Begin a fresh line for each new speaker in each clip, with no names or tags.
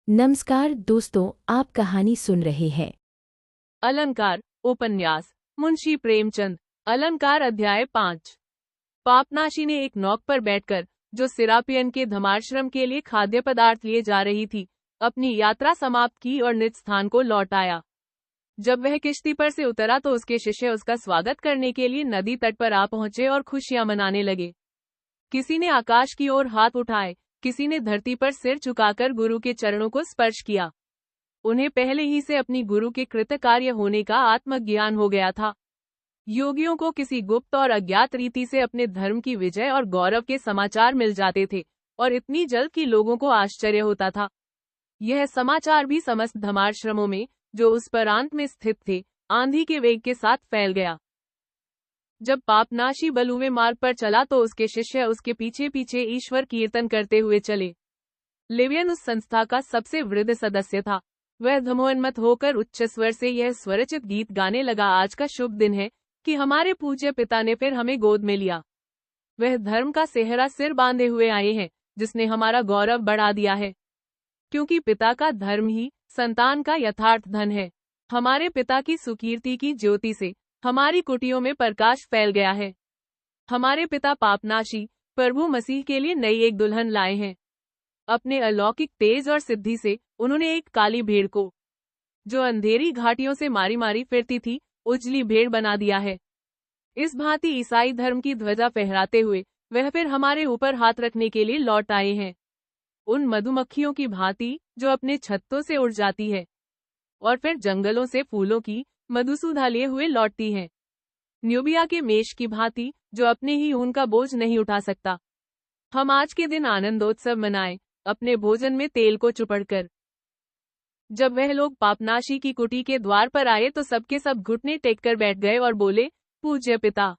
नमस्कार दोस्तों, आप कहानी सुन रहे हैं।
अलंकार उपन्यास मुंशी प्रेमचंद। अलंकार अध्याय 5। पापनाशी ने एक नौक पर बैठकर, जो सिरापियन के धमाश्रम के लिए खाद्य पदार्थ लिए जा रही थी, अपनी यात्रा समाप्त की और निज स्थान को लौट आया। जब वह किश्ती पर से उतरा तो उसके शिष्य उसका स्वागत करने के लिए नदी तट पर आ पहुंचे और खुशियां मनाने लगे। किसी ने आकाश की ओर हाथ उठाए, किसी ने धरती पर सिर झुकाकर गुरु के चरणों को स्पर्श किया। उन्हें पहले ही से अपनी गुरु के कृतकार्य होने का आत्मज्ञान हो गया था। योगियों को किसी गुप्त और अज्ञात रीति से अपने धर्म की विजय और गौरव के समाचार मिल जाते थे, और इतनी जल्द कि लोगों को आश्चर्य होता था। यह समाचार भी समस्त धमाश्रमों में, जो उस प्रांत में स्थित थे, आंधी के वेग के साथ फैल गया। जब पापनाशी बलुवे मार्ग पर चला तो उसके शिष्य उसके पीछे पीछे ईश्वर कीर्तन करते हुए चले। लिवियन उस संस्था का सबसे वृद्ध सदस्य था। वह धमोन्मत्त होकर उच्च स्वर से यह स्वरचित गीत गाने लगा, आज का शुभ दिन है कि हमारे पूज्य पिता ने फिर हमें गोद में लिया। वह धर्म का सेहरा सिर बांधे हुए आए हैं, जिसने हमारा गौरव बढ़ा दिया है। क्योंकि पिता का धर्म ही संतान का यथार्थ धन है। हमारे पिता की सुकीर्ति की ज्योति से हमारी कुटियों में प्रकाश फैल गया है। हमारे पिता पापनाशी प्रभु मसीह के लिए नई एक दुल्हन लाए हैं। अपने अलौकिक तेज और सिद्धि से उन्होंने एक काली भेड़ को, जो अंधेरी घाटियों से मारी मारी फिरती थी, उजली भेड़ बना दिया है। इस भांति ईसाई धर्म की ध्वजा फहराते हुए वह फिर हमारे ऊपर हाथ रखने के लिए लौट आए हैं। उन मधुमक्खियों की भांति जो अपने छत्तों से उड़ जाती है और फिर जंगलों से फूलों की मधुसूधा लिए हुए लौटती है। न्यूबिया के मेष की भांति जो अपने ही ऊन का बोझ नहीं उठा सकता। हम आज के दिन आनंदोत्सव मनाएं, अपने भोजन में तेल को चुपड़कर। जब वह लोग पापनाशी की कुटी के द्वार पर आए तो सबके सब घुटने टेक कर बैठ गए और बोले, पूज्य पिता,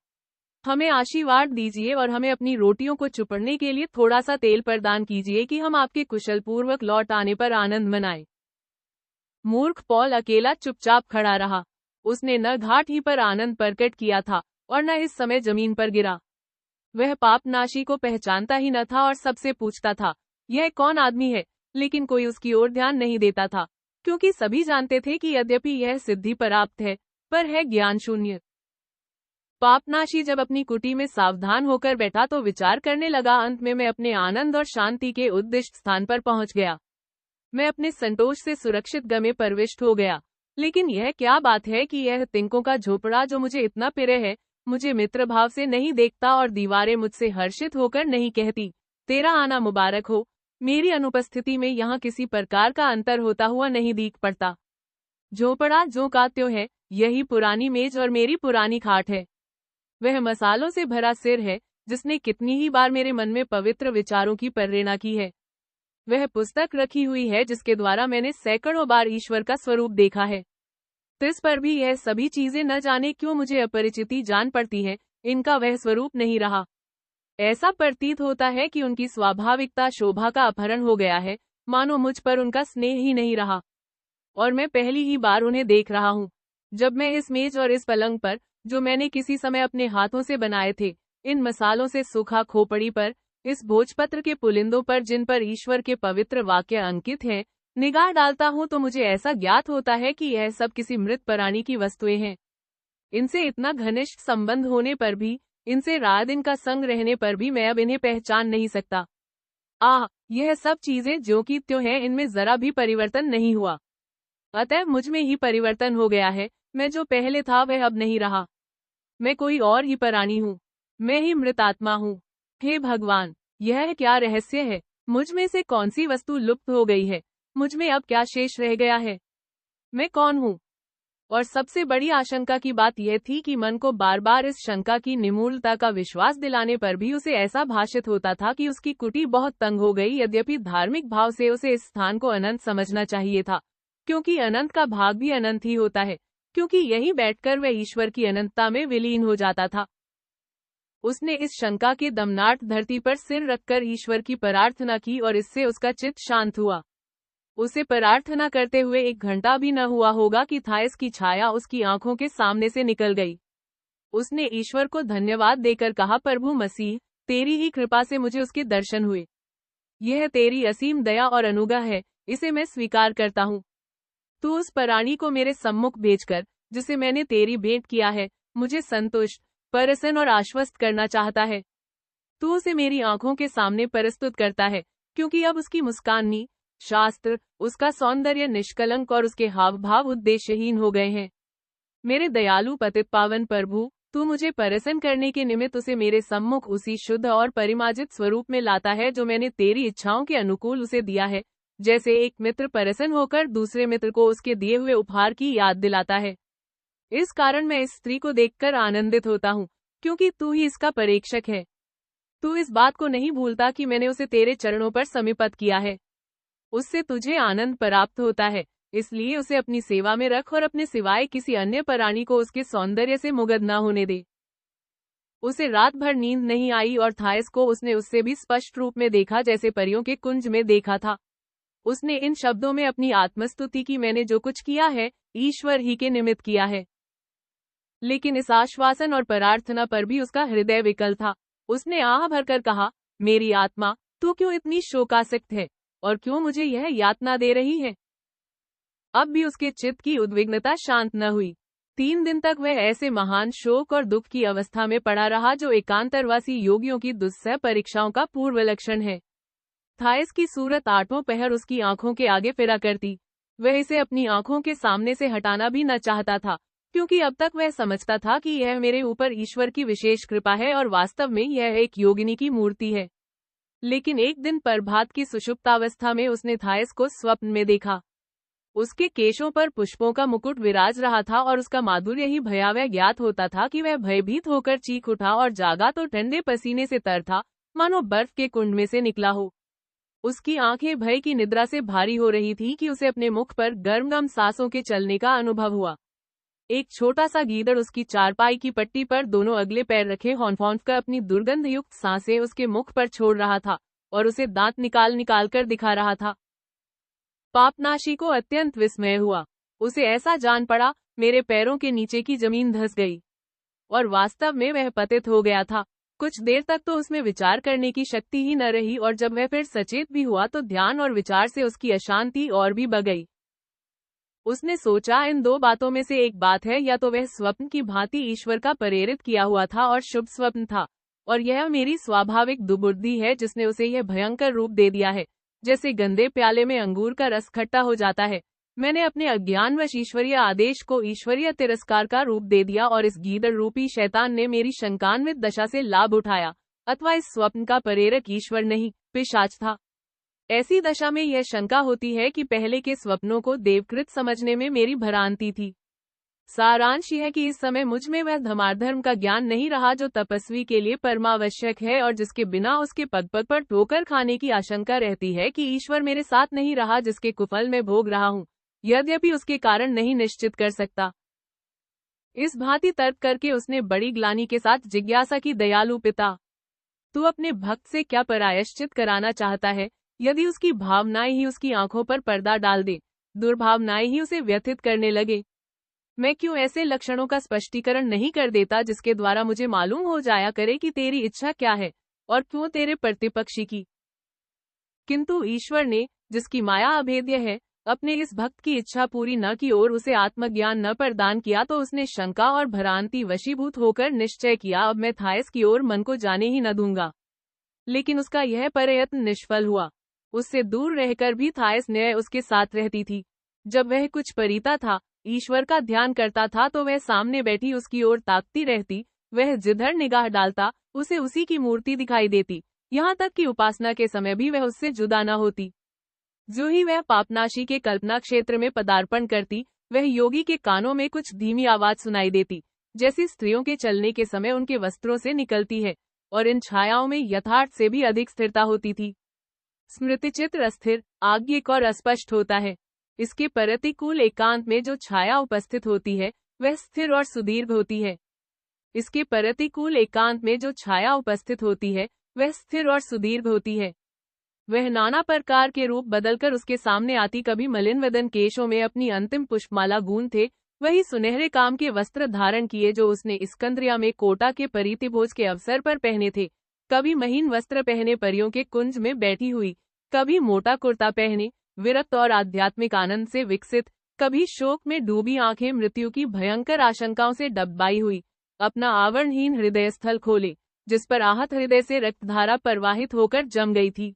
हमें आशीर्वाद दीजिए और हमें अपनी रोटियों को चुपड़ने के लिए थोड़ा सा तेल प्रदान कीजिए कि हम आपके कुशल पूर्वक लौट आने पर आनंद मनाएं। मूर्ख पॉल अकेला चुपचाप खड़ा रहा। उसने न घाट ही पर आनंद प्रकट किया था और न इस समय जमीन पर गिरा। वह पापनाशी को पहचानता ही न था और सबसे पूछता था, यह कौन आदमी है, लेकिन कोई उसकी ओर ध्यान नहीं देता था, क्योंकि सभी जानते थे कि यद्यपि यह सिद्धि प्राप्त है, पर है ज्ञान शून्य। पापनाशी जब अपनी कुटी में सावधान होकर बैठा तो विचार करने लगा, अंत में मैं अपने आनंद और शांति के उद्दिष्ट स्थान पर पहुंच गया। मैं अपने संतोष से सुरक्षित गमे प्रविष्ट हो गया। लेकिन यह क्या बात है कि यह तिनकों का झोपड़ा जो मुझे इतना प्रिय है, मुझे मित्र भाव से नहीं देखता और दीवारें मुझसे हर्षित होकर नहीं कहती, तेरा आना मुबारक हो। मेरी अनुपस्थिति में यहाँ किसी प्रकार का अंतर होता हुआ नहीं दिख पड़ता। झोपड़ा जो का त्यों है, यही पुरानी मेज और मेरी पुरानी खाट है। वह मसालों से भरा सिर है, जिसने कितनी ही बार मेरे मन में पवित्र विचारों की प्रेरणा की है। वह पुस्तक रखी हुई है जिसके द्वारा मैंने सैकड़ों बार ईश्वर का स्वरूप देखा है। तिस पर भी यह सभी चीजें न जाने क्यों मुझे अपरिचिति जान पड़ती है, इनका वह स्वरूप नहीं रहा। ऐसा प्रतीत होता है कि उनकी स्वाभाविकता शोभा का अपहरण हो गया है, मानो मुझ पर उनका स्नेह ही नहीं रहा। और मैं पहली ही बार उन्हें देख रहा हूँ। जब मैं इस मेज और इस पलंग पर, जो मैंने किसी समय अपने हाथों से बनाए थे, इन मसालों से सूखा खोपड़ी पर, इस भोजपत्र के पुलिंदों पर जिन पर ईश्वर के पवित्र वाक्य अंकित हैं, निगाह डालता हूँ तो मुझे ऐसा ज्ञात होता है कि यह सब किसी मृत प्राणी की वस्तुएं हैं। इनसे इतना घनिष्ठ संबंध होने पर भी, इनसे रात दिन का संग रहने पर भी मैं अब इन्हें पहचान नहीं सकता। यह सब चीजें ज्यों की त्यों हैं, इनमें जरा भी परिवर्तन नहीं हुआ। अतः मुझ में ही परिवर्तन हो गया है। मैं जो पहले था वह अब नहीं रहा। मैं कोई और ही प्राणी हूँ। मैं ही मृत आत्मा हूँ। हे भगवान, यह क्या रहस्य है? मुझ में से कौन सी वस्तु लुप्त हो गई है? मुझ में अब क्या शेष रह गया है? मैं कौन हूँ? और सबसे बड़ी आशंका की बात यह थी कि मन को बार बार इस शंका की निमूलता का विश्वास दिलाने पर भी उसे ऐसा भाषित होता था कि उसकी कुटी बहुत तंग हो गई। यद्यपि धार्मिक भाव से उसे इस स्थान को अनंत समझना चाहिए था, क्योंकि अनंत का भाग भी अनंत ही होता है, क्योंकि यहीं बैठकर वह ईश्वर की अनंतता में विलीन हो जाता था। उसने इस शंका के दमनाट धरती पर सिर रखकर ईश्वर की प्रार्थना की और इससे उसका चित्त शांत हुआ। उसे प्रार्थना करते हुए 1 घंटा भी न हुआ होगा कि थायस की छाया उसकी आंखों के सामने से निकल गई। उसने ईश्वर को धन्यवाद देकर कहा, प्रभु मसीह, तेरी ही कृपा से मुझे उसके दर्शन हुए। यह तेरी असीम दया और अनुग्रह है, इसे मैं स्वीकार करता हूँ। तू उस प्राणी को मेरे सम्मुख भेजकर, जिसे मैंने तेरी भेंट किया है, मुझे संतुष्ट, प्रसन्न और आश्वस्त करना चाहता है। तू उसे मेरी आंखों के सामने प्रस्तुत करता है, क्योंकि अब उसकी मुस्कान, शास्त्र, उसका सौंदर्य निष्कलंक और उसके हाव भाव उद्देश्यहीन हो गए हैं। मेरे दयालु पतित पावन प्रभु, तू मुझे प्रसन्न करने के निमित्त उसे मेरे सम्मुख उसी शुद्ध और परिमार्जित स्वरूप में लाता है जो मैंने तेरी इच्छाओं के अनुकूल उसे दिया है, जैसे एक मित्र प्रसन्न होकर दूसरे मित्र को उसके दिए हुए उपहार की याद दिलाता है। इस कारण मैं इस स्त्री को देखकर आनंदित होता हूँ, क्योंकि तू ही इसका परीक्षक है। तू इस बात को नहीं भूलता कि मैंने उसे तेरे चरणों पर समीपत किया है। उससे तुझे आनंद प्राप्त होता है, इसलिए उसे अपनी सेवा में रख और अपने सिवाय किसी अन्य प्राणी को उसके सौंदर्य से मुग्ध न होने दे। उसे रात भर नींद नहीं आई और थायस को उसने उससे भी स्पष्ट रूप में देखा जैसे परियों के कुंज में देखा था। उसने इन शब्दों में अपनी आत्मस्तुति की, मैंने जो कुछ किया है, ईश्वर ही के निमित्त किया है। लेकिन इस आश्वासन और प्रार्थना पर भी उसका हृदय विकल था। उसने आह भरकर कहा, मेरी आत्मा, तू क्यों इतनी शोकासक्त है और क्यों मुझे यह यातना दे रही है? अब भी उसके चित्त की उद्विग्नता शांत न हुई। 3 दिन तक वह ऐसे महान शोक और दुख की अवस्था में पड़ा रहा जो एकांतरवासी योगियों की दुस्सह परीक्षाओं का पूर्व लक्षण है। थायस की सूरत 8वां पहर उसकी आंखों के आगे फिरा करती। वह इसे अपनी आंखों के सामने से हटाना भी न चाहता था, क्योंकि अब तक वह समझता था कि यह मेरे ऊपर ईश्वर की विशेष कृपा है और वास्तव में यह एक योगिनी की मूर्ति है। लेकिन एक दिन प्रभात की सुषुप्तावस्था में उसने थायस को स्वप्न में देखा। उसके केशों पर पुष्पों का मुकुट विराज रहा था और उसका माधुर्य ही भयावह ज्ञात होता था कि वह भयभीत होकर चीख उठा और जागा तो ठंडे पसीने से तर था, मानो बर्फ के कुंड में से निकला हो। उसकी आंखें भय की निद्रा से भारी हो रही थी कि उसे अपने मुख पर गर्म सांसों के चलने का अनुभव हुआ। एक छोटा सा गीदड़ उसकी चारपाई की पट्टी पर दोनों अगले पैर रखे हौंफ कर अपनी दुर्गंध युक्त सांसें उसके मुख पर छोड़ रहा था और उसे दांत निकाल कर दिखा रहा था। पापनाशी को अत्यंत विस्मय हुआ। उसे ऐसा जान पड़ा, मेरे पैरों के नीचे की जमीन धंस गई। और वास्तव में वह पतित हो गया था। कुछ देर तक तो उसमें विचार करने की शक्ति ही न रही और जब वह फिर सचेत भी हुआ तो ध्यान और विचार से उसकी अशांति और भी बढ़ गई। उसने सोचा, इन 2 बातों में से एक बात है, या तो वह स्वप्न की भांति ईश्वर का प्रेरित किया हुआ था और शुभ स्वप्न था, और यह मेरी स्वाभाविक दुर्बुद्धि है जिसने उसे यह भयंकर रूप दे दिया है, जैसे गंदे प्याले में अंगूर का रस खट्टा हो जाता है। मैंने अपने अज्ञानवश ईश्वरीय आदेश को ईश्वरीय तिरस्कार का रूप दे दिया और इस गीदड़ रूपी शैतान ने मेरी शंकान्वित दशा से लाभ उठाया, अथवा इस स्वप्न का प्रेरक ईश्वर नहीं, पिशाच था। ऐसी दशा में यह शंका होती है कि पहले के स्वप्नों को देवकृत समझने में मेरी भ्रांति थी। सारांश यह है कि इस समय मुझ में वह धर्माधर्म का ज्ञान नहीं रहा जो तपस्वी के लिए परमावश्यक है और जिसके बिना उसके पग पग पर ठोकर खाने की आशंका रहती है कि ईश्वर मेरे साथ नहीं रहा, जिसके कुफल में भोग रहा हूँ, यद्यपि उसके कारण नहीं निश्चित कर सकता। इस भांति तर्क करके उसने बड़ी ग्लानि के साथ जिज्ञासा की, दयालु पिता, तू अपने भक्त से क्या प्रायश्चित कराना चाहता है? यदि उसकी भावनाएं ही उसकी आंखों पर पर्दा डाल दे, दुर्भावनाएं ही उसे व्यथित करने लगे, मैं क्यों ऐसे लक्षणों का स्पष्टीकरण नहीं कर देता जिसके द्वारा मुझे मालूम हो जाया करे कि तेरी इच्छा क्या है और क्यों तेरे प्रतिपक्षी की। किंतु ईश्वर ने, जिसकी माया अभेद्य है, अपने इस भक्त की इच्छा पूरी न की और उसे आत्मज्ञान न प्रदान किया, तो उसने शंका और भ्रांति वशीभूत होकर निश्चय किया, अब मैं थायस की ओर मन को जाने ही न दूंगा। लेकिन उसका यह प्रयत्न निष्फल हुआ। उससे दूर रहकर भी थायस न्याय उसके साथ रहती थी। जब वह कुछ परीता था, ईश्वर का ध्यान करता था, तो वह सामने बैठी उसकी ओर ताकती रहती। वह जिधर निगाह डालता, उसे उसी की मूर्ति दिखाई देती, यहाँ तक कि उपासना के समय भी वह उससे जुदा न होती। जो ही वह पापनाशी के कल्पना क्षेत्र में पदार्पण करती, वह योगी के कानों में कुछ धीमी आवाज सुनाई देती, जैसी स्त्रियों के चलने के समय उनके वस्त्रों से निकलती है, और इन छायाओं में यथार्थ से भी अधिक स्थिरता होती थी। स्मृतिचित्र अस्थिर, आज्ञिक और अस्पष्ट होता है। इसके प्रतिकूल एकांत में जो छाया उपस्थित होती है, वह स्थिर और सुदीर्घ होती है। इसके प्रतिकूल एकांत में जो छाया उपस्थित होती है, वह स्थिर और सुदीर्घ होती है। वह नाना प्रकार के रूप बदलकर उसके सामने आती, कभी मलिन वदन केशों में अपनी अंतिम पुष्पमाला गूंथे, वही सुनहरे काम के वस्त्र धारण किए जो उसने इस्कंद्रिया में कोटा के परितिभोज के अवसर पर पहने थे, कभी महीन वस्त्र पहने परियों के कुंज में बैठी हुई, कभी मोटा कुर्ता पहने, विरक्त और आध्यात्मिक आनंद से विकसित, कभी शोक में डूबी आंखें मृत्यु की भयंकर आशंकाओं से डबाई हुई, अपना आवरणहीन हृदय स्थल खोले, जिस पर आहत हृदय से रक्तधारा प्रवाहित होकर जम गई थी।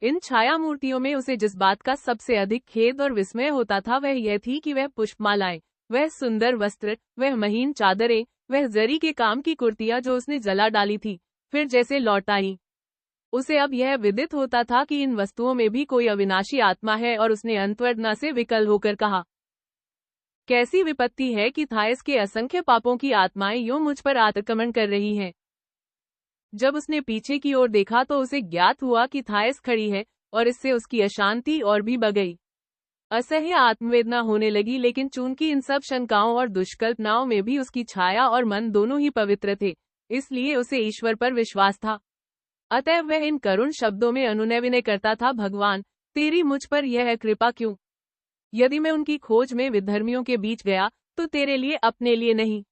इन छाया मूर्तियों में उसे जिस बात का सबसे अधिक खेद और विस्मय होता था वह यह थी कि वह पुष्पमालाएं, वह सुंदर वस्त्र, वह महीन चादरें, वह जरी के काम की कुर्तियां जो उसने जला डाली थी, फिर जैसे लौट आई। उसे अब यह विदित होता था कि इन वस्तुओं में भी कोई अविनाशी आत्मा है, और उसने अंतर्वेदना से विकल होकर कहा, कैसी विपत्ति है कि थायस के असंख्य पापों की आत्माएं यूं मुझ पर आक्रमण कर रही हैं। जब उसने पीछे की ओर देखा तो उसे ज्ञात हुआ कि थायस खड़ी है, और इससे उसकी अशांति और भी बढ़ गई। असह्य आत्मवेदना होने लगी, लेकिन चूंकि इन सब शंकाओं और दुष्कल्पनाओं में भी उसकी छाया और मन दोनों ही पवित्र थे, इसलिए उसे ईश्वर पर विश्वास था। अतः वह इन करुण शब्दों में अनुनय विनय करता था, भगवान, तेरी मुझ पर यह कृपा क्यों? यदि मैं उनकी खोज में विधर्मियों के बीच गया तो तेरे लिए, अपने लिए नहीं।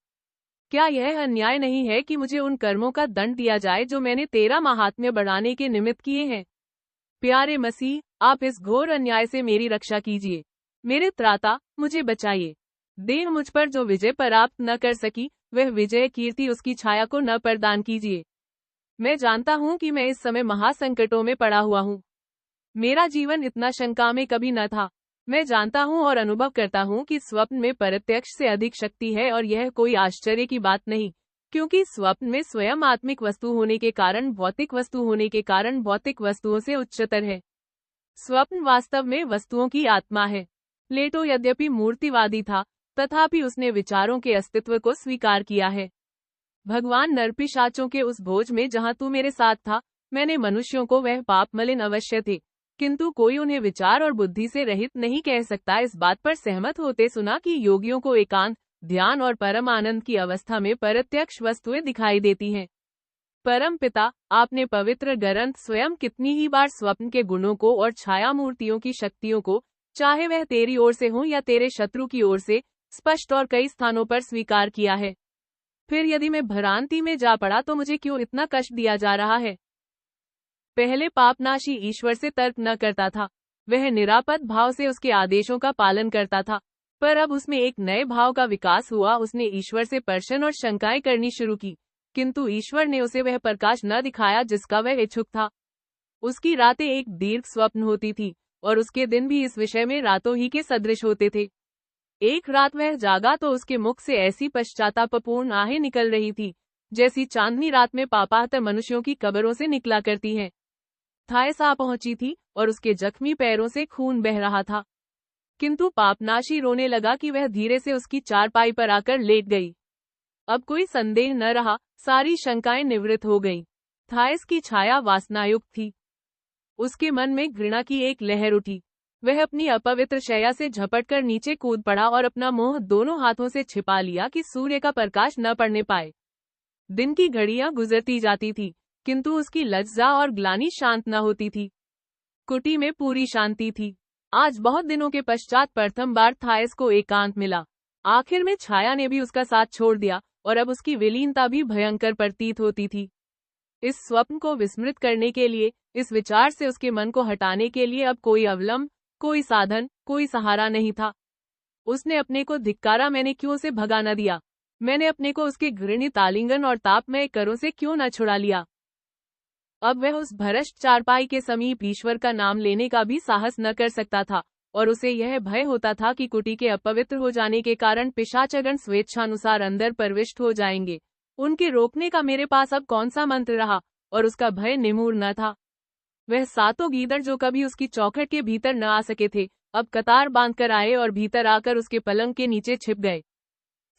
क्या यह अन्याय नहीं है कि मुझे उन कर्मों का दंड दिया जाए जो मैंने तेरा महात्म्य बढ़ाने के निमित्त किए हैं? प्यारे मसीह, आप इस घोर अन्याय से मेरी रक्षा कीजिए। मेरे त्राता, मुझे बचाइए। देव मुझ पर जो विजय प्राप्त न कर सकी, वह विजय कीर्ति उसकी छाया को न प्रदान कीजिए। मैं जानता हूँ कि मैं इस समय महासंकटों में पड़ा हुआ हूँ। मेरा जीवन इतना शंका में कभी न था। मैं जानता हूँ और अनुभव करता हूँ कि स्वप्न में प्रत्यक्ष से अधिक शक्ति है, और यह कोई आश्चर्य की बात नहीं, क्योंकि स्वप्न में स्वयं आत्मिक वस्तु होने के कारण भौतिक वस्तु होने के कारण भौतिक वस्तुओं से उच्चतर है। स्वप्न वास्तव में वस्तुओं की आत्मा है। प्लेटो यद्यपि मूर्तिवादी था, तथापि उसने विचारों के अस्तित्व को स्वीकार किया है। भगवान नरपिशाचों के उस भोज में जहाँ तू मेरे साथ था, मैंने मनुष्यों को, वह पाप मलिन अवश्य थे, किंतु कोई उन्हें विचार और बुद्धि से रहित नहीं कह सकता, इस बात पर सहमत होते सुना कि योगियों को एकांत, ध्यान और परम आनंद की अवस्था में प्रत्यक्ष वस्तुएं दिखाई देती हैं। परम पिता, आपने पवित्र ग्रंथ स्वयं कितनी ही बार स्वप्न के गुणों को और छाया मूर्तियों की शक्तियों को, चाहे वह तेरी ओर से हो या तेरे शत्रु की ओर से, स्पष्ट और कई स्थानों पर स्वीकार किया है। फिर यदि मैं भ्रांति में जा पड़ा तो मुझे क्यों इतना कष्ट दिया जा रहा है? पहले पापनाशी ईश्वर से तर्क न करता था, वह निरापद भाव से उसके आदेशों का पालन करता था, पर अब उसमें एक नए भाव का विकास हुआ। उसने ईश्वर से प्रश्न और शंकाएं करनी शुरू की, किंतु ईश्वर ने उसे वह प्रकाश न दिखाया जिसका वह इच्छुक था। उसकी रातें एक दीर्घ स्वप्न होती थी, और उसके दिन भी इस विषय में रातों ही के सदृश होते थे। एक रात वह जागा तो उसके मुख से ऐसी पश्चातापपूर्ण आहें निकल रही थी, जैसी चांदनी रात में पापाहत मनुष्यों की कब्रों से निकला करती हैं। थायस आ पहुंची थी, और उसके जख्मी पैरों से खून बह रहा था, किंतु पापनाशी रोने लगा कि वह धीरे से उसकी चारपाई पर आकर लेट गई। अब कोई संदेह न रहा, सारी शंकाएं निवृत्त हो गईं। थायस की छाया वासनायुक्त थी। उसके मन में घृणा की एक लहर उठी। वह अपनी अपवित्र शैया से झपटकर नीचे कूद पड़ा और अपना मुंह दोनों हाथों से छिपा लिया कि सूर्य का प्रकाश न पड़ने पाए। दिन की घड़ियां गुजरती जाती थी, किंतु उसकी लज्जा और ग्लानि शांत न होती थी। कुटी में पूरी शांति थी। आज बहुत दिनों के पश्चात प्रथम बार थायस को एकांत मिला। आखिर में छाया ने भी उसका साथ छोड़ दिया, और अब उसकी विलीनता भी भयंकर प्रतीत होती थी। इस स्वप्न को विस्मृत करने के लिए, इस विचार से उसके मन को हटाने के लिए अब कोई अवलंब, कोई साधन, कोई सहारा नहीं था। उसने अपने को धिक्कारा, मैंने क्यों उसे भगा न दिया? मैंने अपने को उसके घृणित आलिंगन और तापमय करों से क्यों न छुड़ा लिया? अब वह उस भ्रष्ट चारपाई के समीप ईश्वर का नाम लेने का भी साहस न कर सकता था, और उसे यह भय होता था कि कुटी के अपवित्र हो जाने के कारण पिशाचगण स्वेच्छानुसार अंदर प्रविष्ट हो जाएंगे। उनके रोकने का मेरे पास अब कौन सा मंत्र रहा, और उसका भय निमूर न था। वह सातों गीदड़ जो कभी उसकी चौखट के भीतर न आ सके थे, अब कतार बांधकर आए और भीतर आकर उसके पलंग के नीचे छिप गए।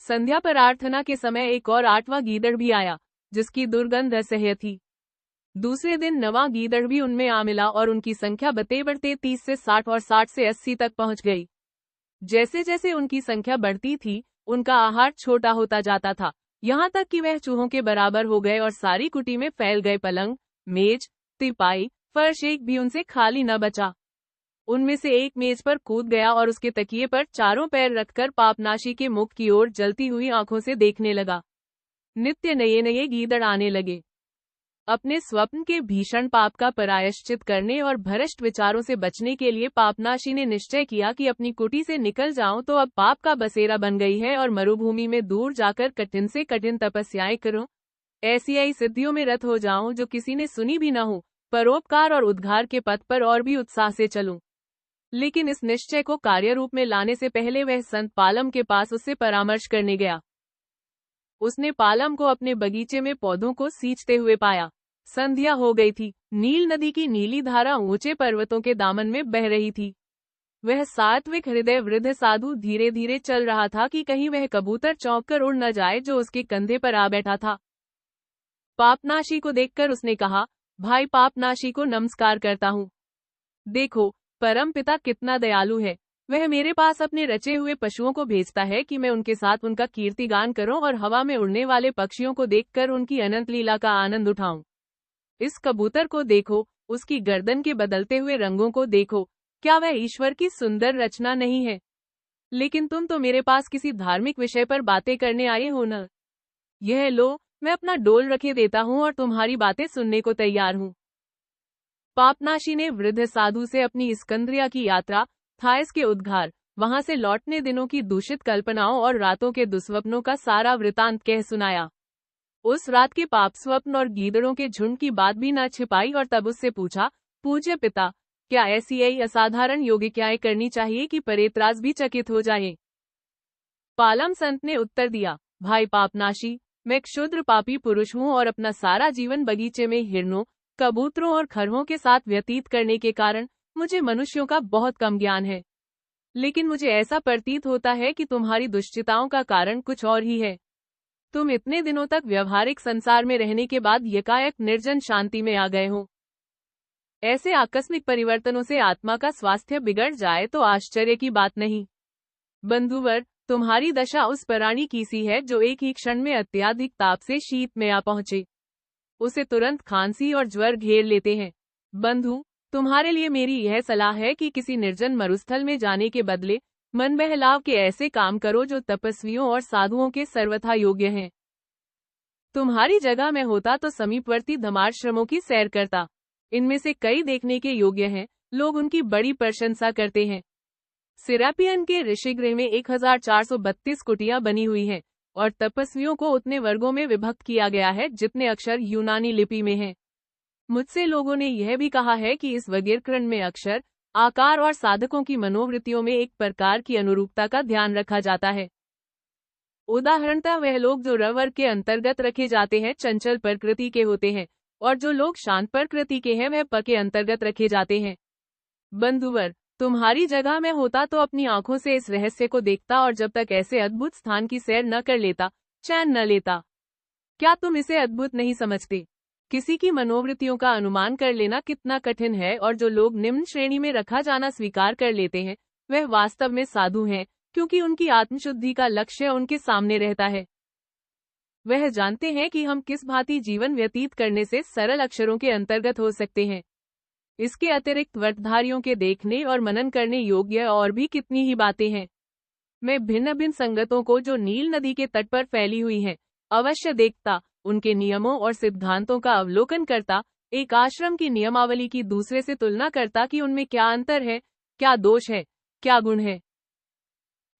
संध्या प्रार्थना के समय एक और 8वां गीदड़ भी आया, जिसकी दुर्गंध असह्य थी। दूसरे दिन 9वां गीदड़ भी उनमें आ मिला, और उनकी संख्या बढ़ते बढ़ते 30 से 60 और 60 से 80 तक पहुंच गई। जैसे जैसे उनकी संख्या बढ़ती थी, उनका आहार छोटा होता जाता था, यहाँ तक कि वह चूहों के बराबर हो गए और सारी कुटी में फैल गए। पलंग, मेज, तिपाई, फर्श एक भी उनसे खाली न बचा। उनमें से एक मेज पर कूद गया और उसके तकिए पर चारों पैर रखकर पापनाशी के मुख की ओर जलती हुई आंखों से देखने लगा। नित्य नए नए गीदड़ आने लगे। अपने स्वप्न के भीषण पाप का प्रायश्चित करने और भ्रष्ट विचारों से बचने के लिए पापनाशी ने निश्चय किया कि अपनी कुटी से निकल जाऊं तो अब पाप का बसेरा बन गई है और मरुभूमि में दूर जाकर कठिन से कठिन तपस्याएं करूं, ऐसी सिद्धियों में रत हो जाऊं जो किसी ने सुनी भी न हो, परोपकार और उद्धार के पथ पर और भी उत्साह से चलूं। लेकिन इस निश्चय को कार्य रूप में लाने से पहले वह संत पालम के पास उससे परामर्श करने गया। उसने पालम को अपने बगीचे में पौधों को सींचते हुए पाया। संध्या हो गई थी। नील नदी की नीली धारा ऊंचे पर्वतों के दामन में बह रही थी। वह सात्विक हृदय वृद्ध साधु धीरे धीरे चल रहा था कि कहीं वह कबूतर चौंक कर उड़ न जाए जो उसके कंधे पर आ बैठा था। पापनाशी को देखकर उसने कहा, भाई पापनाशी को नमस्कार करता हूँ। देखो, परम पिता कितना दयालु है। वह मेरे पास अपने रचे हुए पशुओं को भेजता है कि मैं उनके साथ उनका कीर्तिगान करूं और हवा में उड़ने वाले पक्षियों को देखकर उनकी अनंत लीला का आनंद उठाऊं। इस कबूतर को देखो, उसकी गर्दन के बदलते हुए रंगों को देखो, क्या वह ईश्वर की सुंदर रचना नहीं है? लेकिन तुम तो मेरे पास किसी धार्मिक विषय पर बातें करने आए हो न। यह लो, मैं अपना डोल रखे देता हूँ और तुम्हारी बातें सुनने को तैयार हूँ। पापनाशी ने वृद्ध साधु से अपनी स्कंद्रिया की यात्रा, थाइस के उद्गार, वहां से लौटने दिनों की दूषित कल्पनाओं और रातों के दुस्वप्नों का सारा वृतांत कह सुनाया। उस रात के पाप स्वप्न और गीदड़ों के झुंड की बात भी न छिपाई और तब उससे पूछा, पूज्य पिता, क्या ऐसी असाधारण योगिक्याएं करनी चाहिए कि परेतराज भी चकित हो जाए? पालम संत ने उत्तर दिया, भाई पापनाशी, मैं क्षुद्र पापी पुरुष हूँ और अपना सारा जीवन बगीचे में हिरणों, कबूतरों और खरहों के साथ व्यतीत करने के कारण मुझे मनुष्यों का बहुत कम ज्ञान है। लेकिन मुझे ऐसा प्रतीत होता है कि तुम्हारी दुश्चिताओं का कारण कुछ और ही है। तुम इतने दिनों तक व्यवहारिक संसार में रहने के बाद एकाएक निर्जन शांति में आ गए हो। ऐसे आकस्मिक परिवर्तनों से आत्मा का स्वास्थ्य बिगड़ जाए तो आश्चर्य की बात नहीं। बंधुवर, तुम्हारी दशा उस प्राणी की सी है जो एक ही क्षण में अत्यधिक ताप से शीत में आ पहुंचे। उसे तुरंत खांसी और ज्वर घेर लेते हैं। बंधु, तुम्हारे लिए मेरी यह सलाह है कि किसी निर्जन मरुस्थल में जाने के बदले मन बहलाव के ऐसे काम करो जो तपस्वियों और साधुओं के सर्वथा योग्य हैं। तुम्हारी जगह में होता तो समीपवर्ती धमाश्रमों की सैर करता। इनमें से कई देखने के योग्य हैं, लोग उनकी बड़ी प्रशंसा करते हैं। सिरापियन के ऋषिगृह में 1432 कुटियां बनी हुई हैं और तपस्वियों को उतने वर्गों में विभक्त किया गया है जितने अक्षर यूनानी लिपि में हैं। मुझसे लोगों ने यह भी कहा है कि इस वगीरकरण में अक्षर, आकार और साधकों की मनोवृत्तियों में एक प्रकार की अनुरूपता का ध्यान रखा जाता है। उदाहरणतः वह लोग जो र वर्ग के अंतर्गत रखे जाते हैं चंचल प्रकृति के होते हैं और जो लोग शांत प्रकृति के हैं वह प के अंतर्गत रखे जाते हैं। बंधुवर, तुम्हारी जगह में होता तो अपनी आंखों से इस रहस्य को देखता और जब तक ऐसे अद्भुत स्थान की सैर न कर लेता, चैन न लेता। क्या तुम इसे अद्भुत नहीं समझते? किसी की मनोवृत्तियों का अनुमान कर लेना कितना कठिन है और जो लोग निम्न श्रेणी में रखा जाना स्वीकार कर लेते हैं, वह वास्तव में साधु हैं, क्योंकि उनकी आत्मशुद्धि का लक्ष्य उनके सामने रहता है। वह जानते हैं कि हम किस भांति जीवन व्यतीत करने से सरल अक्षरों के अंतर्गत हो सकते हैं। इसके अतिरिक्त व्रतधारियों के देखने और मनन करने योग्य और भी कितनी ही बातें हैं। मैं भिन्न भिन्न संगतों को जो नील नदी के तट पर फैली हुई हैं, अवश्य देखता, उनके नियमों और सिद्धांतों का अवलोकन करता, एक आश्रम की नियमावली की दूसरे से तुलना करता कि उनमें क्या अंतर है, क्या दोष है, क्या गुण है।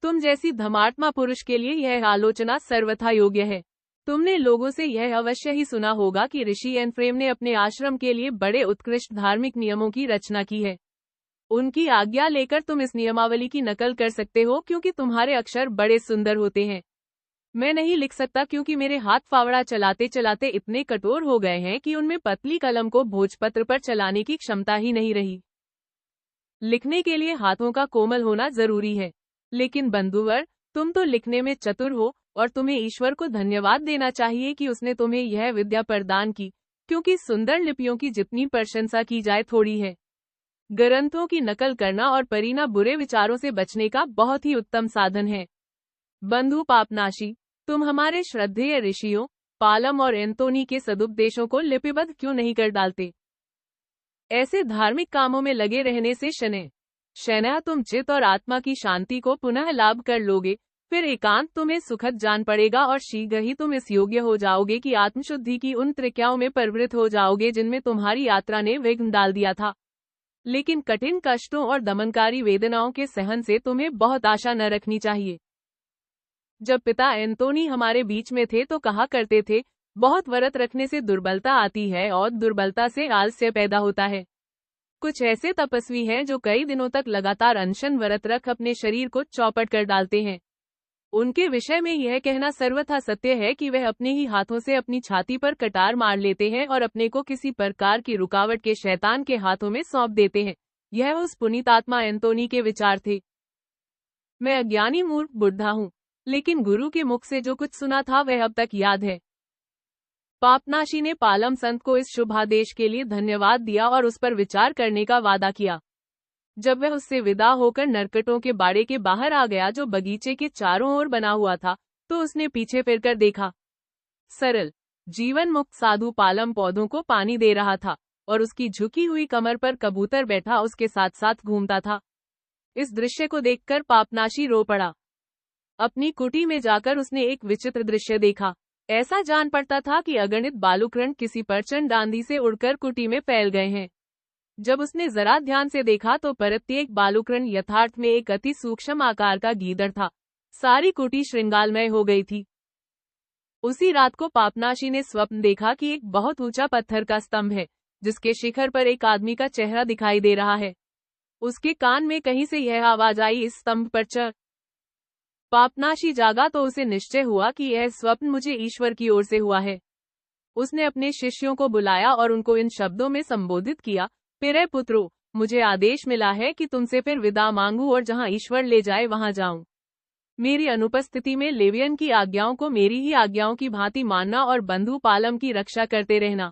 तुम जैसी धर्मात्मा पुरुष के लिए यह आलोचना सर्वथा योग्य है। तुमने लोगों से यह अवश्य ही सुना होगा कि ऋषि एनफ्रेम ने अपने आश्रम के लिए बड़े उत्कृष्ट धार्मिक नियमों की रचना की है। उनकी आज्ञा लेकर तुम इस नियमावली की नकल कर सकते हो क्योंकि तुम्हारे अक्षर बड़े सुंदर होते हैं। मैं नहीं लिख सकता क्योंकि मेरे हाथ फावड़ा चलाते चलाते इतने कठोर हो गए हैं कि उनमें पतली कलम को भोजपत्र पर चलाने की क्षमता ही नहीं रही। लिखने के लिए हाथों का कोमल होना जरूरी है। लेकिन बंधुवर, तुम तो लिखने में चतुर हो और तुम्हें ईश्वर को धन्यवाद देना चाहिए कि उसने तुम्हें यह विद्या प्रदान की, क्योंकि सुंदर लिपियों की जितनी प्रशंसा की जाए थोड़ी है। ग्रंथों की नकल करना और परिना बुरे विचारों से बचने का बहुत ही उत्तम साधन है। बंधु पापनाशी, तुम हमारे श्रद्धेय ऋषियों पालम और एंतोनी के सदुपदेशों को लिपिबद्ध क्यों नहीं कर डालते? ऐसे धार्मिक कामों में लगे रहने से शनैः तुम चित्त और आत्मा की शांति को पुनः लाभ कर लोगे, फिर एकांत तुम्हें सुखद जान पड़ेगा और शीघ्र ही तुम इस योग्य हो जाओगे कि आत्मशुद्धि की उन त्रिक्रियाओं में प्रवृत्त हो जाओगे जिनमें तुम्हारी यात्रा ने विघ्न डाल दिया था। लेकिन कठिन कष्टों और दमनकारी वेदनाओं के सहन से तुम्हें बहुत आशा न रखनी चाहिए। जब पिता एंटोनी हमारे बीच में थे तो कहा करते थे, बहुत व्रत रखने से दुर्बलता आती है और दुर्बलता से आलस्य पैदा होता है। कुछ ऐसे तपस्वी हैं जो कई दिनों तक लगातार अनशन व्रत रख अपने शरीर को चौपट कर डालते हैं। उनके विषय में यह कहना सर्वथा सत्य है कि वह अपने ही हाथों से अपनी छाती पर कटार मार लेते हैं और अपने को किसी प्रकार की रुकावट के शैतान के हाथों में सौंप देते हैं। यह उस पुनीतात्मा एंटोनी के विचार थे। मैं अज्ञानी मूर्ख बुढ़ा हूँ, लेकिन गुरु के मुख से जो कुछ सुना था वह अब तक याद है। पापनाशी ने पालम संत को इस शुभादेश के लिए धन्यवाद दिया और उस पर विचार करने का वादा किया। जब वह उससे विदा होकर नरकटों के बाड़े के बाहर आ गया जो बगीचे के चारों ओर बना हुआ था, तो उसने पीछे फिरकर देखा। सरल जीवन मुक्त साधु पालम पौधों को पानी दे रहा था और उसकी झुकी हुई कमर पर कबूतर बैठा उसके साथ साथ घूमता था। इस दृश्य को देखकर पापनाशी रो पड़ा। अपनी कुटी में जाकर उसने एक विचित्र दृश्य देखा। ऐसा जान पड़ता था कि अगणित बालुकरण किसी प्रचंड आंधी से उड़कर कुटी में फैल गए हैं। जब उसने जरा ध्यान से देखा तो प्रत्येक बालुकरण यथार्थ में एक अति सूक्ष्म आकार का गीदड़ था। सारी कुटी श्रृंगालमय हो गई थी। उसी रात को पापनाशी ने स्वप्न देखा कि एक बहुत ऊंचा पत्थर का स्तंभ है, जिसके शिखर पर एक आदमी का चेहरा दिखाई दे रहा है। उसके कान में कहीं से यह आवाज आई, इस स्तंभ पर चढ़। पापनाशी जागा तो उसे निश्चय हुआ कि यह स्वप्न मुझे ईश्वर की ओर से हुआ है। उसने अपने शिष्यों को बुलाया और उनको इन शब्दों में संबोधित किया, प्रिय पुत्रों, मुझे आदेश मिला है कि तुमसे फिर विदा मांगूं और जहां ईश्वर ले जाए वहां जाऊं। मेरी अनुपस्थिति में लेवियन की आज्ञाओं को मेरी ही आज्ञाओं की भांति मानना और बंधु पालम की रक्षा करते रहना।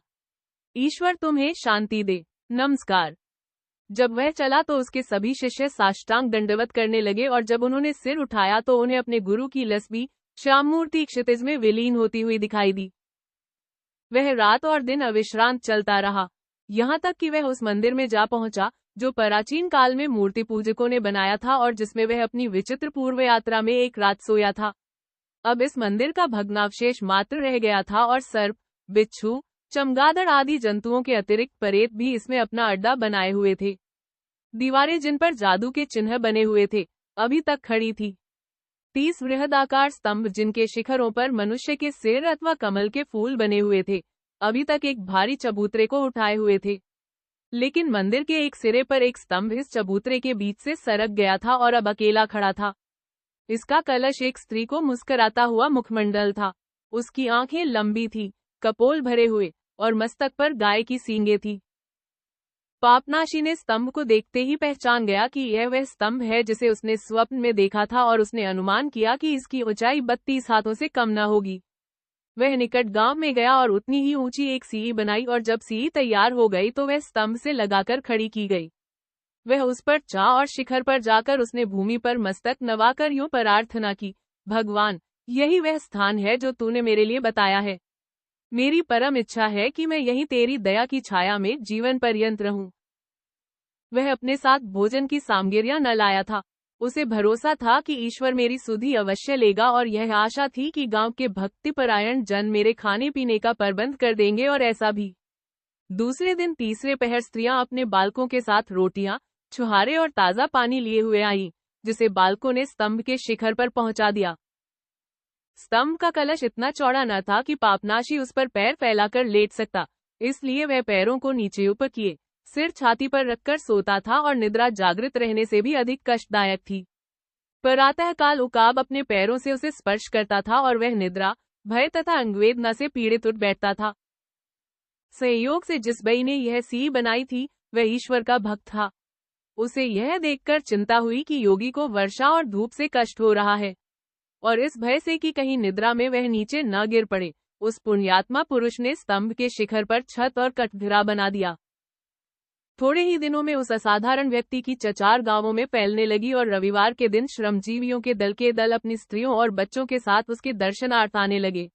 ईश्वर तुम्हें शांति दे। नमस्कार। जब वह चला तो उसके सभी शिष्य साष्टांग दंडवत करने लगे और जब उन्होंने सिर उठाया तो उन्हें अपने गुरु की लसबी श्याममूर्ति क्षितिज में विलीन होती हुई दिखाई दी। वह रात और दिन अविश्रांत चलता रहा, यहाँ तक कि वह उस मंदिर में जा पहुंचा जो प्राचीन काल में मूर्ति पूजकों ने बनाया था और जिसमें वह अपनी विचित्र पूर्व यात्रा में एक रात सोया था। अब इस मंदिर का भग्नावशेष मात्र रह गया था और सर्प, बिच्छू, चमगादड़ आदि जंतुओं के अतिरिक्त प्रेत भी इसमें अपना अड्डा बनाए हुए थे। दीवारें जिन पर जादू के चिन्ह बने हुए थे, अभी तक खड़ी थी। 30 बृहदाकार स्तंभ जिनके शिखरों पर मनुष्य के सिर अथवा कमल के फूल बने हुए थे, अभी तक एक भारी चबूतरे को उठाए हुए थे। लेकिन मंदिर के एक सिरे पर एक स्तंभ इस चबूतरे के बीच से सरक गया था और अब अकेला खड़ा था। इसका कलश एक स्त्री को मुस्कुराता हुआ मुखमंडल था। उसकी आंखें लंबी थी, कपोल भरे हुए, और मस्तक पर गाय की सींगें थी। पापनाशी ने स्तंभ को देखते ही पहचान गया कि यह वह स्तंभ है जिसे उसने स्वप्न में देखा था और उसने अनुमान किया कि इसकी ऊंचाई 32 हाथों से कम न होगी। वह निकट गांव में गया और उतनी ही ऊंची एक सीढ़ी बनाई और जब सीढ़ी तैयार हो गई तो वह स्तंभ से लगाकर खड़ी की गई। वह उस पर जा और शिखर पर जाकर उसने भूमि पर मस्तक नवाकर यूं प्रार्थना की, भगवान, यही वह स्थान है जो तूने मेरे लिए बताया है। मेरी परम इच्छा है कि मैं यहीं तेरी दया की छाया में जीवन पर्यंत रहूं। वह अपने साथ भोजन की सामग्रियां न लाया था। उसे भरोसा था कि ईश्वर मेरी सुधि अवश्य लेगा और यह आशा थी कि गांव के भक्तिपरायण जन मेरे खाने पीने का प्रबंध कर देंगे और ऐसा भी। दूसरे दिन तीसरे पहर स्त्रियां अपने बालकों के साथ रोटियां, छुहारे और ताजा पानी लिए हुए आईं, जिसे बालकों ने स्तंभ के शिखर पर पहुंचा दिया। स्तंभ का कलश इतना चौड़ा न था कि पापनाशी उस पर पैर फैलाकर लेट सकता, इसलिए वह पैरों को नीचे ऊपर किए सिर छाती पर रखकर सोता था और निद्रा जागृत रहने से भी अधिक कष्टदायक थी। प्रातःकाल उकाब अपने पैरों से उसे स्पर्श करता था और वह निद्रा, भय तथा अंगवेदना से पीड़ित उठ बैठता था। संयोग से जिस बई ने यह सी बनाई थी वह ईश्वर का भक्त था। उसे यह देखकर चिंता हुई कि योगी को वर्षा और धूप से कष्ट हो रहा है, और इस भय से कि कहीं निद्रा में वह नीचे न गिर पड़े, उस पुण्यात्मा पुरुष ने स्तंभ के शिखर पर छत और कठघरा बना दिया। थोड़े ही दिनों में उस असाधारण व्यक्ति की चचार गांवों में फैलने लगी और रविवार के दिन श्रमजीवियों के दल अपनी स्त्रियों और बच्चों के साथ उसके दर्शनार्थ आने लगे।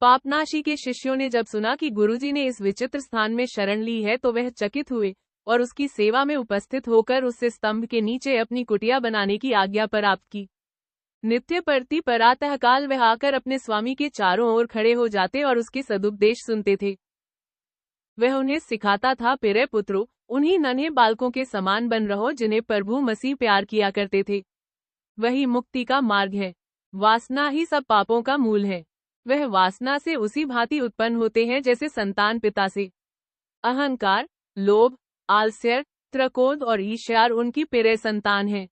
पापनाशी के शिष्यों ने जब सुना कि गुरुजी ने इस विचित्र स्थान में शरण ली है तो वह चकित हुए और उसकी सेवा में उपस्थित होकर उससे स्तंभ के नीचे अपनी कुटिया बनाने की आज्ञा प्राप्त की। नित्य प्रति प्रातःकाल वह आकर अपने स्वामी के चारों ओर खड़े हो जाते और उसके सदुपदेश सुनते थे। वह उन्हें सिखाता था, प्रिय पुत्रों, उन्हीं नन्हे बालकों के समान बन रहो जिन्हें प्रभु मसीह प्यार किया करते थे। वही मुक्ति का मार्ग है। वासना ही सब पापों का मूल है। वह वासना से उसी भांति उत्पन्न होते हैं जैसे संतान पिता से। अहंकार, लोभ, आलस्य, त्रकोध और ईर्ष्या उनकी प्रिय संतान है।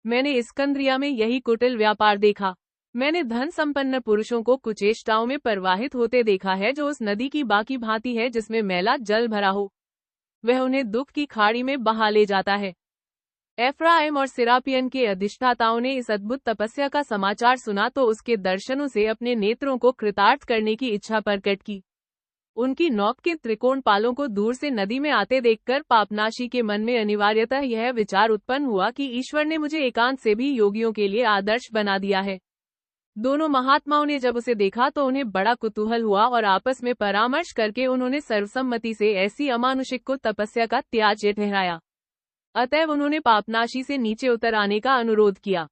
मैंने स्कंद्रिया में यही कुटिल व्यापार देखा। मैंने धन संपन्न पुरुषों को कुचेष्टाओं में प्रवाहित होते देखा है, जो उस नदी की बाकी भांति है जिसमें मैला जल भरा हो। वह उन्हें दुख की खाड़ी में बहा ले जाता है। एफ्राइम और सिरापियन के अधिष्ठाताओं ने इस अद्भुत तपस्या का समाचार सुना तो उसके दर्शनों से अपने नेत्रों को कृतार्थ करने की इच्छा प्रकट की। उनकी नौक के त्रिकोण पालों को दूर से नदी में आते देखकर पापनाशी के मन में अनिवार्यतः यह विचार उत्पन्न हुआ कि ईश्वर ने मुझे एकांत से भी योगियों के लिए आदर्श बना दिया है। दोनों महात्माओं ने जब उसे देखा तो उन्हें बड़ा कुतूहल हुआ और आपस में परामर्श करके उन्होंने सर्वसम्मति से ऐसी अमानुषिक को तपस्या का त्याज्य ठहराया। अतएव उन्होंने पापनाशी से नीचे उतर आने का अनुरोध किया।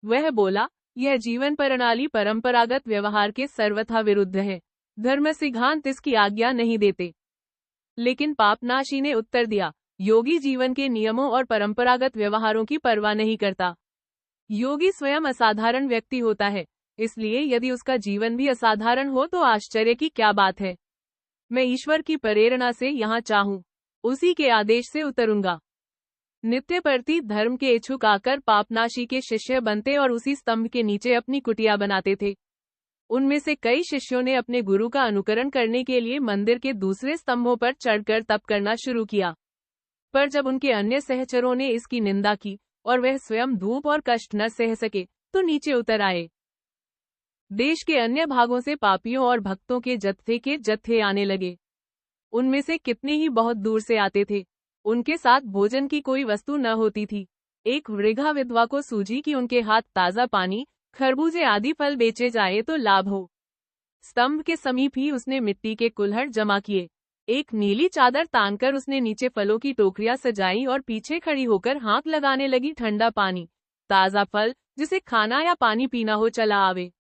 वह बोला, यह जीवन प्रणाली परंपरागत व्यवहार के सर्वथा विरुद्ध है। धर्म सिद्धांत इसकी आज्ञा नहीं देते। लेकिन पापनाशी ने उत्तर दिया, योगी जीवन के नियमों और परंपरागत व्यवहारों की परवाह नहीं करता। योगी स्वयं असाधारण व्यक्ति होता है, इसलिए यदि उसका जीवन भी असाधारण हो तो आश्चर्य की क्या बात है। मैं ईश्वर की प्रेरणा से यहाँ चाहूँ उसी के आदेश से उतरूंगा। नित्य प्रति धर्म के इच्छुक आकर पापनाशी के शिष्य बनते और उसी स्तंभ के नीचे अपनी कुटिया बनाते थे। उनमें से कई शिष्यों ने अपने गुरु का अनुकरण करने के लिए मंदिर के दूसरे स्तंभों पर चढ़कर तप करना शुरू किया। पर जब उनके अन्य सहचरों ने इसकी निंदा की और वह स्वयं धूप और कष्ट न सह सके तो नीचे उतर आए। देश के अन्य भागों से पापियों और भक्तों के जत्थे आने लगे। उनमें से कितने ही बहुत दूर से आते थे। उनके साथ भोजन की कोई वस्तु न होती थी। एक वृद्धा विधवा को सूझी कि उनके हाथ ताज़ा पानी, खरबूजे आदि फल बेचे जाए तो लाभ हो। स्तंभ के समीप ही उसने मिट्टी के कुल्हड़ जमा किए। एक नीली चादर तानकर उसने नीचे फलों की टोकरियां सजाई और पीछे खड़ी होकर हाँक लगाने लगी, ठंडा पानी, ताज़ा फल, जिसे खाना या पानी पीना हो चला आवे।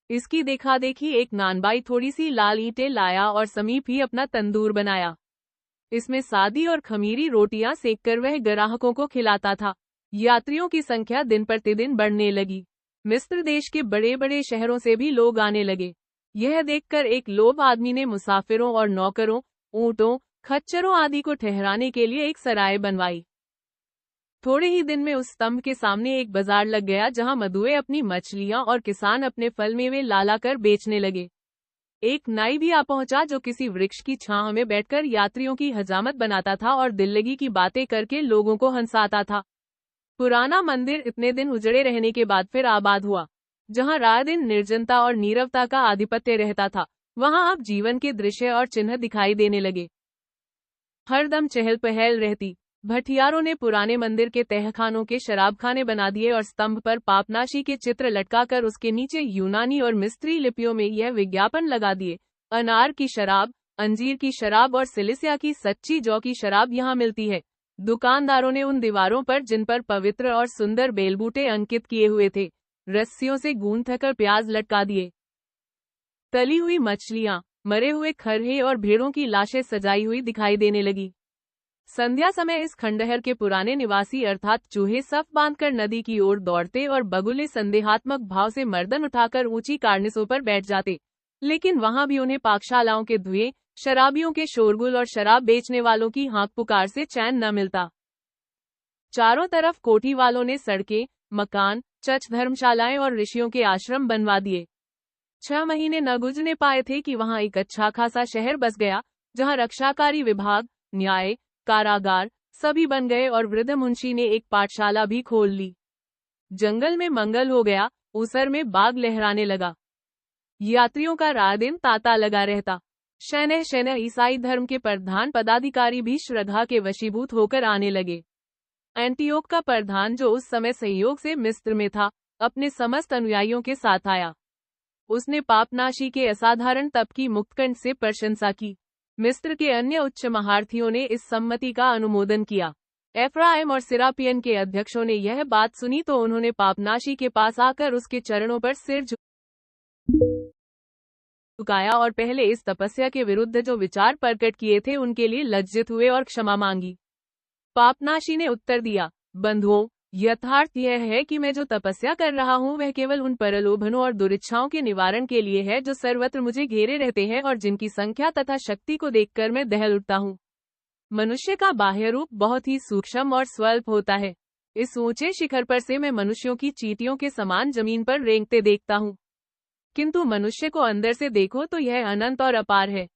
इसकी देखा देखी एक नानबाई थोड़ी सी लाल ईंटें लाया और समीप ही अपना तंदूर बनाया। इसमें सादी और खमीरी रोटियां सेककर वह ग्राहकों को खिलाता था। यात्रियों की संख्या दिन प्रतिदिन बढ़ने लगी। मिस्र देश के बड़े बड़े शहरों से भी लोग आने लगे। यह देखकर एक लोभ आदमी ने मुसाफिरों और नौकरों, ऊंटों, खच्चरों आदि को ठहराने के लिए एक सराय बनवाई। थोड़े ही दिन में उस स्तंभ के सामने एक बाजार लग गया, जहां मधुए अपनी मछलियां और किसान अपने फल मेवे लाला कर बेचने लगे। एक नाई भी आ पहुंचा जो किसी वृक्ष की छांव में बैठकर यात्रियों की हजामत बनाता था और दिल्लगी की बातें करके लोगों को हंसाता था। पुराना मंदिर इतने दिन उजड़े रहने के बाद फिर आबाद हुआ। जहां रात दिन निर्जनता और नीरवता का आधिपत्य रहता था, वहां अब जीवन के दृश्य और चिन्ह दिखाई देने लगे। हरदम चहल पहल रहती। भटियारों ने पुराने मंदिर के तहखानों के शराबखाने बना दिए और स्तंभ पर पापनाशी के चित्र लटकाकर उसके नीचे यूनानी और मिस्री लिपियों में यह विज्ञापन लगा दिए, अनार की शराब, अंजीर की शराब और सिलिसिया की सच्ची जौ की शराब यहाँ मिलती है। दुकानदारों ने उन दीवारों पर, जिन पर पवित्र और सुंदर बेलबूटे अंकित किए हुए थे, रस्सियों से गूंथकर प्याज लटका दिए। तली हुई मछलियां, मरे हुए खरहे और भेड़ों की लाशें सजाई हुई दिखाई देने लगी। संध्या समय इस खंडहर के पुराने निवासी अर्थात चूहे सफ बांधकर नदी की ओर दौड़ते और बगुले संदेहात्मक भाव से मर्दन उठाकर ऊंची कार्निसों पर बैठ जाते, लेकिन वहां भी उन्हें पाकशालाओं के धुएं, शराबियों के शोरगुल और शराब बेचने वालों की हाँक पुकार से चैन न मिलता। चारों तरफ कोठी वालों ने सड़कें, मकान, चच, धर्मशालाएं और ऋषियों के आश्रम बनवा दिए। 6 महीने न गुजरने पाए थे कि वहां एक अच्छा खासा शहर बस गया, जहां रक्षाकारी विभाग, न्याय, कारागार सभी बन गए और वृद्ध मुंशी ने एक पाठशाला भी खोल ली। जंगल में मंगल हो गया, ऊसर में बाग लहराने लगा। यात्रियों का रात दिन तांता लगा रहता। शहर ईसाई धर्म के प्रधान पदाधिकारी भी श्रद्धा के वशीभूत होकर आने लगे। एंटियोक का प्रधान, जो उस समय सहयोग से मिस्र में था, अपने समस्त अनुयायियों के साथ आया। उसने पापनाशी के असाधारण तप की मुक्तकंठ से प्रशंसा की। मिस्र के अन्य उच्च महारथियों ने इस सम्मति का अनुमोदन किया। एफ्राइम और सिरापियन के अध्यक्षों ने यह बात सुनी तो उन्होंने पापनाशी के पास आकर उसके चरणों पर सिर झुकाया और पहले इस तपस्या के विरुद्ध जो विचार प्रकट किए थे उनके लिए लज्जित हुए और क्षमा मांगी। पापनाशी ने उत्तर दिया, बंधुओं, यथार्थ यह है कि मैं जो तपस्या कर रहा हूँ वह केवल उन प्रलोभनों और दुरिच्छाओं के निवारण के लिए है जो सर्वत्र मुझे घेरे रहते हैं और जिनकी संख्या तथा शक्ति को देखकर मैं दहल उठता हूँ। मनुष्य का बाह्य रूप बहुत ही सूक्ष्म और स्वल्प होता है। इस ऊंचे शिखर पर से मैं मनुष्यों की चींटियों के समान जमीन पर रेंगते देखता हूँ, किंतु मनुष्य को अंदर से देखो तो यह अनंत और अपार है।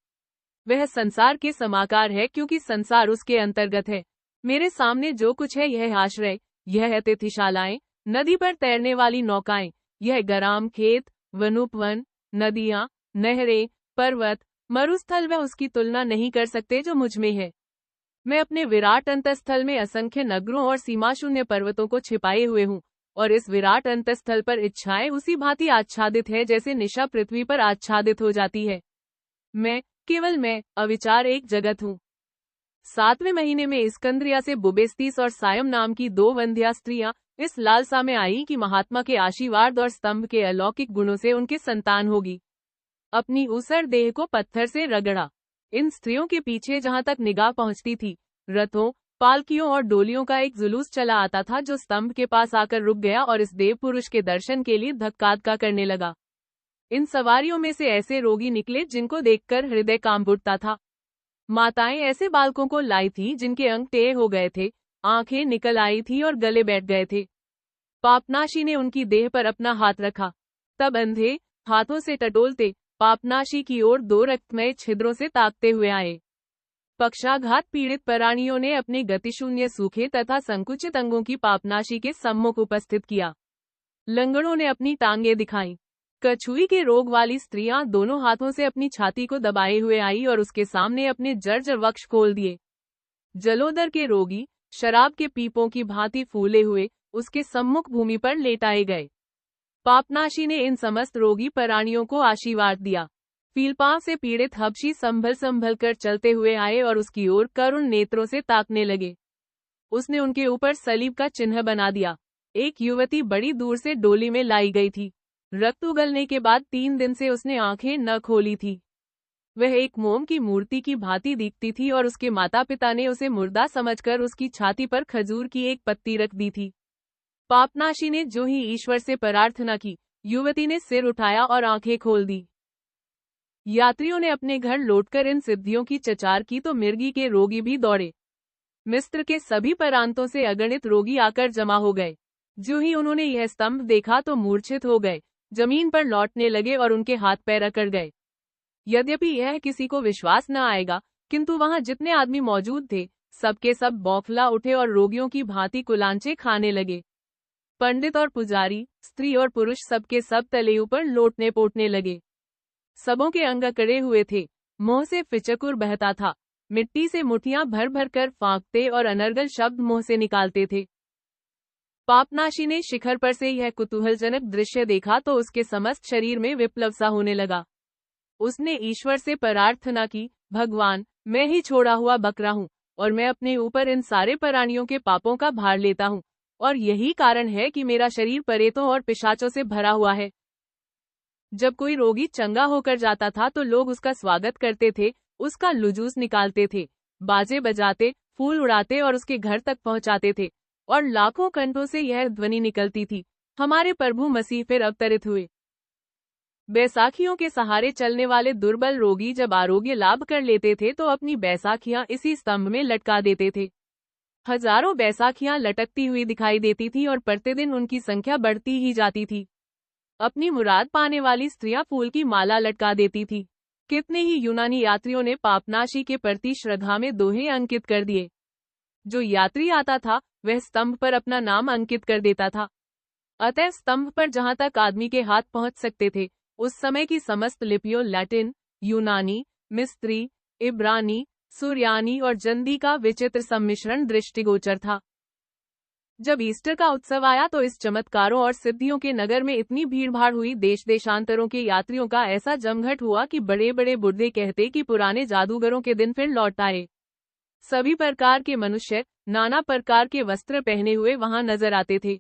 वह संसार के समाकार है क्योंकि संसार उसके अंतर्गत है। मेरे सामने जो कुछ है यह आश्रय, यह अतिथिशालाएं, नदी पर तैरने वाली नौकाएं, यह गराम खेत, वनोपवन, नदियां, नहरें, पर्वत, मरुस्थल व उसकी तुलना नहीं कर सकते जो मुझ में है। मैं अपने विराट अंतस्थल में असंख्य नगरों और सीमाशून्य पर्वतों को छिपाए हुए हूँ, और इस विराट अंतस्थल पर इच्छाएं उसी भांति आच्छादित है जैसे निशा पृथ्वी पर आच्छादित हो जाती है। मैं, केवल मैं, अविचार एक जगत हूँ। 7वें महीने में इस्कंद्रिया से बुबेस्तीस और सायम नाम की 2 वंध्या स्त्रियां इस लालसा में आई कि महात्मा के आशीर्वाद और स्तंभ के अलौकिक गुणों से उनकी संतान होगी। अपनी ऊसर देह को पत्थर से रगड़ा। इन स्त्रियों के पीछे जहां तक निगाह पहुंचती थी, रथों, पालकियों और डोलियों का एक जुलूस चला आता था जो स्तंभ के पास आकर रुक गया और इस देव पुरुष के दर्शन के लिए धक्का करने लगा। इन सवारियों में से ऐसे रोगी निकले जिनको देखकर हृदय कांप उठता था। माताएं ऐसे बालकों को लाई थी जिनके अंग टेढ़े हो गए थे, आंखें निकल आई थी और गले बैठ गए थे। पापनाशी ने उनकी देह पर अपना हाथ रखा। तब अंधे, हाथों से टटोलते, पापनाशी की ओर 2 रक्तमय छिद्रों से ताकते हुए आए। पक्षाघात पीड़ित प्राणियों ने अपने गतिशून्य सूखे तथा संकुचित अंगों की पापनाशी के सम्मुख उपस्थित किया। लंगड़ों ने अपनी टांगे दिखाई। कछुई के रोग वाली स्त्रियां दोनों हाथों से अपनी छाती को दबाए हुए आई और उसके सामने अपने जर्जर वक्ष खोल दिए। जलोदर के रोगी, शराब के पीपों की भांति फूले हुए, उसके सम्मुख भूमि पर लेटाए गए। पापनाशी ने इन समस्त रोगी प्राणियों को आशीर्वाद दिया। फीलपाव से पीड़ित हबशी संभल कर चलते हुए आए और उसकी ओर करुण नेत्रों से ताकने लगे। उसने उनके ऊपर सलीब का चिन्ह बना दिया। एक युवती बड़ी दूर से डोली में लाई गई थी। रक्त उगलने के बाद 3 दिन से उसने आंखें न खोली थी। वह एक मोम की मूर्ति की भांति दिखती थी और उसके माता पिता ने उसे मुर्दा समझकर उसकी छाती पर खजूर की एक पत्ती रख दी थी। पापनाशी ने जो ही ईश्वर से प्रार्थना की, युवती ने सिर उठाया और आंखें खोल दी। यात्रियों ने अपने घर लौटकर इन सिद्धियों की चचार की तो मिर्गी के रोगी भी दौड़े। मिस्र के सभी प्रांतों से अगणित रोगी आकर जमा हो गए। जो ही उन्होंने यह स्तंभ देखा तो मूर्छित हो गए, जमीन पर लौटने लगे और उनके हाथ पैर अकड़ गए। यद्यपि यह किसी को विश्वास न आएगा, किंतु वहां जितने आदमी मौजूद थे, सबके सब बौखला उठे और रोगियों की भांति कुलांचे खाने लगे। पंडित और पुजारी, स्त्री और पुरुष सबके सब तले ऊपर लोटने पोटने लगे। सबों के अंग अकड़े हुए थे, मुंह से फिचकुर बहता था, मिट्टी से मुठियां भर भर कर फांकते और अनर्गल शब्द मुंह से निकालते थे। पापनाशी ने शिखर पर से यह कुतूहलजनक दृश्य देखा तो उसके समस्त शरीर में विप्लव सा होने लगा। उसने ईश्वर से प्रार्थना की, भगवान, मैं ही छोड़ा हुआ बकरा हूँ और मैं अपने ऊपर इन सारे प्राणियों के पापों का भार लेता हूँ, और यही कारण है कि मेरा शरीर प्रेतों और पिशाचों से भरा हुआ है। जब कोई रोगी चंगा होकर जाता था तो लोग उसका स्वागत करते थे, उसका लुजूस निकालते थे, बाजे बजाते, फूल उड़ाते और उसके घर तक पहुंचाते थे, और लाखों कंठों से यह ध्वनि निकलती थी, हमारे प्रभु मसीह फिर अवतरित हुए। बैसाखियों के सहारे चलने वाले दुर्बल रोगी जब आरोग्य लाभ कर लेते थे तो अपनी बैसाखियां इसी स्तंभ में लटका देते थे। हजारों बैसाखियां लटकती हुई दिखाई देती थी और प्रतिदिन उनकी संख्या बढ़ती ही जाती थी। अपनी मुराद पाने वाली स्त्रियां फूल की माला लटका देती थी। कितने ही यूनानी यात्रियों ने पापनाशी के प्रति श्रद्धा में दोहे अंकित कर दिए। जो यात्री आता था वह स्तंभ पर अपना नाम अंकित कर देता था। अतः स्तंभ पर जहां तक आदमी के हाथ पहुंच सकते थे, उस समय की समस्त लिपियों लैटिन, यूनानी, मिस्त्री, इब्रानी, सुरयानी और जंदी का विचित्र सम्मिश्रण दृष्टिगोचर था। जब ईस्टर का उत्सव आया तो इस चमत्कारों और सिद्धियों के नगर में इतनी भीड़भाड़ हुई, देश देशांतरों के यात्रियों का ऐसा जमघट हुआ कि बड़े बड़े बुढ़े कहते कि पुराने जादूगरों के दिन फिर लौट आए। सभी प्रकार के मनुष्य नाना प्रकार के वस्त्र पहने हुए वहां नजर आते थे।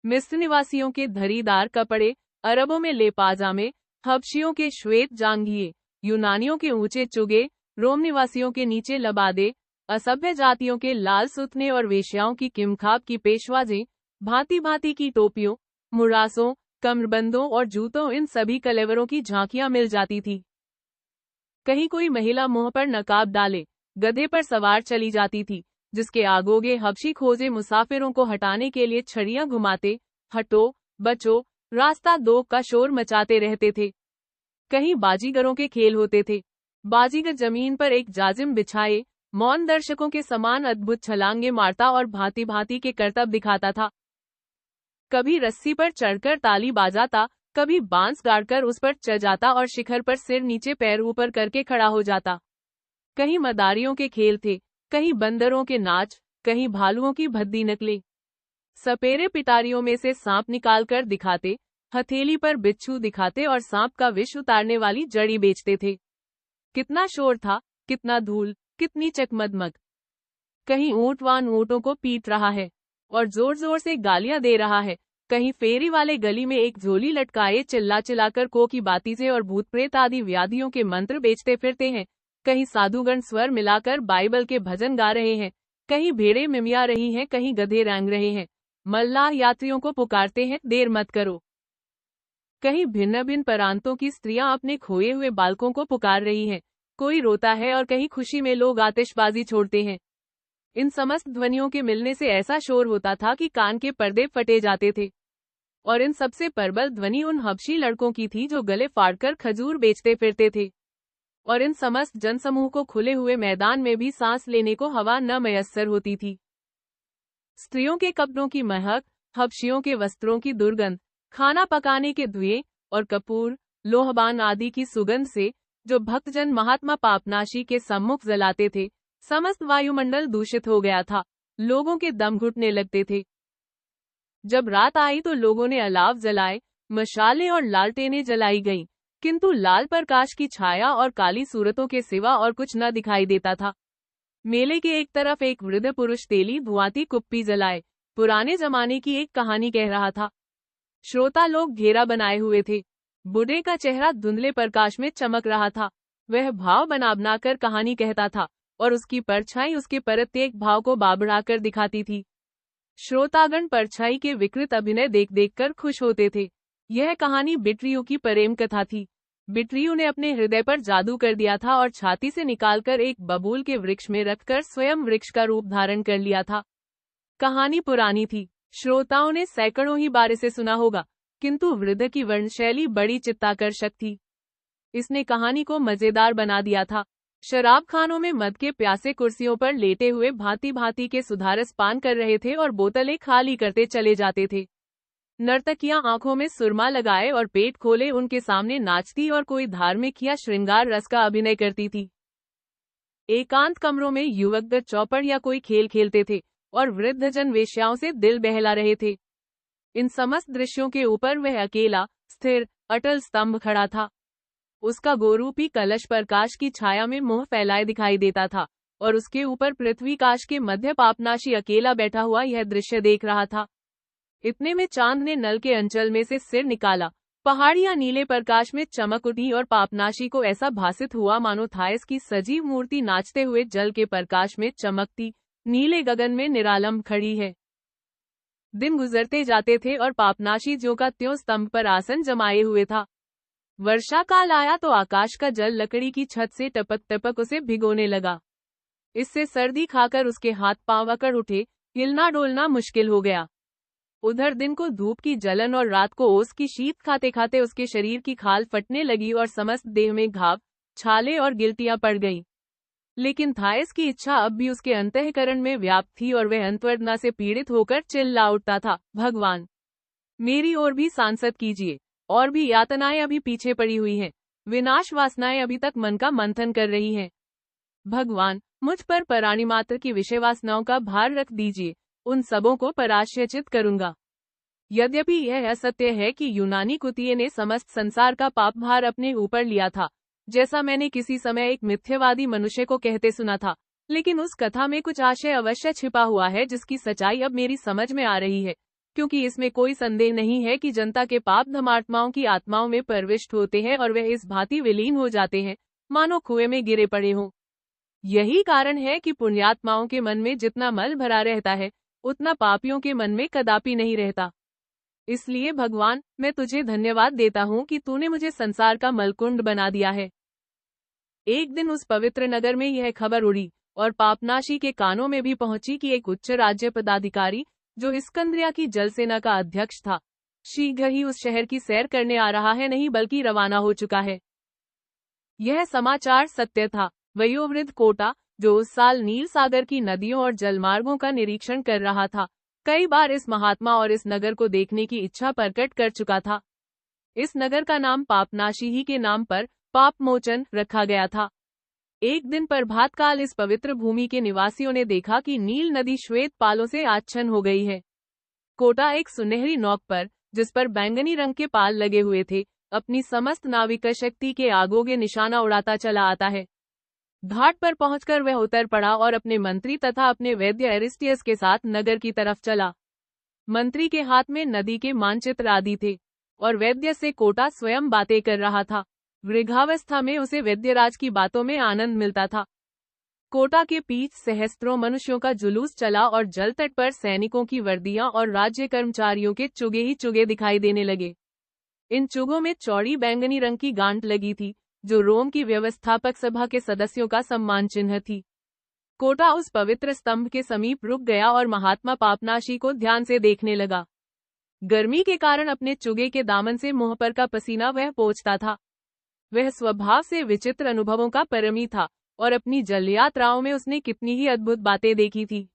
मिस्र निवासियों के धरीदार कपड़े, अरबों में लेपाजामे, हबशियों के श्वेत जांघिए, यूनानियों के ऊंचे चुगे, रोम निवासियों के नीचे लबादे, असभ्य जातियों के लाल सुथने और वेश्याओं की किमखाब की पेशवाजें, भांति भांति की टोपियों, मुरासों, कमरबंदों और जूतों, इन सभी कलेवरों की झांकियां मिल जाती थी। कहीं कोई महिला मुंह पर नकाब डाले गधे पर सवार चली जाती थी, जिसके आगोगे हबशी खोजे मुसाफिरों को हटाने के लिए छड़ियां घुमाते, हटो बचो रास्ता दो का शोर मचाते रहते थे। कहीं बाजीगरों के खेल होते थे। बाजीगर जमीन पर एक जाजिम बिछाए मौन दर्शकों के समान अद्भुत छलांगे मारता और भांति भांति के करतब दिखाता था। कभी रस्सी पर चढ़कर ताली बाजाता, कभी बांस गाड़कर उस पर चढ़ जाता और शिखर पर सिर नीचे पैर ऊपर करके खड़ा हो जाता। कहीं मदारियों के खेल थे, कहीं बंदरों के नाच, कहीं भालुओं की भद्दी नकलें। सपेरे पिटारियों में से सांप निकालकर दिखाते, हथेली पर बिच्छू दिखाते और सांप का विष उतारने वाली जड़ी बेचते थे। कितना शोर था, कितना धूल, कितनी चकमदमग। कहीं ऊंटवान ऊंटों को पीट रहा है और जोर जोर से गालियां दे रहा है, कहीं फेरी वाले गली में एक झोली लटकाए चिल्ला चिल्लाकर को की बातीजें और भूत प्रेत आदि व्याधियों के मंत्र बेचते फिरते हैं, कहीं साधुगण स्वर मिलाकर बाइबल के भजन गा रहे हैं, कहीं भेड़े मिमिया रही हैं, कहीं गधे रैंग रहे हैं, मल्लाह यात्रियों को पुकारते हैं देर मत करो। कहीं भिन्न भिन्न प्रांतों की स्त्रियां अपने खोए हुए बालकों को पुकार रही हैं, कोई रोता है और कहीं खुशी में लोग आतिशबाजी छोड़ते हैं। इन समस्त ध्वनियों के मिलने से ऐसा शोर होता था कि कान के पर्दे फटे जाते थे। और इन सबसे प्रबल ध्वनि उन हबशी लड़कों की थी जो गले फाड़कर खजूर बेचते फिरते थे। और इन समस्त जनसमूह को खुले हुए मैदान में भी सांस लेने को हवा न मयस्सर होती थी। स्त्रियों के कपड़ों की महक, हबशियों के वस्त्रों की दुर्गंध, खाना पकाने के धुएं और कपूर, लोहबान आदि की सुगंध से जो भक्तजन महात्मा पापनाशी के सम्मुख जलाते थे, समस्त वायुमंडल दूषित हो गया था। लोगों के दम घुटने लगते थे। जब रात आई तो लोगों ने अलाव जलाए, मशालें और लालटेनें जलाई गईं, किंतु लाल प्रकाश की छाया और काली सूरतों के सिवा और कुछ न दिखाई देता था। मेले के एक तरफ एक वृद्ध पुरुष तेली धुआंती कुप्पी जलाए पुराने जमाने की एक कहानी कह रहा था। श्रोता लोग घेरा बनाए हुए थे। बूढ़े का चेहरा धुंधले प्रकाश में चमक रहा था। वह भाव बनाकर कहानी कहता था और उसकी परछाई उसके प्रत्येक भाव को बाबड़ाकर दिखाती थी। श्रोतागण परछाई के विकृत अभिनय देख देखकर खुश होते थे। यह कहानी बिट्रियू की प्रेम कथा थी। बिट्रियू ने अपने हृदय पर जादू कर दिया था और छाती से निकालकर एक बबूल के वृक्ष में रखकर स्वयं वृक्ष का रूप धारण कर लिया था। कहानी पुरानी थी, श्रोताओं ने सैकड़ों ही बार इसे सुना होगा, किंतु वृद्ध की वर्णशैली बड़ी चित्ताकर्षक थी। इसने कहानी को मजेदार बना दिया था। शराबखानों में मद के प्यासे कुर्सियों पर लेटे हुए भांति भांति के सुधारस पान कर रहे थे और बोतलें खाली करते चले जाते थे। नर्तकियां आंखों में सुरमा लगाए और पेट खोले उनके सामने नाचती और कोई धार्मिक या श्रृंगार रस का अभिनय करती थी। एकांत कमरों में युवक चौपड़ या कोई खेल खेलते थे और वृद्धजन वेश्याओं से दिल बहला रहे थे। इन समस्त दृश्यों के ऊपर वह अकेला, स्थिर, अटल स्तंभ खड़ा था। उसका गोरूपी कलश प्रकाश की छाया में मुंह फैलाए दिखाई देता था और उसके ऊपर पृथ्वी काश के मध्य पापनाशी अकेला बैठा हुआ यह दृश्य देख रहा था। इतने में चांद ने नल के अंचल में से सिर निकाला। पहाड़ियां नीले प्रकाश में चमक उठी और पापनाशी को ऐसा भासित हुआ मानो थायस की सजीव मूर्ति नाचते हुए जल के प्रकाश में चमकती नीले गगन में निरालंब खड़ी है। दिन गुजरते जाते थे और पापनाशी ज्यों का त्यों स्तंभ पर आसन जमाए हुए था। वर्षा काल आया तो आकाश का जल लकड़ी की छत से टपक टपक उसे भिगोने लगा। इससे सर्दी खाकर उसके हाथ पांव अकड़ उठे, हिलना डोलना मुश्किल हो गया। उधर दिन को धूप की जलन और रात को ओस की शीत खाते खाते उसके शरीर की खाल फटने लगी और समस्त देह में घाव, छाले और गिल्टियां पड़ गईं। लेकिन थायस की इच्छा अब भी उसके अंतःकरण में व्याप्त थी और वह अंतर्वेदना से पीड़ित होकर चिल्ला उठता था, भगवान, मेरी ओर भी सांसत कीजिए। और भी यातनाएं अभी पीछे पड़ी हुई हैं, विनाश वासनाएं अभी तक मन का मंथन कर रही हैं। भगवान, मुझ पर प्राणी मात्र की विषय वासनाओं का भार रख दीजिए, उन सबों को पराश्चित करूंगा। यद्यपि यह असत्य है कि यूनानी कुतिये ने समस्त संसार का पाप भार अपने ऊपर लिया था, जैसा मैंने किसी समय एक मिथ्यावादी मनुष्य को कहते सुना था, लेकिन उस कथा में कुछ आशय अवश्य छिपा हुआ है जिसकी सच्चाई अब मेरी समझ में आ रही है, क्योंकि इसमें कोई संदेह नहीं है कि जनता के पाप धर्मात्माओं की आत्माओं में प्रविष्ट होते हैं और वे इस भांति विलीन हो जाते हैं मानो कुएं में गिरे पड़े हों। यही कारण है कि पुण्यात्माओं के मन में जितना मल भरा रहता है उतना पापियों के मन में कदापि नहीं रहता। इसलिए भगवान, मैं तुझे धन्यवाद देता हूँ कि तूने मुझे संसार का मलकुंड बना दिया है। एक दिन उस पवित्र नगर में यह खबर उड़ी और पापनाशी के कानों में भी पहुंची कि एक उच्च राज्य पदाधिकारी, जो इस्कंदरिया की जल सेना का अध्यक्ष था, शीघ्र ही उस शहर की सैर करने आ रहा है, नहीं बल्कि रवाना हो चुका है। यह समाचार सत्य था। वयोवृद्ध कोटा, जो उस साल नील सागर की नदियों और जलमार्गों का निरीक्षण कर रहा था, कई बार इस महात्मा और इस नगर को देखने की इच्छा प्रकट कर चुका था। इस नगर का नाम पापनाशी ही के नाम पर, पाप मोचन, रखा गया था। एक दिन प्रभात काल इस पवित्र भूमि के निवासियों ने देखा कि नील नदी श्वेत पालों से आच्छन्न हो गई है। कोटा एक सुनहरी नौक पर, जिस पर बैंगनी रंग के पाल लगे हुए थे, अपनी समस्त नाविक शक्ति के आगोगे निशाना उड़ाता चला आता है। घाट पर पहुंचकर वह उतर पड़ा और अपने मंत्री तथा अपने वैद्य एरिस्टियस के साथ नगर की तरफ चला। मंत्री के हाथ में नदी के मानचित्र आदि थे और वैद्य से कोटा स्वयं बातें कर रहा था। वृद्धावस्था में उसे वैद्यराज की बातों में आनंद मिलता था। कोटा के पीछ सहस्त्रों मनुष्यों का जुलूस चला और जल तट पर सैनिकों की वर्दियां और राज्य कर्मचारियों के चुगे ही चुगे दिखाई देने लगे। इन चुगों में चौड़ी बैंगनी रंग की गांठ लगी थी, जो रोम की व्यवस्थापक सभा के सदस्यों का सम्मान चिन्ह थी। कोटा उस पवित्र स्तंभ के समीप रुक गया और महात्मा पापनाशी को ध्यान से देखने लगा। गर्मी के कारण अपने चुगे के दामन से मुंह पर का पसीना वह पोंछता था। वह स्वभाव से विचित्र अनुभवों का परमी था और अपनी जल यात्राओं में उसने कितनी ही अद्भुत बातें देखी थी।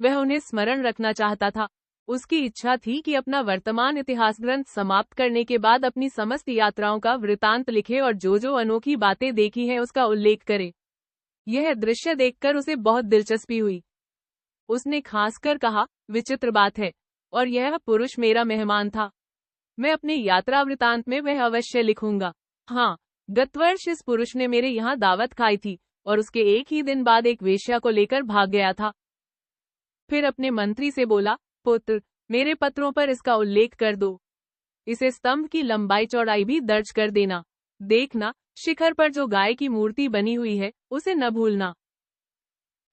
वह उन्हें स्मरण रखना चाहता था। उसकी इच्छा थी कि अपना वर्तमान इतिहास ग्रंथ समाप्त करने के बाद अपनी समस्त यात्राओं का वृतांत लिखे और जो जो अनोखी बातें देखी हैं उसका उल्लेख करे। यह दृश्य देखकर उसे बहुत दिलचस्पी हुई। उसने खासकर कहा, विचित्र बात है, और यह पुरुष मेरा मेहमान था। मैं अपने यात्रा वृतांत में वह अवश्य लिखूंगा। हाँ, गत वर्ष इस पुरुष ने मेरे यहाँ दावत खाई थी और उसके एक ही दिन बाद एक वेश्या को लेकर भाग गया था। फिर अपने मंत्री से बोला, पुत्र, मेरे पत्रों पर इसका उल्लेख कर दो। इसे स्तंभ की लंबाई चौड़ाई भी दर्ज कर देना। देखना, शिखर पर जो गाय की मूर्ति बनी हुई है उसे न भूलना।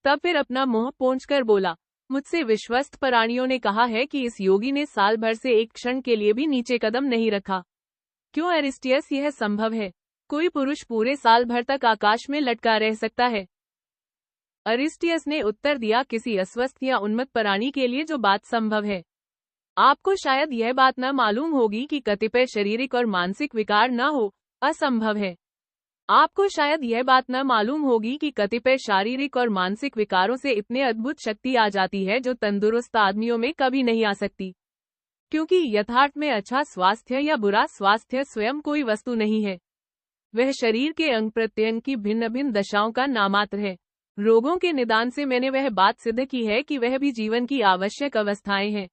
तब फिर अपना मुंह पोंछकर बोला, मुझसे विश्वस्त प्राणियों ने कहा है कि इस योगी ने साल भर से एक क्षण के लिए भी नीचे कदम नहीं रखा। क्यों एरिस्टियस, यह संभव है? कोई पुरुष पूरे साल भर तक आकाश में लटका रह सकता है? एरिस्टियस ने उत्तर दिया, किसी अस्वस्थ या उन्मत्त प्राणी के लिए जो बात संभव है। आपको शायद यह बात न मालूम होगी कि कतिपय शारीरिक और मानसिक विकार न हो, असंभव है। आपको शायद यह बात न मालूम होगी कि कतिपय शारीरिक और मानसिक विकारों से इतने अद्भुत शक्ति आ जाती है जो तंदुरुस्त आदमियों में कभी नहीं आ सकती। क्योंकि यथार्थ में अच्छा स्वास्थ्य या बुरा स्वास्थ्य स्वयं कोई वस्तु नहीं है। वह शरीर के अंग प्रत्यंग की भिन्न भिन्न दशाओं का नामात्र है। रोगों के निदान से मैंने वह बात सिद्ध की है कि वह भी जीवन की आवश्यक अवस्थाएं हैं।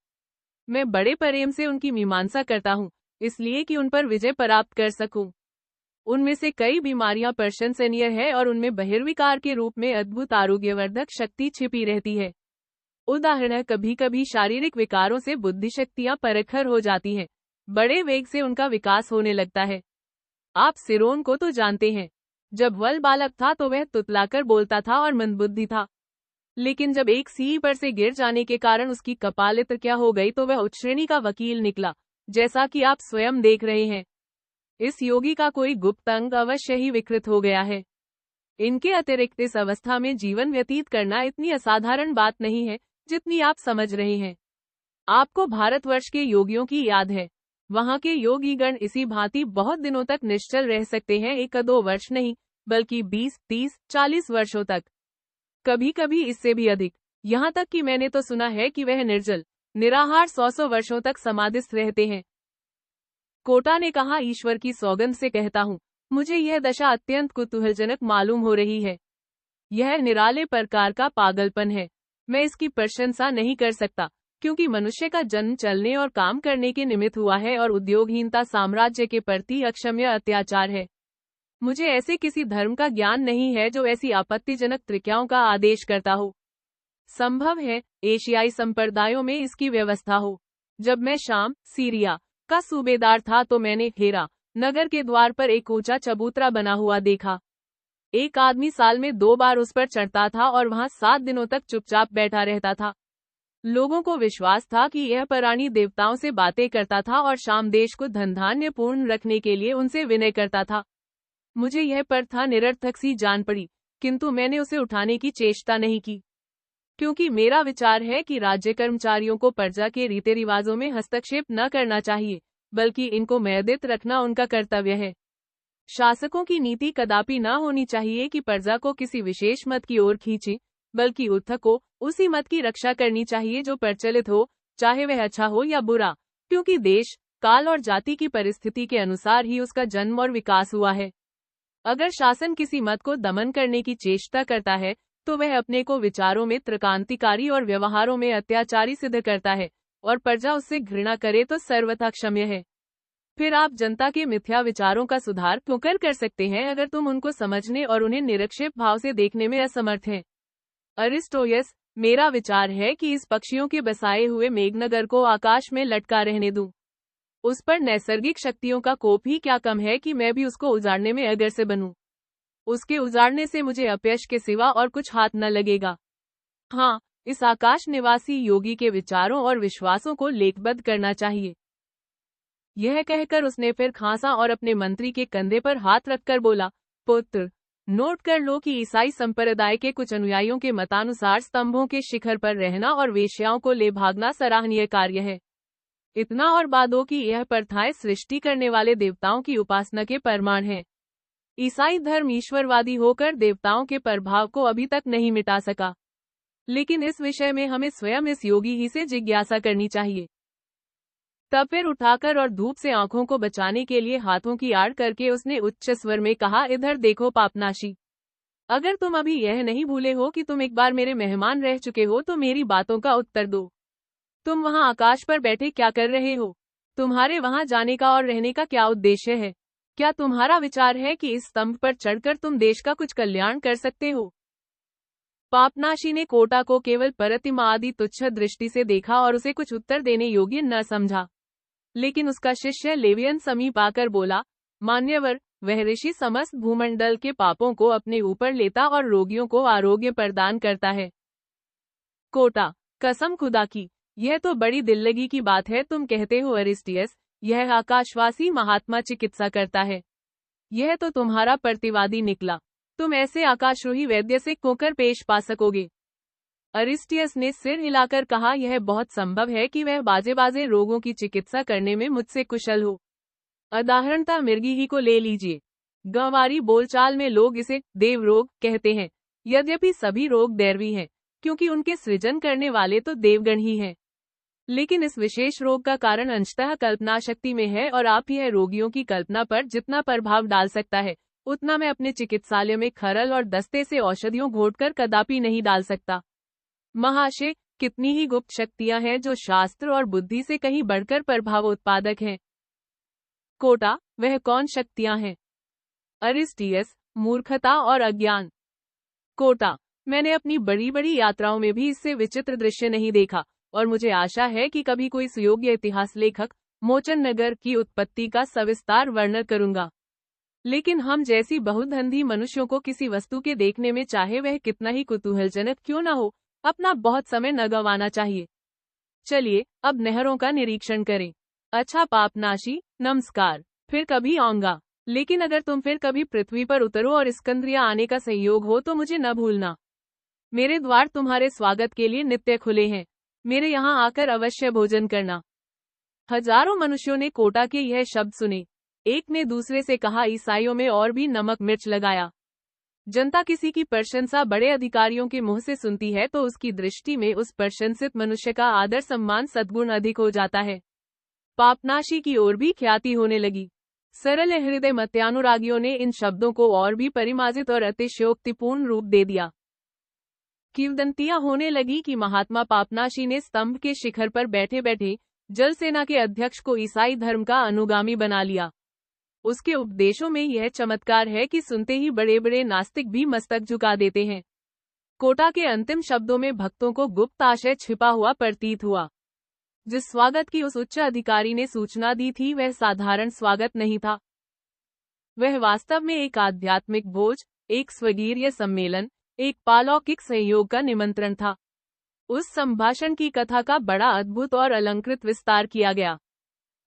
मैं बड़े प्रेम से उनकी मीमांसा करता हूँ, इसलिए कि उन पर विजय प्राप्त कर सकूं। उनमें से कई बीमारियां प्रशंसनीय है और उनमें बहिर्विकार के रूप में अद्भुत आरोग्यवर्धक शक्ति छिपी रहती है। उदाहरण, कभी कभी शारीरिक विकारों से बुद्धि शक्तियां परखर हो जाती हैं। बड़े वेग से उनका विकास होने लगता है। आप सिरोन को तो जानते हैं। जब वह बालक था तो वह तुतलाकर बोलता था और मंदबुद्धि था, लेकिन जब एक सीढ़ी पर से गिर जाने के कारण उसकी कपालित्र क्या हो गई तो वह उच्च श्रेणी का वकील निकला, जैसा कि आप स्वयं देख रहे हैं। इस योगी का कोई गुप्त अंग अवश्य ही विकृत हो गया है। इनके अतिरिक्त इस अवस्था में जीवन व्यतीत करना इतनी असाधारण बात नहीं है जितनी आप समझ रहे हैं। आपको भारतवर्ष के योगियों की याद है। वहाँ के योगीगण इसी भांति बहुत दिनों तक निश्चल रह सकते हैं, 1-2 वर्ष नहीं बल्कि 20, 30, 40 वर्षों तक, कभी कभी इससे भी अधिक। यहाँ तक कि मैंने तो सुना है कि वह निर्जल निराहार 100 वर्षों तक समाधिस्थ रहते हैं। कोटा ने कहा, ईश्वर की सौगंध से कहता हूँ, मुझे यह दशा अत्यंत कुतूहलजनक मालूम हो रही है। यह निराले प्रकार का पागलपन है। मैं इसकी प्रशंसा नहीं कर सकता, क्योंकि मनुष्य का जन्म चलने और काम करने के निमित्त हुआ है और उद्योगहीनता साम्राज्य के प्रति अक्षम्य अत्याचार है। मुझे ऐसे किसी धर्म का ज्ञान नहीं है जो ऐसी आपत्तिजनक त्रिक्रियाओं का आदेश करता हो। संभव है एशियाई संप्रदायों में इसकी व्यवस्था हो। जब मैं शाम, सीरिया का सूबेदार था तो मैंने हेरा नगर के द्वार पर एक ऊंचा चबूतरा बना हुआ देखा। एक आदमी साल में 2 बार उस पर चढ़ता था और वहां 7 दिनों तक चुपचाप बैठा रहता था। लोगों को विश्वास था कि यह प्राणी देवताओं से बातें करता था और शाम देश को धनधान्य पूर्ण रखने के लिए उनसे विनय करता था। मुझे यह प्रथा निरर्थक सी जान पड़ी, किंतु मैंने उसे उठाने की चेष्टा नहीं की, क्योंकि मेरा विचार है कि राज्य कर्मचारियों को प्रजा के रीति रिवाजों में हस्तक्षेप न करना चाहिए, बल्कि इनको मर्यादित रखना उनका कर्तव्य है। शासकों की नीति कदापि न होनी चाहिए कि प्रजा को किसी विशेष मत की ओर खींचे, बल्कि उद्धव को उसी मत की रक्षा करनी चाहिए जो प्रचलित हो, चाहे वह अच्छा हो या बुरा, क्योंकि देश, काल और जाति की परिस्थिति के अनुसार ही उसका जन्म और विकास हुआ है। अगर शासन किसी मत को दमन करने की चेष्टा करता है, तो वह अपने को विचारों में त्रिकांतिकारी और व्यवहारों में अत्याचारी सिद्ध करता है, और प्रजा उससे घृणा करे तो सर्वथा क्षम्य है। फिर आप जनता के मिथ्या विचारों का सुधार क्यों कर सकते हैं अगर तुम उनको समझने और उन्हें निरक्षेप भाव से देखने में असमर्थ हैं। अरिस्टोयस, मेरा विचार है कि इस पक्षियों के बसाए हुए मेघनगर को आकाश में लटका रहने दूं। उस पर नैसर्गिक शक्तियों का कोप ही क्या कम है कि मैं भी उसको उजाड़ने में अगर से बनूं। उसके उजाड़ने से मुझे अपयश के सिवा और कुछ हाथ न लगेगा। हाँ, इस आकाश निवासी योगी के विचारों और विश्वासों को लेखबद्ध करना चाहिए। यह कहकर उसने फिर खांसा और अपने मंत्री के कंधे पर हाथ रखकर बोला, पुत्र, नोट कर लो कि ईसाई संप्रदाय के कुछ अनुयायियों के मतानुसार स्तंभों के शिखर पर रहना और वेश्याओं को ले भागना सराहनीय कार्य है। इतना और बादो कि यह प्रथाएं सृष्टि करने वाले देवताओं की उपासना के प्रमाण हैं। ईसाई धर्म ईश्वरवादी होकर देवताओं के प्रभाव को अभी तक नहीं मिटा सका, लेकिन इस विषय में हमें स्वयं इस योगी ही से जिज्ञासा करनी चाहिए। तब फिर उठाकर और धूप से आंखों को बचाने के लिए हाथों की आड़ करके उसने उच्च स्वर में कहा, इधर देखो पापनाशी, अगर तुम अभी यह नहीं भूले हो कि तुम एक बार मेरे मेहमान रह चुके हो तो मेरी बातों का उत्तर दो। तुम वहां आकाश पर बैठे क्या कर रहे हो? तुम्हारे वहां जाने का और रहने का क्या उद्देश्य है? क्या तुम्हारा विचार है कि इस स्तंभ पर चढ़कर तुम देश का कुछ कल्याण कर सकते हो? पापनाशी ने कोटा को केवल प्रतिमा आदि तुच्छ दृष्टि से देखा और उसे कुछ उत्तर देने योग्य न समझा। लेकिन उसका शिष्य लेवियन समीप आकर बोला, मान्यवर, वह ऋषि समस्त भूमंडल के पापों को अपने ऊपर लेता और रोगियों को आरोग्य प्रदान करता है। कोटा, कसम खुदा की, यह तो बड़ी दिल्लगी की बात है। तुम कहते हो अरिस्टियस, यह आकाशवासी महात्मा चिकित्सा करता है। यह तो तुम्हारा प्रतिवादी निकला। तुम ऐसे आकाशरोही वैद्य से कोकर पेश पा सकोगे? अरिस्टियस ने सिर हिलाकर कहा, यह बहुत संभव है कि वह बाजे बाजे रोगों की चिकित्सा करने में मुझसे कुशल हो। उदाहरणतः मिर्गी ही को ले लीजिए। गंवारी बोलचाल में लोग इसे देव रोग कहते हैं, यद्यपि सभी रोग दैवी हैं, क्योंकि उनके सृजन करने वाले तो देवगण ही हैं। लेकिन इस विशेष रोग का कारण अंशतः कल्पना शक्ति में है, और आप यह रोगियों की कल्पना पर जितना प्रभाव डाल सकता है, उतना मैं अपने चिकित्सालय में खरल और दस्ते से औषधियों घोटकर कदापि नहीं डाल सकता। महाशय, कितनी ही गुप्त शक्तियां हैं जो शास्त्र और बुद्धि से कहीं बढ़कर प्रभाव उत्पादक हैं। कोटा, वह कौन शक्तियां हैं? अरिस्टियस, मूर्खता और अज्ञान। कोटा, मैंने अपनी बड़ी बड़ी यात्राओं में भी इससे विचित्र दृश्य नहीं देखा, और मुझे आशा है कि कभी कोई सुयोग्य इतिहास लेखक मोचन नगर की उत्पत्ति का सविस्तार वर्णन करूंगा। लेकिन हम जैसी बहुधंधी मनुष्यों को किसी वस्तु के देखने में, चाहे वह कितना ही कुतूहलजनक क्यों न हो, अपना बहुत समय न गंवाना चाहिए। चलिए अब नहरों का निरीक्षण करें। अच्छा पापनाशी, नमस्कार, फिर कभी आऊंगा। लेकिन अगर तुम फिर कभी पृथ्वी पर उतरो और स्कंद्रिया आने का संयोग हो तो मुझे न भूलना। मेरे द्वार तुम्हारे स्वागत के लिए नित्य खुले हैं। मेरे यहाँ आकर अवश्य भोजन करना। हजारों मनुष्यों ने कोटा के यह शब्द सुने। एक ने दूसरे से कहा, ईसाइयों में और भी नमक मिर्च लगाया। जनता किसी की प्रशंसा बड़े अधिकारियों के मुंह से सुनती है तो उसकी दृष्टि में उस प्रशंसित मनुष्य का आदर सम्मान सद्गुण अधिक हो जाता है। पापनाशी की ओर भी ख्याति होने लगी। सरल हृदय मत्यानुरागियों ने इन शब्दों को और भी परिमार्जित और अतिशयोक्तिपूर्ण रूप दे दिया। किंवदंतियां होने लगी कि महात्मा पापनाशी ने स्तंभ के शिखर पर बैठे बैठे जल सेना के अध्यक्ष को ईसाई धर्म का अनुगामी बना लिया। उसके उपदेशों में यह चमत्कार है कि सुनते ही बड़े बड़े नास्तिक भी मस्तक झुका देते हैं। कोटा के अंतिम शब्दों में भक्तों को गुप्त आशय छिपा हुआ प्रतीत हुआ। जिस स्वागत की उस उच्च अधिकारी ने सूचना दी थी वह साधारण स्वागत नहीं था। वह वास्तव में एक आध्यात्मिक भोज, एक स्वगीर्य सम्मेलन, एक पालौकिक सहयोग का निमंत्रण था। उस संभाषण की कथा का बड़ा अद्भुत और अलंकृत विस्तार किया गया,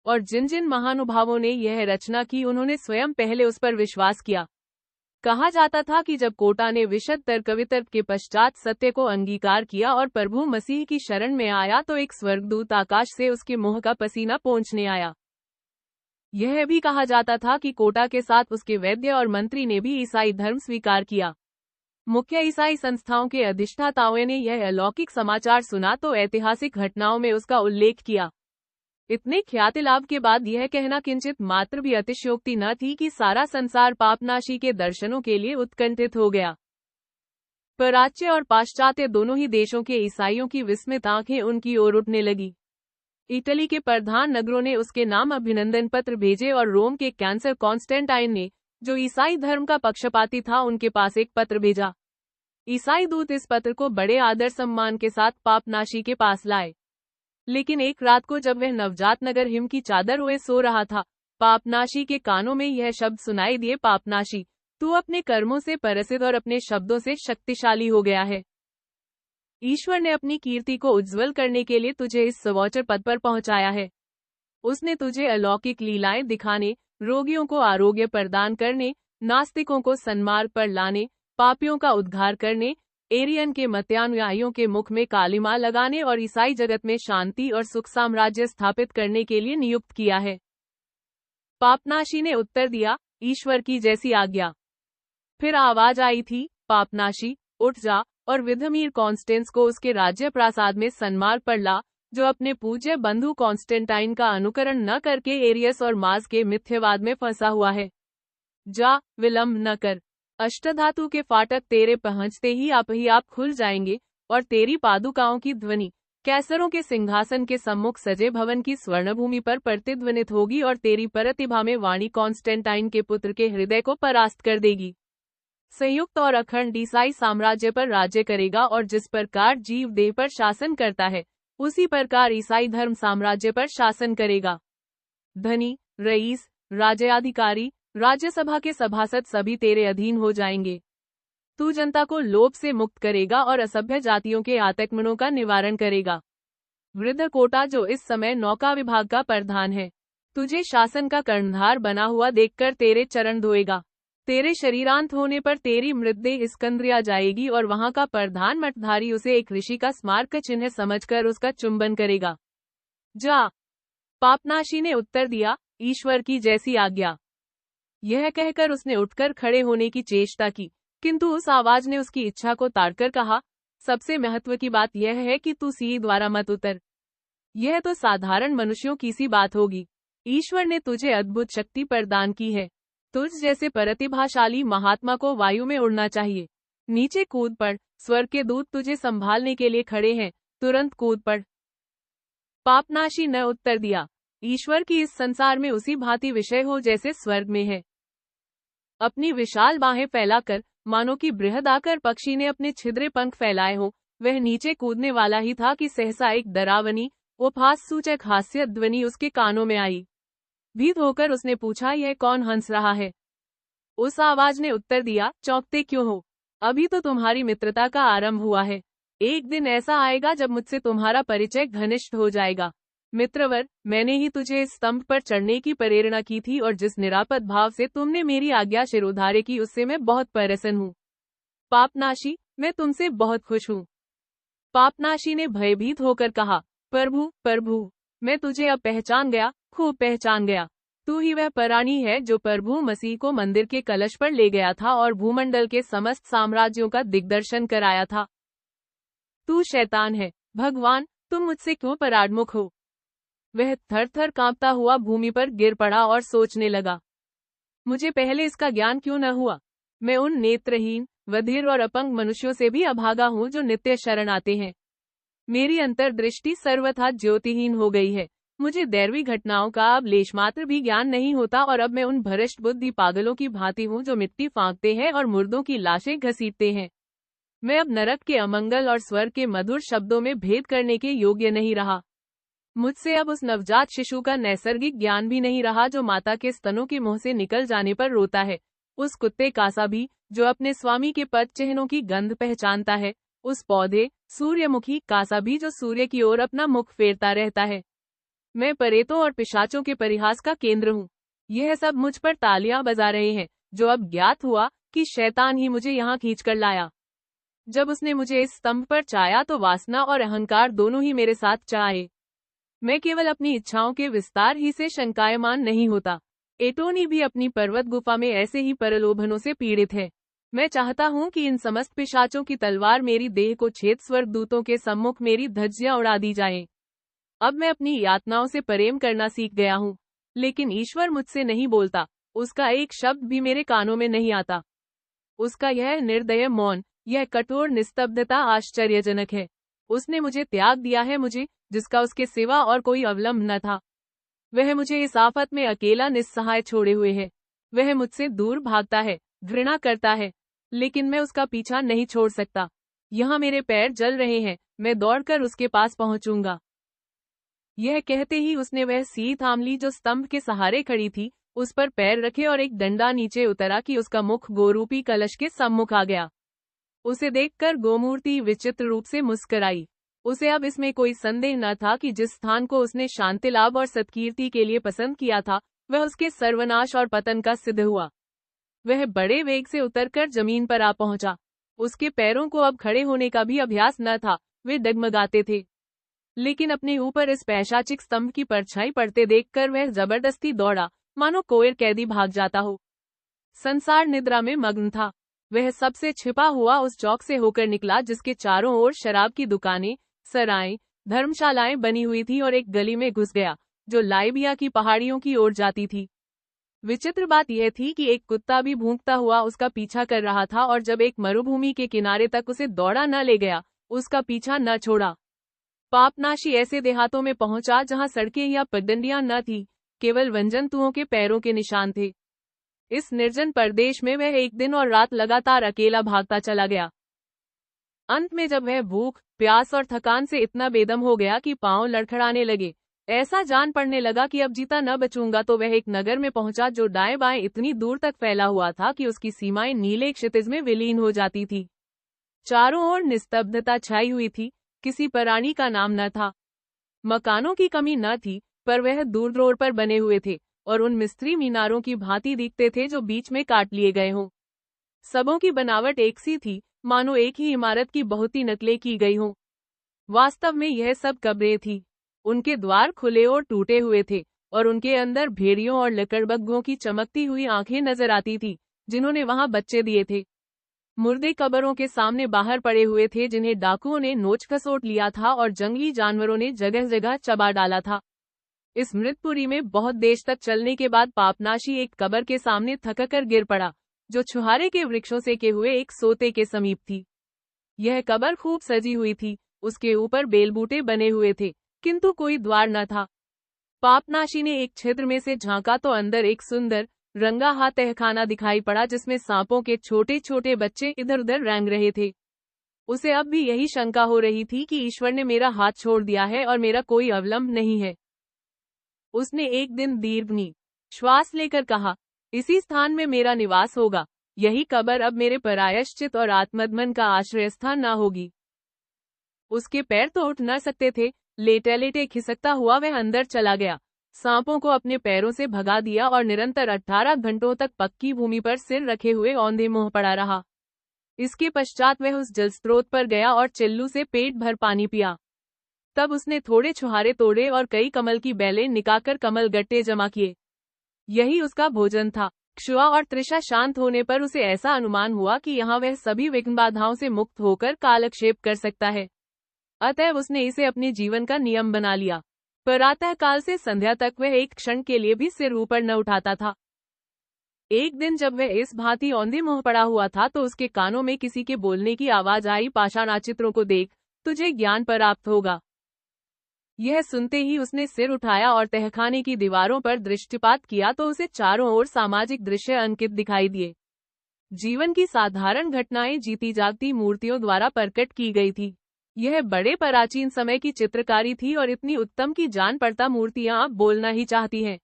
और जिन जिन महानुभावों ने यह रचना की उन्होंने स्वयं पहले उस पर विश्वास किया। कहा जाता था कि जब कोटा ने विशद तर्क वितर्क के पश्चात सत्य को अंगीकार किया और प्रभु मसीह की शरण में आया तो एक स्वर्गदूत आकाश से उसके मुंह का पसीना पोंछने आया। यह भी कहा जाता था कि कोटा के साथ उसके वैद्य और मंत्री ने भी ईसाई धर्म स्वीकार किया। मुख्य ईसाई संस्थाओं के अधिष्ठाताओं ने यह अलौकिक समाचार सुना तो ऐतिहासिक घटनाओं में उसका उल्लेख किया। इतने ख्याति लाभ के बाद यह कहना किंचित मात्र भी अतिशयोक्ति न थी कि सारा संसार पापनाशी के दर्शनों के लिए उत्कंठित हो गया। प्राच्य और पाश्चात्य दोनों ही देशों के ईसाइयों की विस्मित आंखें उनकी ओर उठने लगी। इटली के प्रधान नगरों ने उसके नाम अभिनंदन पत्र भेजे और रोम के कैंसर कॉन्स्टेंटाइन ने, जो ईसाई धर्म का पक्षपाती था, उनके पास एक पत्र भेजा। ईसाई दूत इस पत्र को बड़े आदर सम्मान के साथ पापनाशी के पास लाए। लेकिन एक रात को जब वह नवजात नगर हिम की चादर ओढ़े सो रहा था, पापनाशी के कानों में यह शब्द सुनाई दिए, पापनाशी, तू अपने कर्मों से प्रसिद्ध और अपने शब्दों से शक्तिशाली हो गया है। ईश्वर ने अपनी कीर्ति को उज्जवल करने के लिए तुझे इस सर्वोच्च पद पर पहुंचाया है। उसने तुझे अलौकिक लीलाएं दिखाने, रोगियों को आरोग्य प्रदान करने, नास्तिकों को सन्मार्ग पर लाने, पापियों का उद्धार करने, एरियन के मतानुयायियों के मुख में कालिमा लगाने और ईसाई जगत में शांति और सुख साम्राज्य स्थापित करने के लिए नियुक्त किया है। पापनाशी ने उत्तर दिया, ईश्वर की जैसी आज्ञा। फिर आवाज आई थी, पापनाशी, उठ जा और विधमीर कॉन्स्टेंस को उसके राज्य प्रासाद में सन्मार्ग पर ला, जो अपने पूज्य बंधु कॉन्स्टेंटाइन का अनुकरण न करके एरियस और माज के मिथ्यवाद में फंसा हुआ है। जा, विलंब न कर। अष्टधातु के फाटक तेरे पहुंचते ही आप खुल जाएंगे और तेरी पादुकाओं की ध्वनि कैसरों के सिंहासन के सम्मुख सजे भवन की स्वर्णभूमि पर प्रतिध्वनित होगी और तेरी प्रतिभा में वाणी कॉन्स्टेंटाइन के पुत्र के हृदय को परास्त कर देगी। संयुक्त और अखंड ईसाई साम्राज्य पर राज्य करेगा और जिस प्रकार जीव देह पर शासन करता है उसी प्रकार ईसाई धर्म साम्राज्य पर शासन करेगा। धनी, रईस, राज्याधिकारी, राज्यसभा के सभासद सभी तेरे अधीन हो जाएंगे। तू जनता को लोभ से मुक्त करेगा और असभ्य जातियों के आतंकमनों का निवारण करेगा। वृद्ध कोटा, जो इस समय नौका विभाग का प्रधान है, तुझे शासन का कर्णधार बना हुआ देखकर तेरे चरण धोएगा। तेरे शरीरांत होने पर तेरी मृतदेह इस्कंद्रिया जाएगी और वहां का प्रधान मठधारी उसे एक ऋषि का स्मारक चिन्ह समझकर उसका चुंबन करेगा। जा। पापनाशी ने उत्तर दिया, ईश्वर की जैसी आज्ञा। यह कहकर उसने उठकर खड़े होने की चेष्टा की, किंतु उस आवाज ने उसकी इच्छा को ताड़कर कहा, सबसे महत्व की बात यह है कि तू सीढ़ी द्वारा मत उतर। यह तो साधारण मनुष्यों की सी बात होगी। ईश्वर ने तुझे अद्भुत शक्ति प्रदान की है। तुझ जैसे प्रतिभाशाली महात्मा को वायु में उड़ना चाहिए। नीचे कूद पड़, स्वर्ग के दूत तुझे संभालने के लिए खड़े हैं, तुरंत कूद पड़। पापनाशी ने उत्तर दिया, ईश्वर की इस संसार में उसी भांति विषय हो जैसे स्वर्ग में है। अपनी विशाल बाहें फैलाकर, मानो कि बृहदाकार पक्षी ने अपने छिद्रे पंख फैलाए हो, वह नीचे कूदने वाला ही था कि सहसा एक डरावनी, उपहास सूचक हास्य ध्वनि उसके कानों में आई। भीत होकर उसने पूछा, यह कौन हंस रहा है? उस आवाज ने उत्तर दिया, चौंकते क्यों हो? अभी तो तुम्हारी मित्रता का आरंभ हुआ है। एक दिन ऐसा आएगा जब मुझसे तुम्हारा परिचय घनिष्ठ हो जाएगा। मित्रवर, मैंने ही तुझे इस स्तंभ पर चढ़ने की प्रेरणा की थी और जिस निरापद भाव से तुमने मेरी आज्ञा शिरोधार्य की उससे मैं बहुत प्रसन्न हूँ। पापनाशी, मैं तुमसे बहुत खुश हूँ। पापनाशी ने भयभीत होकर कहा, प्रभु प्रभु, मैं तुझे अब पहचान गया, खूब पहचान गया। तू ही वह प्राणी है जो प्रभु मसीह को मंदिर के कलश पर ले गया था और भूमंडल के समस्त साम्राज्यों का दिग्दर्शन कराया था। तू शैतान है। भगवान, तुम मुझसे क्यों पराडमुख हो? वह थर थर कांपता हुआ भूमि पर गिर पड़ा और सोचने लगा, मुझे पहले इसका ज्ञान क्यों न हुआ? मैं उन नेत्रहीन, बधिर और अपंग मनुष्यों से भी अभागा हूँ जो नित्य शरण आते हैं। मेरी अंतर्दृष्टि सर्वथा ज्योतिहीन हो गई है। मुझे दैवी घटनाओं का अब लेशमात्र भी ज्ञान नहीं होता और अब मैं उन भ्रष्ट बुद्धि पागलों की भांति हूँ जो मिट्टी फांकते हैं और मुर्दों की लाशें घसीटते हैं। मैं अब नरक के अमंगल और स्वर्ग के मधुर शब्दों में भेद करने के योग्य नहीं रहा। मुझसे अब उस नवजात शिशु का नैसर्गिक ज्ञान भी नहीं रहा जो माता के स्तनों के मुंह से निकल जाने पर रोता है। उस कुत्ते कासा भी जो अपने स्वामी के पद चिन्हों की गंध पहचानता है। उस पौधे सूर्यमुखी कासा भी जो सूर्य की ओर अपना मुख फेरता रहता है। मैं परेतों और पिशाचों के परिहास का केंद्र हूँ। यह सब मुझ पर तालियां बजा रहे हैं, जो अब ज्ञात हुआ कि शैतान ही मुझे यहाँ खींच कर लाया। जब उसने मुझे इस स्तंभ पर चाया तो वासना और अहंकार दोनों ही मेरे साथ चाहे। मैं केवल अपनी इच्छाओं के विस्तार ही से शंकायमान नहीं होता। एटोनी भी अपनी पर्वत गुफा में ऐसे ही प्रलोभनों से पीड़ित है। मैं चाहता हूँ कि इन समस्त पिशाचों की तलवार मेरी देह को छेद, स्वर्गदूतों के सम्मुख मेरी धज्जियां उड़ा दी जाएं। अब मैं अपनी यातनाओं से प्रेम करना सीख गया हूँ, लेकिन ईश्वर मुझसे नहीं बोलता। उसका एक शब्द भी मेरे कानों में नहीं आता। उसका यह निर्दय मौन, यह कठोर निस्तब्धता आश्चर्यजनक है। उसने मुझे त्याग दिया है, मुझे जिसका उसके सिवा और कोई अवलंब न था। वह मुझे इस आफत में अकेला निस्सहाय छोड़े हुए है। वह मुझसे दूर भागता है, घृणा करता है, लेकिन मैं उसका पीछा नहीं छोड़ सकता। यहाँ मेरे पैर जल रहे हैं, मैं दौड़कर उसके पास पहुंचूंगा। यह कहते ही उसने वह सी थाम ली जो स्तंभ के सहारे खड़ी थी, उस पर पैर रखे और एक डंडा नीचे उतरा कि उसका मुख गोरूपी कलश के सम्मुख आ गया। उसे देखकर गोमूर्ति विचित्र रूप से मुस्कुराई। उसे अब इसमें कोई संदेह न था कि जिस स्थान को उसने शांति लाभ और सत्कीर्ति के लिए पसंद किया था, वह उसके सर्वनाश और पतन का सिद्ध हुआ। वह बड़े वेग से उतरकर जमीन पर आ पहुंचा। उसके पैरों को अब खड़े होने का भी अभ्यास न था, वे डगमगाते थे। लेकिन अपने ऊपर इस पैशाचिक स्तंभ की परछाई पड़ते देखकर वह जबरदस्ती दौड़ा, मानो कोई कैदी भाग जाता हो। संसार निद्रा में मग्न था। वह सबसे छिपा हुआ उस चौक से होकर निकला जिसके चारों ओर शराब की दुकानें, सराय, धर्मशालाएं बनी हुई थी, और एक गली में घुस गया जो लाइबिया की पहाड़ियों की ओर जाती थी। विचित्र बात यह थी कि एक कुत्ता भी भूंकता हुआ उसका पीछा कर रहा था, और जब एक मरुभूमि के किनारे तक उसे दौड़ा न ले गया, उसका पीछा न छोड़ा। पापनाशी ऐसे देहातों में पहुंचा जहां सड़कें या पगडंडियां न थी, केवल वनजंतुओं के पैरों के निशान थे। इस निर्जन प्रदेश में वह एक दिन और रात लगातार अकेला भागता चला गया। अंत में जब वह भूख, प्यास और थकान से इतना बेदम हो गया कि पांव लड़खड़ाने लगे, ऐसा जान पड़ने लगा कि अब जीता न बचूंगा, तो वह एक नगर में पहुंचा जो दाएं बाएं इतनी दूर तक फैला हुआ था कि उसकी सीमाएं नीले क्षितिज में विलीन हो जाती थी। चारों ओर निस्तब्धता छाई हुई थी, किसी प्राणी का नाम न था। मकानों की कमी न थी, पर वह दूर दूर पर बने हुए थे और उन मिस्त्री मीनारों की भांति दिखते थे जो बीच में काट लिए गए हों। सबों की बनावट एक सी थी, मानो एक ही इमारत की बहुत ही नकलें की गई हों। वास्तव में यह सब कब्रें थी। उनके द्वार खुले और टूटे हुए थे, और उनके अंदर भेड़ियों और लकड़बग्घों की चमकती हुई आंखें नजर आती थी, जिन्होंने वहां बच्चे दिए थे। मुर्दे कब्रों के सामने बाहर पड़े हुए थे, जिन्हें डाकुओं ने नोच खसोट लिया था और जंगली जानवरों ने जगह जगह चबा डाला था। इस मृतपुरी में बहुत देश तक चलने के बाद पापनाशी एक कब्र के सामने थककर गिर पड़ा, जो छुहारे के वृक्षों से के हुए एक सोते के समीप थी। यह कब्र खूब सजी हुई थी, उसके ऊपर बेलबूटे बने हुए थे, किंतु कोई द्वार न था। पापनाशी ने एक छिद्र में से झांका तो अंदर एक सुंदर रंगा हाथ तहखाना दिखाई पड़ा, जिसमें सांपों के छोटे छोटे बच्चे इधर उधर रेंग रहे थे। उसे अब भी यही शंका हो रही थी कि ईश्वर ने मेरा हाथ छोड़ दिया है और मेरा कोई अवलंब नहीं है। उसने एक दिन दीर्घ श्वास लेकर कहा, इसी स्थान में मेरा निवास होगा। यही कब्र अब मेरे प्रायश्चित और आत्मदमन का आश्रय स्थान न होगी। उसके पैर तो उठ न सकते थे, लेटे लेटे खिसकता हुआ वह अंदर चला गया, सांपों को अपने पैरों से भगा दिया और निरंतर 18 घंटों तक पक्की भूमि पर सिर रखे हुए औंधे मुंह पड़ा रहा। इसके पश्चात वह उस जलस्रोत पर गया और चिल्लू से पेट भर पानी पिया। तब उसने थोड़े छुहारे तोड़े और कई कमल की बेलें निकाकर कमल गट्टे जमा किए। यही उसका भोजन था। क्षुआ और तृषा शांत होने पर उसे ऐसा अनुमान हुआ कि यहाँ वह सभी विघ्न बाधाओं से मुक्त होकर कालक्षेप कर सकता है। अतएव उसने इसे अपने जीवन का नियम बना लिया। प्रातः काल से संध्या तक वह एक क्षण के लिए भी सिर ऊपर न उठाता था। एक दिन जब वह इस भांति औंधे मुंह पड़ा हुआ था तो उसके कानों में किसी के बोलने की आवाज आई, पाषाणाचित्रों को देख, तुझे ज्ञान प्राप्त होगा। यह सुनते ही उसने सिर उठाया और तहखाने की दीवारों पर दृष्टिपात किया तो उसे चारों ओर सामाजिक दृश्य अंकित दिखाई दिए। जीवन की साधारण घटनाएं जीती जागती मूर्तियों द्वारा प्रकट की गई थी। यह बड़े प्राचीन समय की चित्रकारी थी और इतनी उत्तम की जान पड़ता मूर्तियां अब बोलना ही चाहती हैं।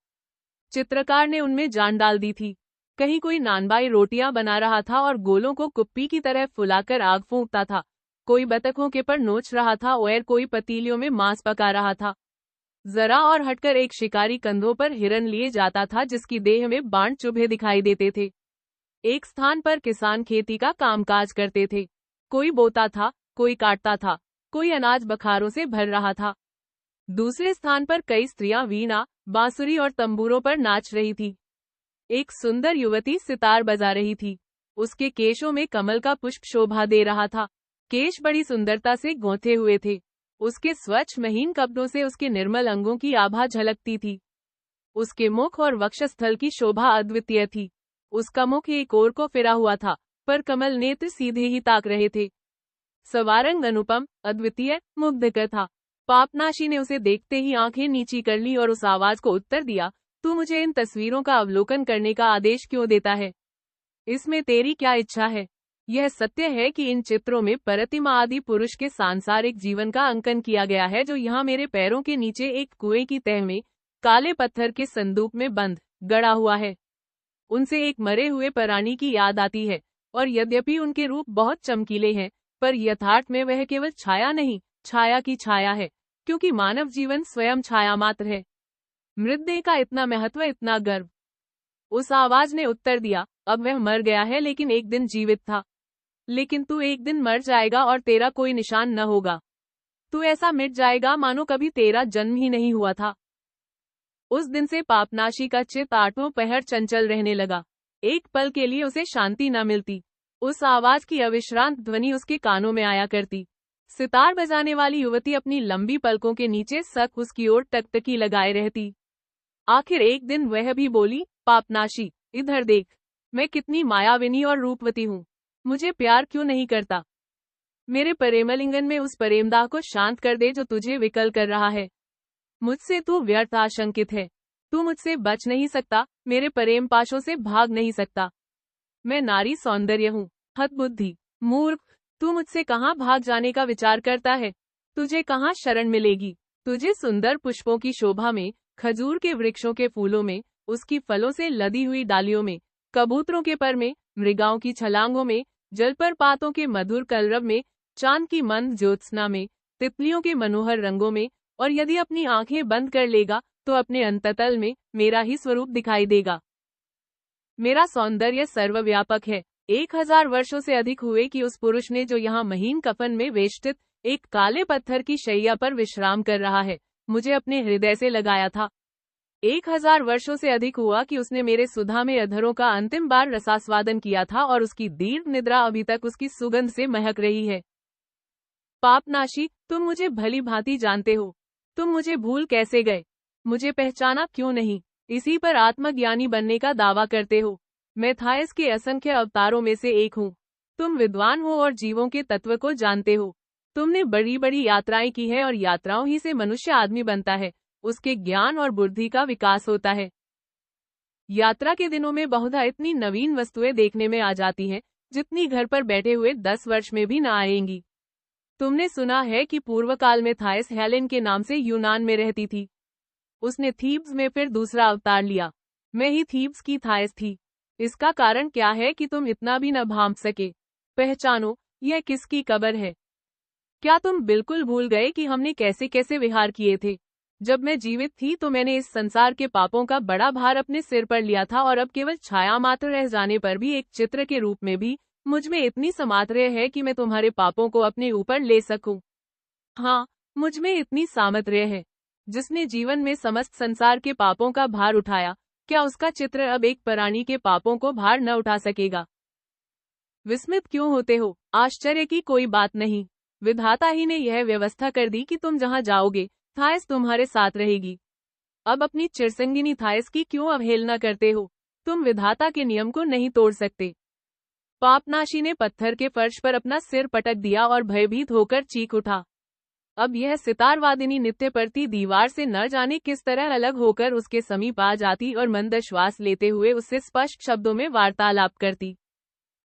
चित्रकार ने उनमें जान डाल दी थी। कहीं कोई नानबाई रोटियां बना रहा था और गोलों को कुप्पी की तरह फुलाकर आग फूंकता था, कोई बतखों के पर नोच रहा था और कोई पतीलियों में मांस पका रहा था। जरा और हटकर एक शिकारी कंधों पर हिरन लिए जाता था जिसकी देह में बाण चुभे दिखाई देते थे। एक स्थान पर किसान खेती का कामकाज करते थे, कोई बोता था, कोई काटता था, कोई अनाज बखारों से भर रहा था। दूसरे स्थान पर कई स्त्रियां वीणा, बांसुरी और तंबूरों पर नाच रही थी। एक सुंदर युवती सितार बजा रही थी, उसके केशों में कमल का पुष्प शोभा दे रहा था। केश बड़ी सुंदरता से गौंथे हुए थे, उसके स्वच्छ महीन कपड़ों से उसके निर्मल अंगों की आभा झलकती थी। उसके मुख और वक्षस्थल की शोभा अद्वितीय थी। उसका मुख एक ओर को फिरा हुआ था, पर कमल नेत्र सीधे ही ताक रहे थे। सवारंग अनुपम, अद्वितीय, मुग्धकर था। पापनाशी ने उसे देखते ही आंखें नीची कर ली और उस आवाज को उत्तर दिया, तू मुझे इन तस्वीरों का अवलोकन करने का आदेश क्यों देता है? इसमें तेरी क्या इच्छा है? यह सत्य है कि इन चित्रों में प्रतिमा आदि पुरुष के सांसारिक जीवन का अंकन किया गया है, जो यहाँ मेरे पैरों के नीचे एक कुएं की तह में काले पत्थर के संदूक में बंद गड़ा हुआ है। उनसे एक मरे हुए प्राणी की याद आती है, और यद्यपि उनके रूप बहुत चमकीले हैं, पर यथार्थ में वह केवल छाया नहीं, छाया की छाया है, क्योंकि मानव जीवन स्वयं छाया मात्र है। मृतदेह का इतना महत्व, इतना गर्व। उस आवाज ने उत्तर दिया, अब वह मर गया है लेकिन एक दिन जीवित था। लेकिन तू एक दिन मर जाएगा और तेरा कोई निशान न होगा। तू ऐसा मिट जाएगा मानो कभी तेरा जन्म ही नहीं हुआ था। उस दिन से पापनाशी का चित्त आठों पहर चंचल रहने लगा। एक पल के लिए उसे शांति न मिलती। उस आवाज की अविश्रांत ध्वनि उसके कानों में आया करती। सितार बजाने वाली युवती अपनी लंबी पलकों के नीचे सक उसकी ओर टकटकी लगाए रहती। आखिर एक दिन वह भी बोली, पापनाशी, इधर देख, मैं कितनी मायाविनी और रूपवती हूँ। मुझे प्यार क्यों नहीं करता? मेरे प्रेमलिंगन में उस प्रेमदाह को शांत कर दे जो तुझे विकल कर रहा है। मुझसे तू व्यर्थ आशंकित है। तू मुझसे बच नहीं सकता, मेरे प्रेम पाशों से भाग नहीं सकता। मैं नारी सौंदर्य हूँ, हतबुद्धि, मूर्ख। तू मुझसे कहाँ भाग जाने का विचार करता है? तुझे कहाँ शरण मिलेगी? तुझे सुंदर पुष्पों की शोभा में, खजूर के वृक्षों के फूलों में, उसकी फलों से लदी हुई डालियों में, कबूतरों के पर में, मृगाओं की छलांगों में, जलपर पातों के मधुर कलरव में, चांद की मंद ज्योत्सना में, तितलियों के मनोहर रंगों में, और यदि अपनी आंखें बंद कर लेगा तो अपने अंततल में मेरा ही स्वरूप दिखाई देगा। मेरा सौंदर्य सर्वव्यापक है। 1000 वर्षों से अधिक हुए कि उस पुरुष ने जो यहाँ महीन कफन में वेष्टित एक काले पत्थर की शैया पर विश्राम कर रहा है, मुझे अपने हृदय से लगाया था। 1000 वर्षों से अधिक हुआ कि उसने मेरे सुधा में अधरों का अंतिम बार रसास्वादन किया था और उसकी दीर्घ निद्रा अभी तक उसकी सुगंध से महक रही है। पापनाशी, तुम मुझे भली भांति जानते हो। तुम मुझे भूल कैसे गए? मुझे पहचाना क्यों नहीं? इसी पर आत्मज्ञानी बनने का दावा करते हो। मैं थायस के असंख्य अवतारों में से एक हूँ। तुम विद्वान हो और जीवों के तत्व को जानते हो। तुमने बड़ी बड़ी यात्राएं की है और यात्राओं ही से मनुष्य आदमी बनता है, उसके ज्ञान और बुद्धि का विकास होता है। यात्रा के दिनों में बहुधा इतनी नवीन वस्तुएं देखने में आ जाती हैं, जितनी घर पर बैठे हुए 10 वर्ष में भी न आएंगी। तुमने सुना है कि पूर्व काल में थायस हेलेन के नाम से यूनान में रहती थी। उसने थीब्स में फिर दूसरा अवतार लिया। मैं ही थीब्स की थायस थी। इसका कारण क्या है कि तुम इतना भी न भांप सके? पहचानो, यह किसकी कब्र है? क्या तुम बिल्कुल भूल गए कि हमने कैसे कैसे विहार किए थे? जब मैं जीवित थी तो मैंने इस संसार के पापों का बड़ा भार अपने सिर पर लिया था, और अब केवल छाया मात्र रह जाने पर भी एक चित्र के रूप में भी मुझ में इतनी सामर्थ्य है कि मैं तुम्हारे पापों को अपने ऊपर ले सकूं। हाँ, मुझ में इतनी सामर्थ्य है। जिसने जीवन में समस्त संसार के पापों का भार उठाया, क्या उसका चित्र अब एक प्राणी के पापों को भार न उठा सकेगा? विस्मित क्यों होते हो? आश्चर्य की कोई बात नहीं। विधाता ही ने यह व्यवस्था कर दी कि तुम जहाँ जाओगे, थायस तुम्हारे साथ रहेगी। अब अपनी चिरसंगिनी थायस की क्यों अवहेलना करते हो? तुम विधाता के नियम को नहीं तोड़ सकते। पापनाशी ने पत्थर के फर्श पर अपना सिर पटक दिया और भयभीत होकर चीख उठा। अब यह सितारवादिनी नित्य पड़ती दीवार से न जाने किस तरह अलग होकर उसके समीप आ जाती और मंद श्वास लेते हुए उससे स्पष्ट शब्दों में वार्तालाप करती।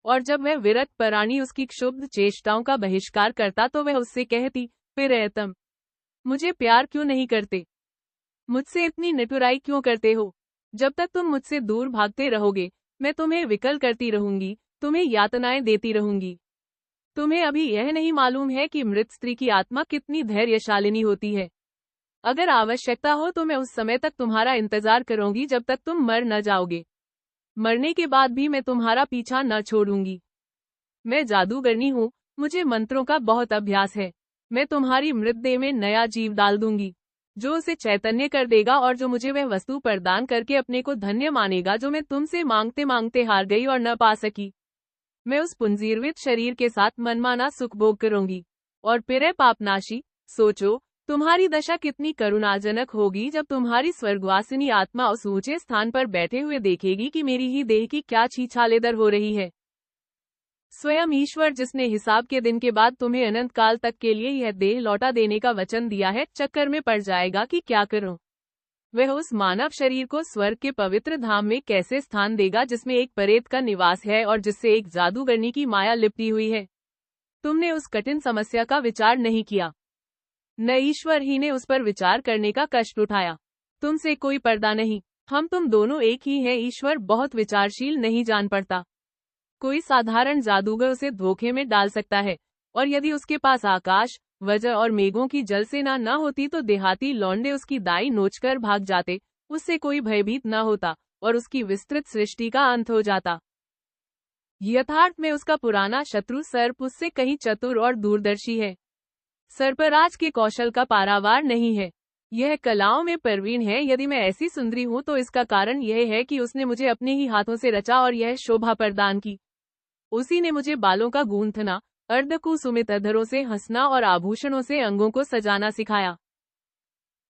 और जब वह विरक्त प्राणी उसकी क्षुब्ध चेष्टाओं का बहिष्कार करता तो वह उससे कहती, प्रियतम, मुझे प्यार क्यों नहीं करते? मुझसे इतनी निठुराई क्यों करते हो? जब तक तुम मुझसे दूर भागते रहोगे, मैं तुम्हें विकल करती रहूंगी, तुम्हें यातनाएं देती रहूंगी। तुम्हें अभी यह नहीं मालूम है कि मृत स्त्री की आत्मा कितनी धैर्यशालिनी होती है। अगर आवश्यकता हो तो मैं उस समय तक तुम्हारा इंतजार करूंगी जब तक तुम मर न जाओगे। मरने के बाद भी मैं तुम्हारा पीछा न छोड़ूंगी। मैं जादूगरनी हूँ, मुझे मंत्रों का बहुत अभ्यास है। मैं तुम्हारी मृतदेह में नया जीव डाल दूंगी, जो उसे चैतन्य कर देगा और जो मुझे वह वस्तु प्रदान करके अपने को धन्य मानेगा जो मैं तुमसे मांगते मांगते हार गई और न पा सकी। मैं उस पुंजीर्वित शरीर के साथ मनमाना सुख भोग करूंगी। और फिर पापनाशी, सोचो, तुम्हारी दशा कितनी करुणाजनक होगी जब तुम्हारी स्वर्गवासिनी आत्मा उस ऊंचे स्थान पर बैठे हुए देखेगी कि मेरी ही देह की क्या छीछालेदर हो रही है। स्वयं ईश्वर जिसने हिसाब के दिन के बाद तुम्हें अनंत काल तक के लिए यह देह लौटा देने का वचन दिया है, चक्कर में पड़ जाएगा कि क्या करूं। वह उस मानव शरीर को स्वर्ग के पवित्र धाम में कैसे स्थान देगा जिसमें एक प्रेत का निवास है और जिससे एक जादूगरनी की माया लिपटी हुई है। तुमने उस कठिन समस्या का विचार नहीं किया, न ईश्वर ही ने उस पर विचार करने का कष्ट उठाया। तुमसे कोई पर्दा नहीं, हम तुम दोनों एक ही हैं। ईश्वर बहुत विचारशील नहीं जान पड़ता। कोई साधारण जादूगर उसे धोखे में डाल सकता है, और यदि उसके पास आकाश, वज्र और मेघों की जल सेना न होती तो देहाती लौंडे उसकी दाई नोचकर भाग जाते, उससे कोई भयभीत न होता और उसकी विस्तृत सृष्टि का अंत हो जाता। यथार्थ में उसका पुराना शत्रु सर्प उससे कहीं चतुर और दूरदर्शी है। सर्पराज के कौशल का पारावार नहीं है। यह कलाओं में प्रवीण है। यदि मैं ऐसी सुंदरी हूँ तो इसका कारण यह है कि उसने मुझे अपने ही हाथों से रचा और यह शोभा प्रदान की। उसी ने मुझे बालों का गूंथना, अर्धकुसुमित अधरों से हंसना और आभूषणों से अंगों को सजाना सिखाया।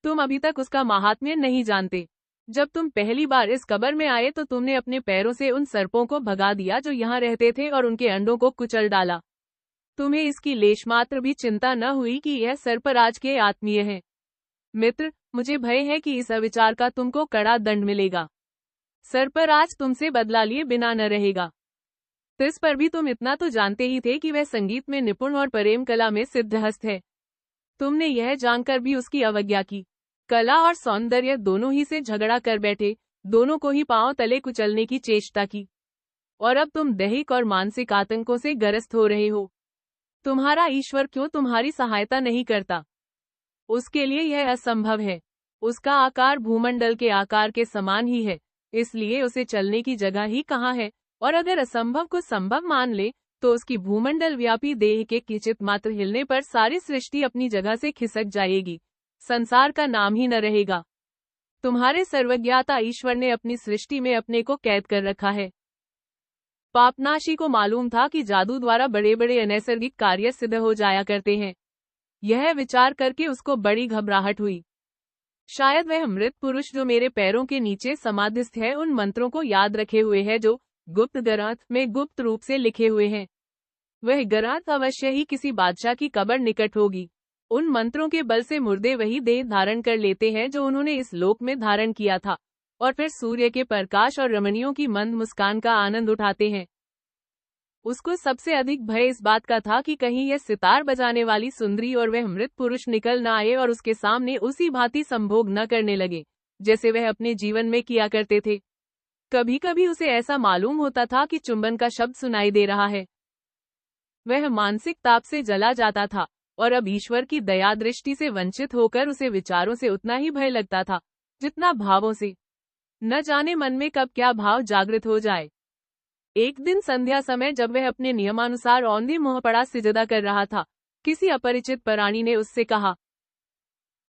तुम अभी तक उसका महात्म्य नहीं जानते। जब तुम पहली बार इस कब्र में आए तो तुमने अपने पैरों से उन सर्पों को भगा दिया जो यहाँ रहते थे और उनके अंडों को कुचल डाला। तुम्हें इसकी लेशमात्र भी चिंता न हुई कि यह सर्पराज के आत्मीय है। मित्र, मुझे भय है कि इस अविचार का तुमको कड़ा दंड मिलेगा। सर्पराज तुमसे बदला लिए बिना न रहेगा। इस पर भी तुम इतना तो जानते ही थे कि वह संगीत में निपुण और प्रेम कला में सिद्धहस्त है। तुमने यह जानकर भी उसकी अवज्ञा की। कला और सौंदर्य दोनों ही से झगड़ा कर बैठे, दोनों को ही पांव तले कुचलने की चेष्टा की। और अब तुम दैहिक और मानसिक आतंकों से ग्रस्त हो रहे हो। तुम्हारा ईश्वर क्यों तुम्हारी सहायता नहीं करता? उसके लिए यह असंभव है। उसका आकार भूमंडल के आकार के समान ही है, इसलिए उसे चलने की जगह ही कहाँ है। और अगर असंभव को संभव मान ले तो उसकी भूमंडल व्यापी देह के किंचित मात्र हिलने पर सारी सृष्टि अपनी जगह से खिसक जाएगी, संसार का नाम ही न रहेगा। तुम्हारे सर्वज्ञाता ईश्वर ने अपनी सृष्टि में अपने को कैद कर रखा है। पापनाशी को मालूम था कि जादू द्वारा बड़े बड़े अनैसर्गिक कार्य सिद्ध हो जाया करते हैं। यह विचार करके उसको बड़ी घबराहट हुई। शायद वह मृत पुरुष जो मेरे पैरों के नीचे समाधिस्थ है उन मंत्रों को याद रखे हुए है जो गुप्त ग्रंथ में गुप्त रूप से लिखे हुए हैं। वह ग्रंथ अवश्य ही किसी बादशाह की कब्र निकट होगी। उन मंत्रों के बल से मुर्दे वही देह धारण कर लेते हैं जो उन्होंने इस लोक में धारण किया था, और फिर सूर्य के प्रकाश और रमणियों की मंद मुस्कान का आनंद उठाते हैं। उसको सबसे अधिक भय इस बात का था कि कहीं यह सितार बजाने वाली सुंदरी और वह मृत पुरुष निकल न आए और उसके सामने उसी भांति संभोग न करने लगे जैसे वह अपने जीवन में किया करते थे। कभी कभी उसे ऐसा मालूम होता था कि चुंबन का शब्द सुनाई दे रहा है। वह मानसिक ताप से जला जाता था और अब ईश्वर की दया दृष्टि से वंचित होकर उसे विचारों से उतना ही भय लगता था जितना भावों से। न जाने मन में कब क्या भाव जागृत हो जाए। एक दिन संध्या समय जब वह अपने नियमानुसार औंधी मुंह पड़ा सिजदा कर रहा था, किसी अपरिचित प्राणी ने उससे कहा,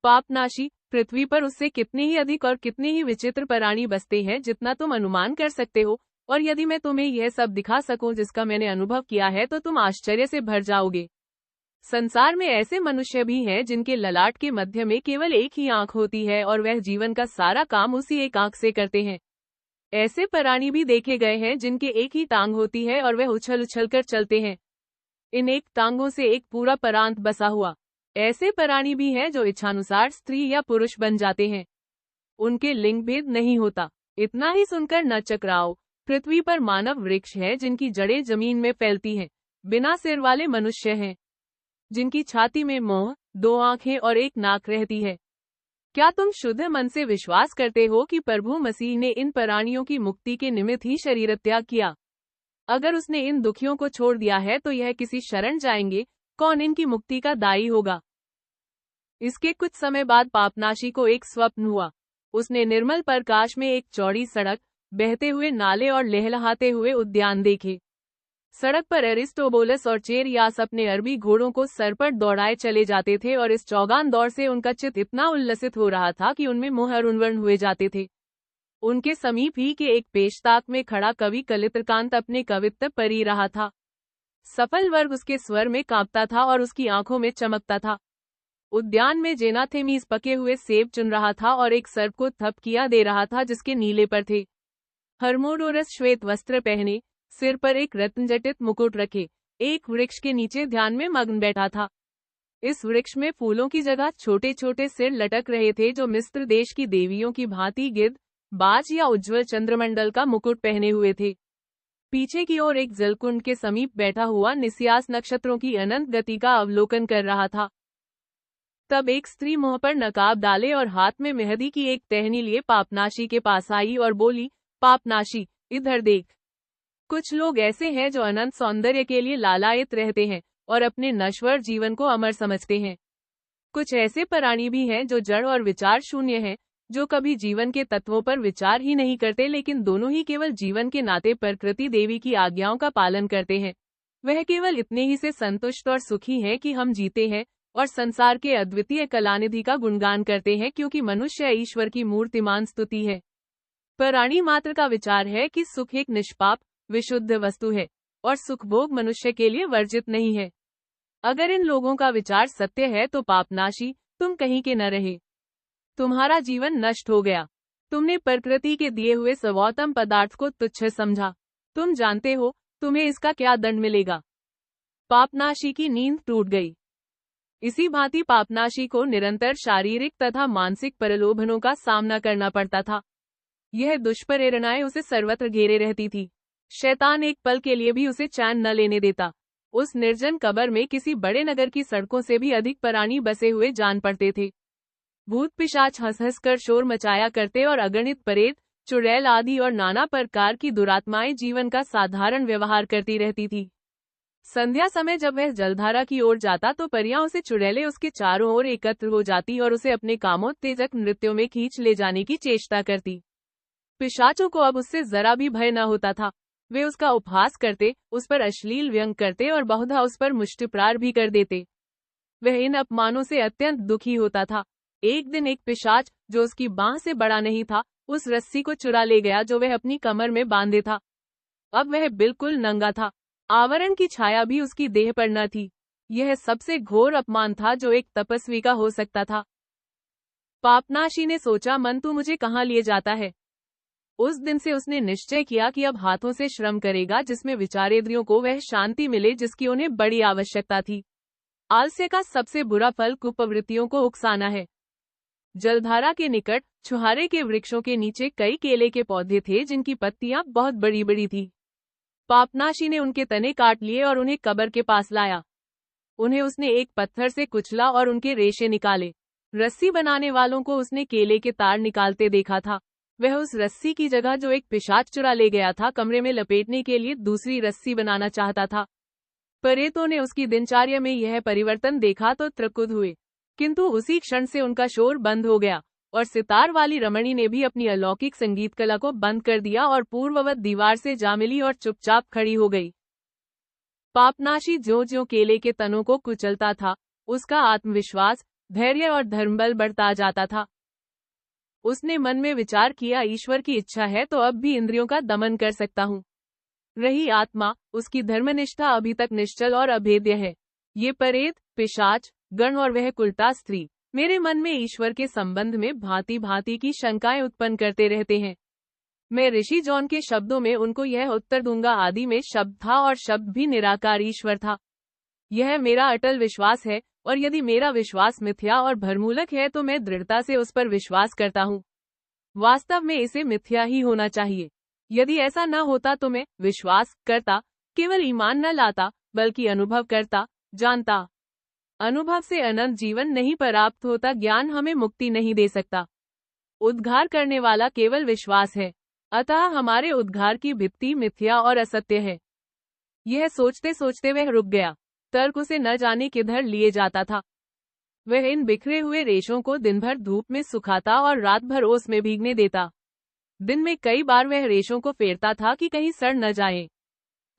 पापनाशी, पृथ्वी पर उससे कितने ही अधिक और कितने ही विचित्र प्राणी बसते हैं जितना तुम अनुमान कर सकते हो, और यदि मैं तुम्हें यह सब दिखा सकूं जिसका मैंने अनुभव किया है तो तुम आश्चर्य से भर जाओगे। संसार में ऐसे मनुष्य भी हैं जिनके ललाट के मध्य में केवल एक ही आंख होती है और वह जीवन का सारा काम उसी एक आंख से करते हैं। ऐसे प्राणी भी देखे गए हैं जिनके एक ही टांग होती है और वह उछल उछल कर चलते हैं। इन एक टांगों से एक पूरा प्रांत बसा हुआ ऐसे प्राणी भी हैं जो इच्छानुसार स्त्री या पुरुष बन जाते हैं। उनके लिंग भेद नहीं होता। इतना ही सुनकर न चकराओ। पृथ्वी पर मानव वृक्ष है जिनकी जड़ें जमीन में फैलती हैं। बिना सिर वाले मनुष्य हैं जिनकी छाती में मुंह, 2 आंखें और 1 नाक रहती है। क्या तुम शुद्ध मन से विश्वास करते हो कि प्रभु मसीह ने इन प्राणियों की मुक्ति के निमित्त ही शरीर त्याग किया? अगर उसने इन दुखियों को छोड़ दिया है तो यह किसी शरण जाएंगे, कौन इनकी मुक्ति का दायी होगा? इसके कुछ समय बाद पापनाशी को एक स्वप्न हुआ। उसने निर्मल प्रकाश में एक चौड़ी सड़क, बहते हुए नाले और लहलहाते हुए उद्यान देखे। सड़क पर एरिस्टोबुलस और चेरियास अपने अरबी घोड़ों को सर पर दौड़ाए चले जाते थे और इस चौगान दौड़ से उनका चित्त इतना उल्लसित हो रहा था कि उनमें मुंह उन्वर्ण हुए जाते थे। उनके समीप ही के एक पेशताक में खड़ा कवि कलित्रकांत अपने कवित्व पढ़ी रहा था। सफल वर्ग उसके स्वर में कांपता था और उसकी आंखों में चमकता था। उद्यान में जेनाथेमीज पके हुए सेब चुन रहा था और एक सर्प को थपकियां दे रहा था जिसके नीले पर थे। हर्मोडोरस श्वेत वस्त्र पहने, सिर पर एक रत्नजटित मुकुट रखे, एक वृक्ष के नीचे ध्यान में मग्न बैठा था। इस वृक्ष में फूलों की जगह छोटे छोटे सिर लटक रहे थे जो मिस्र देश की देवियों की भांति गिद्ध, बाज या उज्ज्वल चंद्रमंडल का मुकुट पहने हुए थे। पीछे की ओर एक जलकुंड के समीप बैठा हुआ निस्यास नक्षत्रों की अनंत गति का अवलोकन कर रहा था। तब एक स्त्री मुंह पर नकाब डाले और हाथ में मेहंदी की एक टहनी लिए पापनाशी के पास आई और बोली, पापनाशी, इधर देख। कुछ लोग ऐसे हैं जो अनंत सौंदर्य के लिए लालायित रहते हैं और अपने नश्वर जीवन को अमर समझते हैं। कुछ ऐसे प्राणी भी हैं जो जड़ और विचार शून्य हैं, जो कभी जीवन के तत्वों पर विचार ही नहीं करते, लेकिन दोनों ही केवल जीवन के नाते प्रकृति देवी की आज्ञाओं का पालन करते हैं। वह केवल इतने ही से संतुष्ट और सुखी हैं कि हम जीते हैं और संसार के अद्वितीय कलानिधि का गुणगान करते हैं, क्योंकि मनुष्य ईश्वर की मूर्तिमान स्तुति है। प्राणी मात्र का विचार है कि सुख एक निष्पाप, विशुद्ध वस्तु है और सुखभोग मनुष्य के लिए वर्जित नहीं है। अगर इन लोगों का विचार सत्य है तो पापनाशी, तुम कहीं के न रहे। तुम्हारा जीवन नष्ट हो गया। तुमने प्रकृति के दिए हुए सर्वोत्तम पदार्थ को तुच्छ समझा। तुम जानते हो तुम्हें इसका क्या दंड मिलेगा। पापनाशी की नींद टूट गई। इसी भांति पापनाशी को निरंतर शारीरिक तथा मानसिक प्रलोभनों का सामना करना पड़ता था। यह दुष्प्रेरणाएं उसे सर्वत्र घेरे रहती थी। शैतान एक पल के लिए भी उसे चैन न लेने देता। उस निर्जन कब्र में किसी बड़े नगर की सड़कों से भी अधिक प्राणी बसे हुए जान पड़ते थे। भूत पिशाच हंस हंस कर शोर मचाया करते और अगणित प्रेत, चुड़ैल आदि और नाना प्रकार की दुरात्माएं जीवन का साधारण व्यवहार करती रहती थी। संध्या समय जब वह जलधारा की ओर जाता तो परियां उसे चुड़ैलें उसके चारों ओर एकत्र हो जाती और उसे अपने कामोत्तेजक नृत्यों में खींच ले जाने की चेष्टा करती। पिशाचों को अब उससे जरा भी भय न होता था। वे उसका उपहास करते, उस पर अश्लील व्यंग करते और बहुधा उस पर मुष्टिप्रार भी कर देते। वह इन अपमानों से अत्यंत दुखी होता था। एक दिन एक पिशाच, जो उसकी बांह से बड़ा नहीं था, उस रस्सी को चुरा ले गया जो वह अपनी कमर में बांधे था। अब वह बिल्कुल नंगा था। आवरण की छाया भी उसकी देह पर न थी। यह सबसे घोर अपमान था जो एक तपस्वी का हो सकता था। पापनाशी ने सोचा, मन तू मुझे कहाँ लिए जाता है। उस दिन से उसने निश्चय किया कि अब हाथों से श्रम करेगा जिसमें विचारेंद्रियों को वह शांति मिले जिसकी उन्हें बड़ी आवश्यकता थी। आलस्य का सबसे बुरा फल कुप्रवृत्तियों को उकसाना है। जलधारा के निकट छुहारे के वृक्षों के नीचे कई केले के पौधे थे जिनकी पत्तियां बहुत बड़ी बड़ी थी। पापनाशी ने उनके तने काट लिए और उन्हें कब्र के पास लाया। उन्हें उसने एक पत्थर से कुचला और उनके रेशे निकाले। रस्सी बनाने वालों को उसने केले के तार निकालते देखा था। वह उस रस्सी की जगह जो एक पिशाच चुरा ले गया था, कमरे में लपेटने के लिए दूसरी रस्सी बनाना चाहता था। प्रेतों ने उसकी दिनचर्या में यह परिवर्तन देखा तो त्रकुद हुए, किंतु उसी क्षण से उनका शोर बंद हो गया और सितार वाली रमणी ने भी अपनी अलौकिक संगीत कला को बंद कर दिया और पूर्ववत दीवार से जा मिली और चुपचाप खड़ी हो गई। पापनाशी ज्यों ज्यों केले के तनों को कुचलता था, उसका आत्मविश्वास, धैर्य और धर्मबल बढ़ता जाता था। उसने मन में विचार किया, ईश्वर की इच्छा है तो अब भी इंद्रियों का दमन कर सकता हूँ। रही आत्मा, उसकी धर्मनिष्ठा अभी तक निश्चल और अभेद्य है। ये प्रेत, पिशाच, गण और वह कुलटा स्त्री मेरे मन में ईश्वर के संबंध में भांति भांति की शंकाएं उत्पन्न करते रहते हैं। मैं ऋषि जॉन के शब्दों में उनको यह उत्तर दूंगा, आदि में शब्द था और शब्द भी निराकार ईश्वर था। यह मेरा अटल विश्वास है, और यदि मेरा विश्वास मिथ्या और भ्रमूलक है तो मैं दृढ़ता से उस पर विश्वास करता हूँ। वास्तव में इसे मिथ्या ही होना चाहिए। यदि ऐसा न होता तो मैं विश्वास करता, केवल ईमान न लाता, बल्कि अनुभव करता, जानता। अनुभव से अनंत जीवन नहीं प्राप्त होता, ज्ञान हमें मुक्ति नहीं दे सकता। उद्धार करने वाला केवल विश्वास है, अतः हमारे उद्धार की भित्ति मिथ्या और असत्य है। यह सोचते सोचते वह रुक गया। तर्क उसे न जाने किधर लिए जाता था। वह इन बिखरे हुए रेशों को दिन भर धूप में सुखाता और रात भर ओस में भीगने देता। दिन में कई बार वह रेशों को फेरता था कि कहीं सड़ न जाए।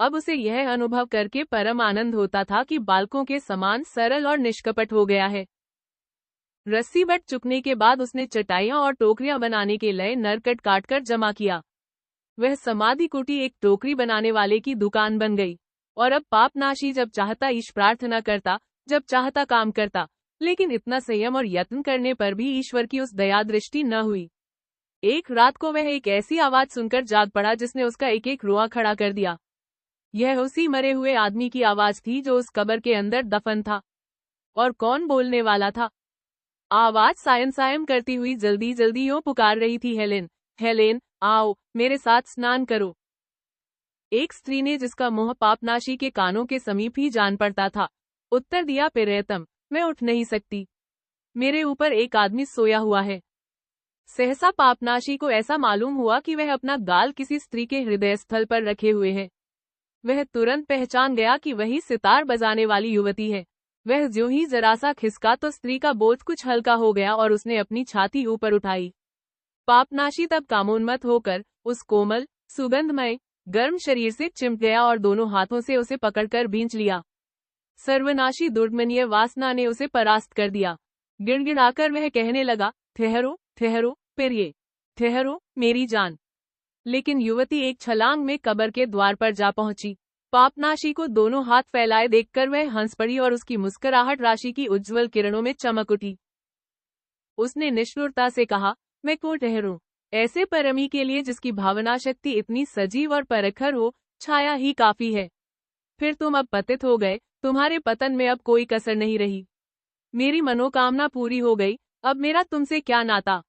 अब उसे यह अनुभव करके परम आनंद होता था कि बालकों के समान सरल और निष्कपट हो गया है। रस्सी बट चुकने के बाद उसने चटाइयां और टोकरियां बनाने के लिए नरकट काटकर जमा किया। वह समाधि कुटी एक टोकरी बनाने वाले की दुकान बन गई। और अब पापनाशी जब चाहता ईश प्रार्थना करता, जब चाहता काम करता, लेकिन इतना संयम और यत्न करने पर भी ईश्वर की उस दया दृष्टि न हुई। एक रात को वह एक ऐसी आवाज सुनकर जाग पड़ा जिसने उसका एक एक रोआ खड़ा कर दिया। यह उसी मरे हुए आदमी की आवाज थी जो उस कब्र के अंदर दफन था। और कौन बोलने वाला था? आवाज सायं सायं करती हुई जल्दी जल्दी यूं पुकार रही थी, हेलेन, हेलेन, आओ, मेरे साथ स्नान करो। एक स्त्री ने, जिसका मुंह पापनाशी के कानों के समीप ही जान पड़ता था, उत्तर दिया, पिरेतम, मैं उठ नहीं सकती। मेरे ऊपर एक आदमी सोया हुआ है। सहसा पापनाशी को ऐसा मालूम हुआ कि वह अपना गाल किसी स्त्री के हृदय स्थल पर रखे हुए है। वह तुरंत पहचान गया कि वही सितार बजाने वाली युवती है। वह ज्यों ही जरा सा खिसका तो स्त्री का बोझ कुछ हल्का हो गया और उसने अपनी छाती ऊपर उठाई। पापनाशी तब कामोन्मत्त होकर उस कोमल, सुगंधमय, गर्म शरीर से चिमट गया और दोनों हाथों से उसे पकड़कर भींच लिया। सर्वनाशी दुर्मनीय वासना ने उसे परास्त कर दिया। गिड़गिड़ाकर वह कहने लगा, ठहरो, ठहरो, प्रिय, ठहरो, मेरी जान। लेकिन युवती एक छलांग में कब्र के द्वार पर जा पहुंची। पापनाशी को दोनों हाथ फैलाए देखकर वह हंस पड़ी और उसकी मुस्कुराहट राशि की उज्जवल किरणों में चमक उठी। उसने निष्ठुरता से कहा, मैं क्यों ठहरूं? ऐसे परमी के लिए जिसकी भावना शक्ति इतनी सजीव और परखर हो, छाया ही काफी है। फिर तुम अब पतित हो गए, तुम्हारे पतन में अब कोई कसर नहीं रही। मेरी मनोकामना पूरी हो गई, अब मेरा तुमसे क्या नाता?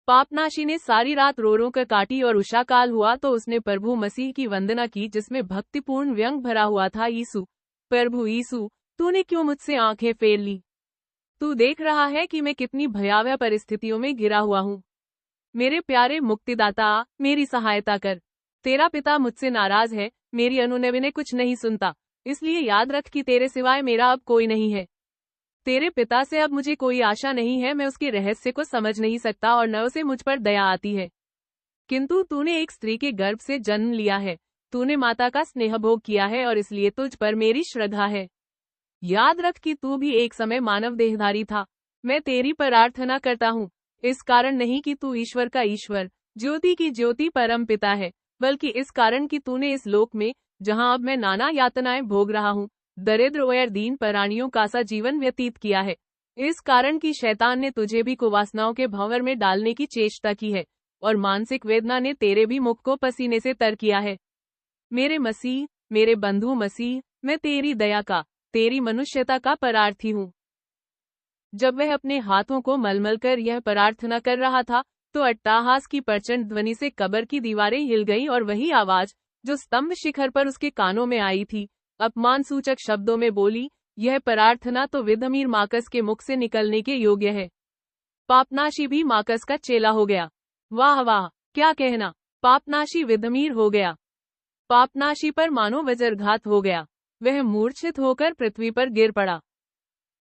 पापनाशी ने सारी रात रो रो कर काटी और उषा काल हुआ तो उसने प्रभु मसीह की वंदना की, जिसमें भक्तिपूर्ण व्यंग भरा हुआ था। यीशु, प्रभु यीशु, तूने क्यों मुझसे आंखें फेर ली? तू देख रहा है कि मैं कितनी भयावह परिस्थितियों में घिरा हुआ हूँ। मेरे प्यारे मुक्तिदाता, मेरी सहायता कर। तेरा पिता मुझसे नाराज है, मेरी अनुनय कुछ नहीं सुनता, इसलिए याद रख कि तेरे सिवाय मेरा अब कोई नहीं है। तेरे पिता से अब मुझे कोई आशा नहीं है, मैं उसके रहस्य को समझ नहीं सकता और न उसे मुझ पर दया आती है। किंतु तूने एक स्त्री के गर्भ से जन्म लिया है, तूने माता का स्नेह भोग किया है और इसलिए तुझ पर मेरी श्रद्धा है। याद रख कि तू भी एक समय मानव देहधारी था। मैं तेरी प्रार्थना करता हूँ, इस कारण नहीं कि तू ईश्वर का ईश्वर, ज्योति की ज्योति परम पिता है, बल्कि इस कारण कि तूने इस लोक में, जहाँ अब मैं नाना यातनाएं भोग रहा हूँ, दरिद्र और दीन प्राणियों का सा जीवन व्यतीत किया है। इस कारण कि शैतान ने तुझे भी कुवासनाओं के भंवर में डालने की चेष्टा की है और मानसिक वेदना ने तेरे भी मुख को पसीने से तर किया है। मेरे मसीह, मेरे बंधु मसीह, मैं तेरी दया का, तेरी मनुष्यता का परार्थी हूँ। जब वह अपने हाथों को मलमल कर यह प्रार्थना कर रहा था तो अट्टाहास की प्रचंड ध्वनि से कब्र की दीवारें हिल गईं और वही आवाज जो स्तंभ शिखर पर उसके कानों में आई थी, अपमानसूचक शब्दों में बोली, यह प्रार्थना तो विधमीर माकस के मुख से निकलने के योग्य है। पापनाशी भी माकस का चेला हो गया। वाह वाह, क्या कहना, पापनाशी विधमीर हो गया। पापनाशी पर मानो वज्रघात हो गया। वह मूर्छित होकर पृथ्वी पर गिर पड़ा।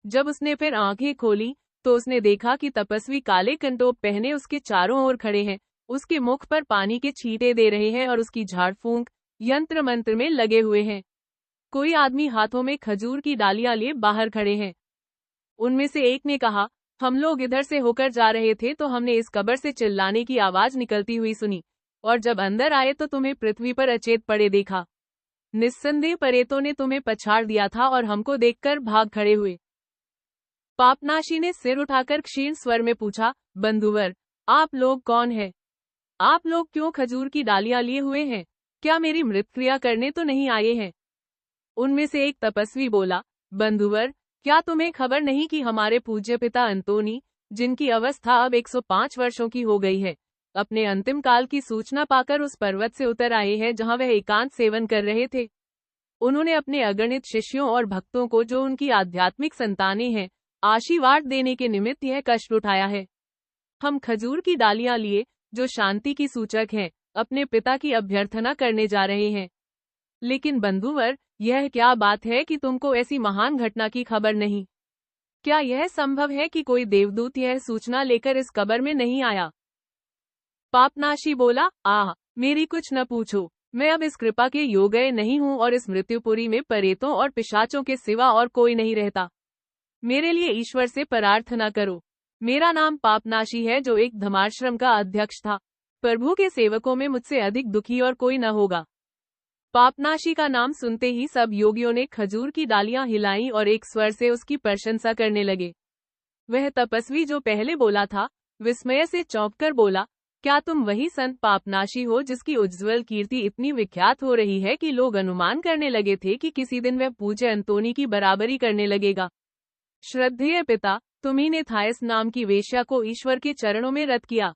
जब उसने फिर आंखें खोली तो उसने देखा कि तपस्वी काले कंटोप पहने उसके चारों ओर खड़े हैं, उसके मुख पर पानी के छींटे दे रहे हैं और उसकी झाड़ फूंक यंत्र मंत्र में लगे हुए हैं। कोई आदमी हाथों में खजूर की डालियां लिए बाहर खड़े हैं। उनमें से एक ने कहा, हम लोग इधर से होकर जा रहे थे तो हमने इस कब्र से चिल्लाने की आवाज निकलती हुई सुनी, और जब अंदर आए तो तुम्हें पृथ्वी पर अचेत पड़े देखा। निस्संदेह परेतों ने तुम्हें पछाड़ दिया था और हमको देखकर भाग खड़े हुए। पापनाशी ने सिर उठाकर क्षीण स्वर में पूछा, बंधुवर, आप लोग कौन हैं? आप लोग क्यों खजूर की डालियां लिए हुए हैं? क्या मेरी मृत क्रिया करने तो नहीं आए हैं? उनमें से एक तपस्वी बोला, बंधुवर, क्या तुम्हें खबर नहीं कि हमारे पूज्य पिता अंतोनी, जिनकी अवस्था अब 105 वर्षों की हो गई है, अपने अंतिम काल की सूचना पाकर उस पर्वत से उतर आए हैं जहां वह एकांत सेवन कर रहे थे। उन्होंने अपने अगणित शिष्यों और भक्तों को, जो उनकी आध्यात्मिक संतानें हैं, आशीर्वाद देने के निमित्त यह कष्ट उठाया है। हम खजूर की डालियां लिए, जो शांति की सूचक हैं, अपने पिता की अभ्यर्थना करने जा रहे हैं। लेकिन बंधुवर, यह क्या बात है कि तुमको ऐसी महान घटना की खबर नहीं? क्या यह संभव है कि कोई देवदूत यह सूचना लेकर इस कब्र में नहीं आया? पापनाशी बोला, आह, मेरी कुछ न पूछो। मैं अब इस कृपा के योग्य नहीं हूँ और इस मृत्युपुरी में प्रेतों और पिशाचों के सिवा और कोई नहीं रहता। मेरे लिए ईश्वर से प्रार्थना करो। मेरा नाम पापनाशी है, जो एक धमाश्रम का अध्यक्ष था। प्रभु के सेवकों में मुझसे अधिक दुखी और कोई न होगा। पापनाशी का नाम सुनते ही सब योगियों ने खजूर की डालियां हिलाई और एक स्वर से उसकी प्रशंसा करने लगे। वह तपस्वी जो पहले बोला था, विस्मय से चौंककर बोला, क्या तुम वही संत पापनाशी हो जिसकी उज्ज्वल कीर्ति इतनी विख्यात हो रही है कि लोग अनुमान करने लगे थे कि किसी दिन वह पूज्य अंतोनी की बराबरी करने लगेगा? श्रद्धेय पिता, तुम्ही ने थायस नाम की वेश्या को ईश्वर के चरणों में रत किया।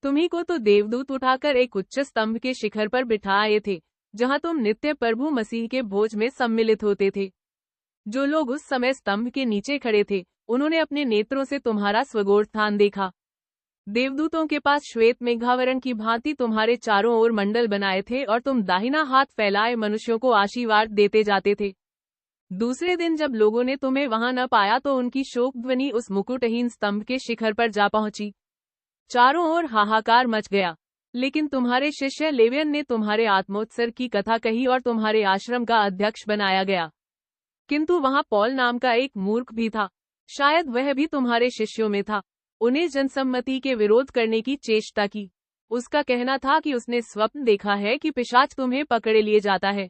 तुम्ही को तो देवदूत उठाकर एक उच्च स्तंभ के शिखर पर बिठा आए थे, जहां तुम नित्य प्रभु मसीह के भोज में सम्मिलित होते थे। जो लोग उस समय स्तंभ के नीचे खड़े थे, उन्होंने अपने नेत्रों से तुम्हारा स्वगोत्थान देखा। देवदूतों के पास श्वेत मेघावरण की भांति तुम्हारे चारों ओर मंडल बनाए थे और तुम दाहिना हाथ फैलाए मनुष्यों को आशीर्वाद देते जाते थे। दूसरे दिन जब लोगों ने तुम्हें वहां न पाया तो उनकी शोक ध्वनि उस मुकुटहीन स्तंभ के शिखर पर जा पहुंची। चारों ओर हाहाकार मच गया। लेकिन तुम्हारे शिष्य लेवियन ने तुम्हारे आत्मोत्सर्ग की कथा कही और तुम्हारे आश्रम का अध्यक्ष बनाया गया। किंतु वहां पॉल नाम का एक मूर्ख भी था। शायद वह भी तुम्हारे शिष्यों में था। उन्हें जनसम्मति के विरोध करने की चेष्टा की। उसका कहना था कि उसने स्वप्न देखा है कि पिशाच तुम्हें पकड़े लिए जाता है।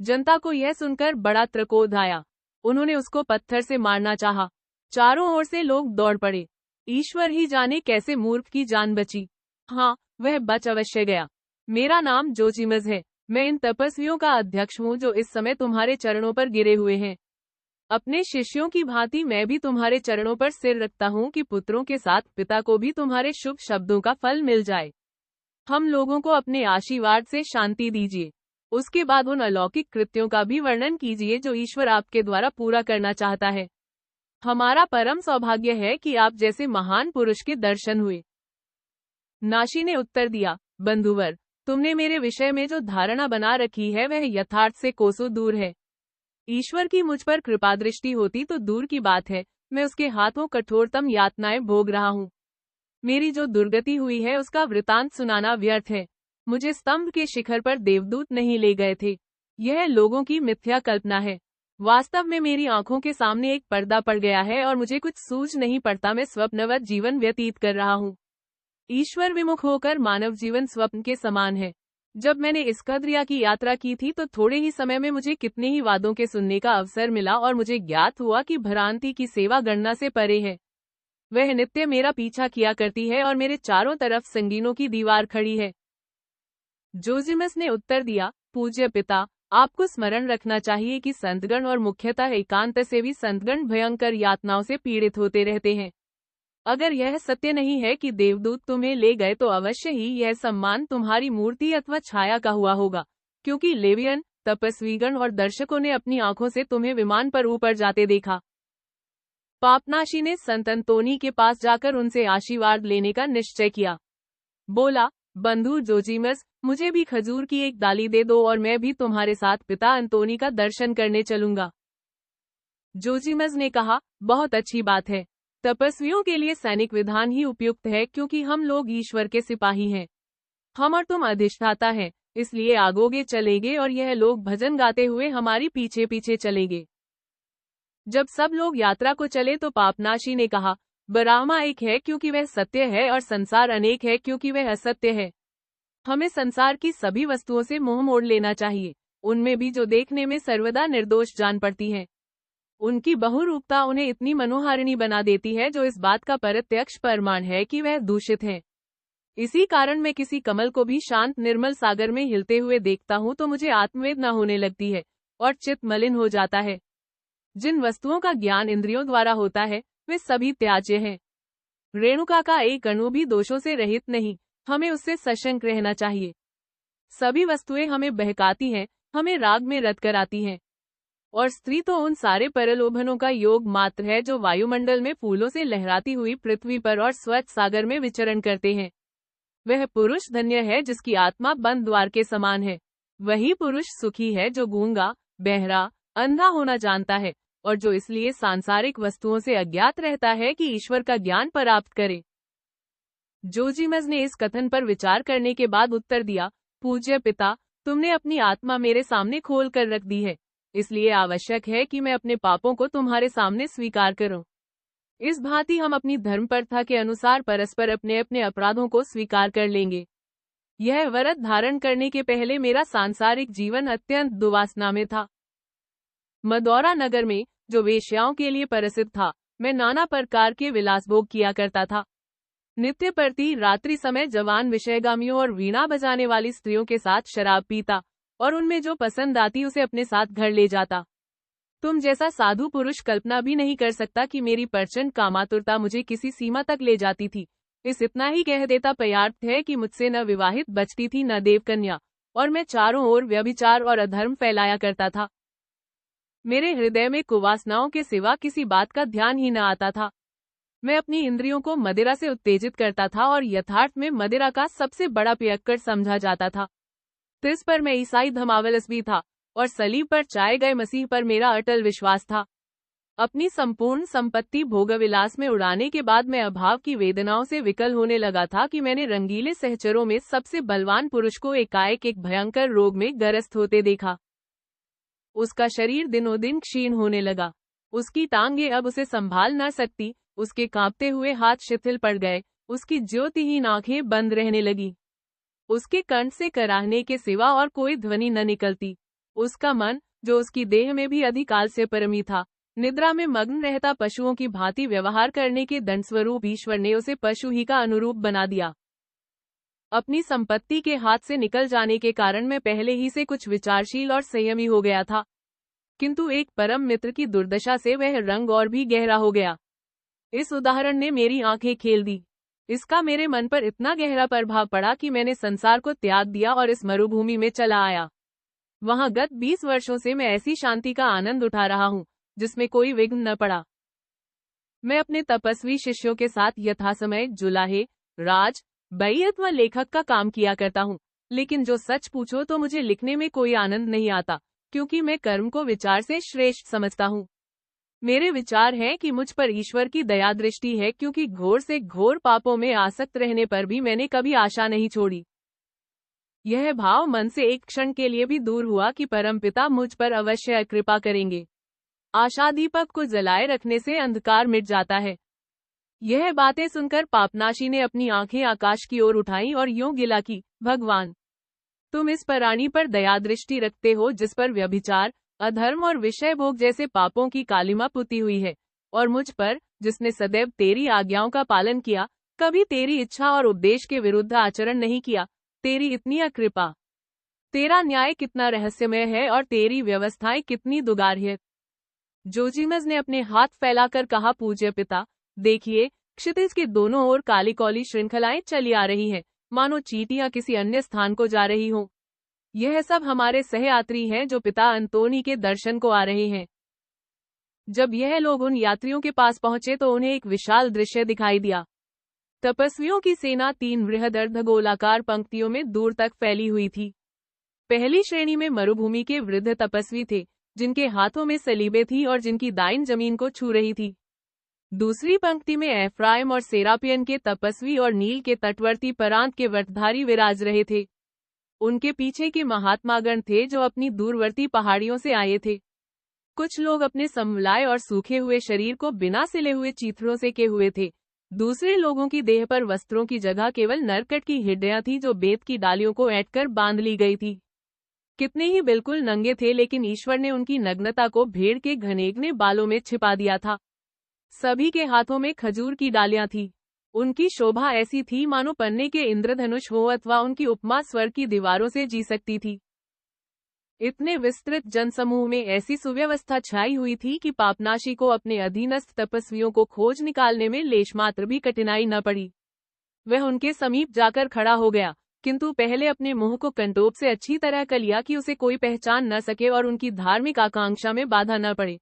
जनता को यह सुनकर बड़ा त्रकोध आया। उन्होंने उसको पत्थर से मारना चाहा। चारों ओर से लोग दौड़ पड़े। ईश्वर ही जाने कैसे मूर्ख की जान बची। हाँ, वह बच अवश्य गया। मेरा नाम जोजिमस है। मैं इन तपस्वियों का अध्यक्ष हूँ जो इस समय तुम्हारे चरणों पर गिरे हुए हैं। अपने शिष्यों की भांति मैं भी तुम्हारे चरणों पर सिर रखता हूँ कि पुत्रों के साथ पिता को भी तुम्हारे शुभ शब्दों का फल मिल जाए। हम लोगों को अपने आशीर्वाद से शांति दीजिए। उसके बाद उन अलौकिक कृत्यों का भी वर्णन कीजिए जो ईश्वर आपके द्वारा पूरा करना चाहता है। हमारा परम सौभाग्य है कि आप जैसे महान पुरुष के दर्शन हुए। नाशी ने उत्तर दिया, बंधुवर, तुमने मेरे विषय में जो धारणा बना रखी है वह यथार्थ से कोसों दूर है। ईश्वर की मुझ पर कृपा दृष्टि होती तो दूर की बात है, मैं उसके हाथों कठोरतम यातनाएं भोग रहा हूँ। मेरी जो दुर्गति हुई है उसका वृतांत सुनाना व्यर्थ है। मुझे स्तंभ के शिखर पर देवदूत नहीं ले गए थे। यह लोगों की मिथ्या कल्पना है। वास्तव में मेरी आंखों के सामने एक पर्दा पड़ गया है और मुझे कुछ सूझ नहीं पड़ता। मैं स्वप्नवत जीवन व्यतीत कर रहा हूँ। ईश्वर विमुख होकर मानव जीवन स्वप्न के समान है। जब मैंने इस्कंदरिया की यात्रा की थी तो थोड़े ही समय में मुझे कितने ही वादों के सुनने का अवसर मिला और मुझे ज्ञात हुआ कि भ्रांति की सेवा गणना से परे है। वह नित्य मेरा पीछा किया करती है और मेरे चारों तरफ संगीनों की दीवार खड़ी है। जोजिमस ने उत्तर दिया, पूज्य पिता, आपको स्मरण रखना चाहिए कि संतगण और मुख्यतः एकांत सेवी संतगण भयंकर यातनाओं से पीड़ित होते रहते हैं। अगर यह सत्य नहीं है कि देवदूत तुम्हें ले गए तो अवश्य ही यह सम्मान तुम्हारी मूर्ति अथवा छाया का हुआ होगा, क्योंकि लेवियन, तपस्वीगण और दर्शकों ने अपनी आंखों से तुम्हें विमान पर ऊपर जाते देखा। पापनाशी ने संत अंतोनी के पास जाकर उनसे आशीर्वाद लेने का निश्चय किया। बोला, बंधु जोजिमस, मुझे भी खजूर की एक डाली दे दो और मैं भी तुम्हारे साथ पिता अंतोनी का दर्शन करने चलूंगा। जोजिमस ने कहा, बहुत अच्छी बात है। तपस्वियों के लिए सैनिक विधान ही उपयुक्त है, क्योंकि हम लोग ईश्वर के सिपाही हैं। हम और तुम अधिष्ठाता हैं, इसलिए आगोगे चलेंगे और यह लोग भजन गाते हुए हमारी पीछे पीछे चलेंगे। जब सब लोग यात्रा को चले तो पापनाशी ने कहा, ब्रह्मा एक है क्योंकि वह सत्य है और संसार अनेक है क्योंकि वह असत्य है। हमें संसार की सभी वस्तुओं से मुंह मोड़ लेना चाहिए, उनमें भी जो देखने में सर्वदा निर्दोष जान पड़ती हैं। उनकी बहुरूपता उन्हें इतनी मनोहारिणी बना देती है जो इस बात का प्रत्यक्ष प्रमाण है कि वह दूषित है। इसी कारण मैं किसी कमल को भी शांत निर्मल सागर में हिलते हुए देखता हूँ तो मुझे आत्मवेदना होने लगती है और चित्त मलिन हो जाता है। जिन वस्तुओं का ज्ञान इंद्रियों द्वारा होता है वे सभी त्याज्य हैं। रेणुका का एक अणु भी दोषों से रहित नहीं, हमें उससे सशंक रहना चाहिए। सभी वस्तुएं हमें बहकाती हैं, हमें राग में रत कराती हैं। और स्त्री तो उन सारे प्रलोभनों का योग मात्र है जो वायुमंडल में फूलों से लहराती हुई पृथ्वी पर और स्वच्छ सागर में विचरण करते हैं। वह पुरुष धन्य है जिसकी आत्मा बंद द्वार के समान है। वही पुरुष सुखी है जो गूंगा, बहरा, अंधा होना जानता है और जो इसलिए सांसारिक वस्तुओं से अज्ञात रहता है कि ईश्वर का ज्ञान प्राप्त करे। जोजीमस ने इस कथन पर विचार करने के बाद उत्तर दिया, पूज्य पिता, तुमने अपनी आत्मा मेरे सामने खोल कर रख दी है, इसलिए आवश्यक है कि मैं अपने पापों को तुम्हारे सामने स्वीकार करूं। इस भांति हम अपनी धर्म प्रथा के अनुसार परस्पर अपने अपने अपराधों को स्वीकार कर लेंगे। यह व्रत धारण करने के पहले मेरा सांसारिक जीवन अत्यंत दुर्वासना में था। मदौरा नगर में, जो वेश्याओं के लिए प्रसिद्ध था, मैं नाना प्रकार के विलास भोग किया करता था। नित्य प्रति रात्रि समय जवान विषयगामियों और वीणा बजाने वाली स्त्रियों के साथ शराब पीता और उनमें जो पसंद आती उसे अपने साथ घर ले जाता। तुम जैसा साधु पुरुष कल्पना भी नहीं कर सकता कि मेरी प्रचंड कामातुरता मुझे किसी सीमा तक ले जाती थी। इस इतना ही कह देता पर्याप्त है कि मुझसे न विवाहित बचती थी न देवकन्या, और मैं चारों ओर व्यभिचार और अधर्म फैलाया करता था। मेरे हृदय में कुवासनाओं के सिवा किसी बात का ध्यान ही न आता था। मैं अपनी इंद्रियों को मदिरा से उत्तेजित करता था और यथार्थ में मदिरा का सबसे बड़ा पियक्कड़ समझा जाता था। तिस पर मैं ईसाई धर्मावलंबी भी था और सलीब पर चाहे गए मसीह पर मेरा अटल विश्वास था। अपनी संपूर्ण संपत्ति भोगविलास में उड़ाने के बाद मैं अभाव की वेदनाओं से विकल होने लगा था कि मैंने रंगीले सहचरों में सबसे बलवान पुरुष को एकाएक एक भयंकर रोग में ग्रस्त होते देखा। उसका शरीर दिनों दिन क्षीण होने लगा, उसकी टांगें अब उसे संभाल न सकती, उसके कांपते हुए हाथ शिथिल पड़ गए, उसकी ज्योतिहीन आंखें बंद रहने लगी, उसके कंठ से कराहने के सिवा और कोई ध्वनि न निकलती। उसका मन, जो उसकी देह में भी अधिकाल से परमी था, निद्रा में मग्न रहता पशुओं की भांति व्यवहार करने के दंड स्वरूप ईश्वर ने उसे पशु ही का अनुरूप बना दिया। अपनी संपत्ति के हाथ से निकल जाने के कारण मैं पहले ही से कुछ विचारशील और संयमी हो गया था, किंतु एक परम मित्र की दुर्दशा से वह रंग और भी गहरा हो गया। इस उदाहरण ने मेरी आंखें खेल दी। इसका मेरे मन पर इतना गहरा प्रभाव पड़ा कि मैंने संसार को त्याग दिया और इस मरुभूमि में चला आया। वहां गत 20 वर्षों से मैं ऐसी शांति का आनंद उठा रहा हूं जिसमें कोई विघ्न न पड़ा। मैं अपने तपस्वी शिष्यों के साथ यथासमय जुलाहे, राज, बैयत व लेखक का काम किया करता हूँ, लेकिन जो सच पूछो तो मुझे लिखने में कोई आनंद नहीं आता, क्योंकि मैं कर्म को विचार से श्रेष्ठ समझता हूँ। मेरे विचार है कि मुझ पर ईश्वर की दया दृष्टि है, क्योंकि घोर से घोर पापों में आसक्त रहने पर भी मैंने कभी आशा नहीं छोड़ी। यह भाव मन से एक क्षण के लिए भी दूर हुआ कि परमपिता मुझ पर अवश्य कृपा करेंगे। आशा दीपक को जलाए रखने से अंधकार मिट जाता है। यह बातें सुनकर पापनाशी ने अपनी आंखें आकाश की ओर उठाई और यूं गिला की, भगवान, तुम इस प्राणी पर दया दृष्टि रखते हो जिस पर व्यभिचार, अधर्म और विषय भोग जैसे पापों की कालिमा पुती हुई है, और मुझ पर, जिसने सदैव तेरी आज्ञाओं का पालन किया, कभी तेरी इच्छा और उपदेश के विरुद्ध आचरण नहीं किया, तेरी इतनी अकृपा। तेरा न्याय कितना रहस्यमय है और तेरी व्यवस्थाएं कितनी दुगार्य। जोजीमस ने अपने हाथ फैलाकर कहा, पूज्य पिता, देखिए, क्षितिज के दोनों ओर काली कौली श्रृंखलाएं चली आ रही हैं, मानो चींटियां किसी अन्य स्थान को जा रही हों। यह सब हमारे सहयात्री हैं जो पिता अंतोनी के दर्शन को आ रहे हैं। जब यह लोग उन यात्रियों के पास पहुंचे तो उन्हें एक विशाल दृश्य दिखाई दिया। तपस्वियों की सेना 3 बृहद अर्धगोलाकार पंक्तियों में दूर तक फैली हुई थी। पहली श्रेणी में मरुभूमि के वृद्ध तपस्वी थे, जिनके हाथों में सलीबें थी और जिनकी दाईं जमीन को छू रही थी। दूसरी पंक्ति में एफ्राइम और सेरापियन के तपस्वी और नील के तटवर्ती प्रांत के व्रतधारी विराज रहे थे। उनके पीछे के महात्मागण थे जो अपनी दूरवर्ती पहाड़ियों से आए थे। कुछ लोग अपने समलाय और सूखे हुए शरीर को बिना सिले हुए चीथड़ों से के हुए थे। दूसरे लोगों की देह पर वस्त्रों की जगह केवल नरकट की हड्डियां थी जो बेत की डालियों को ऐंठकर बांध ली गई थी। कितने ही बिल्कुल नंगे थे, लेकिन ईश्वर ने उनकी नग्नता को भेड़ के घनेघने बालों में छिपा दिया था। सभी के हाथों में खजूर की डालियां थी। उनकी शोभा ऐसी थी मानो पन्ने के इंद्रधनुष हो, अथवा उनकी उपमा स्वर्ग की दीवारों से जी सकती थी। इतने विस्तृत जनसमूह में ऐसी सुव्यवस्था छाई हुई थी कि पापनाशी को अपने अधीनस्थ तपस्वियों को खोज निकालने में लेशमात्र भी कठिनाई न पड़ी। वह उनके समीप जाकर खड़ा हो गया, किंतु पहले अपने मुंह को कंटोप से अच्छी तरह कर लिया कि उसे कोई पहचान न सके और उनकी धार्मिक आकांक्षा में बाधा न पड़े।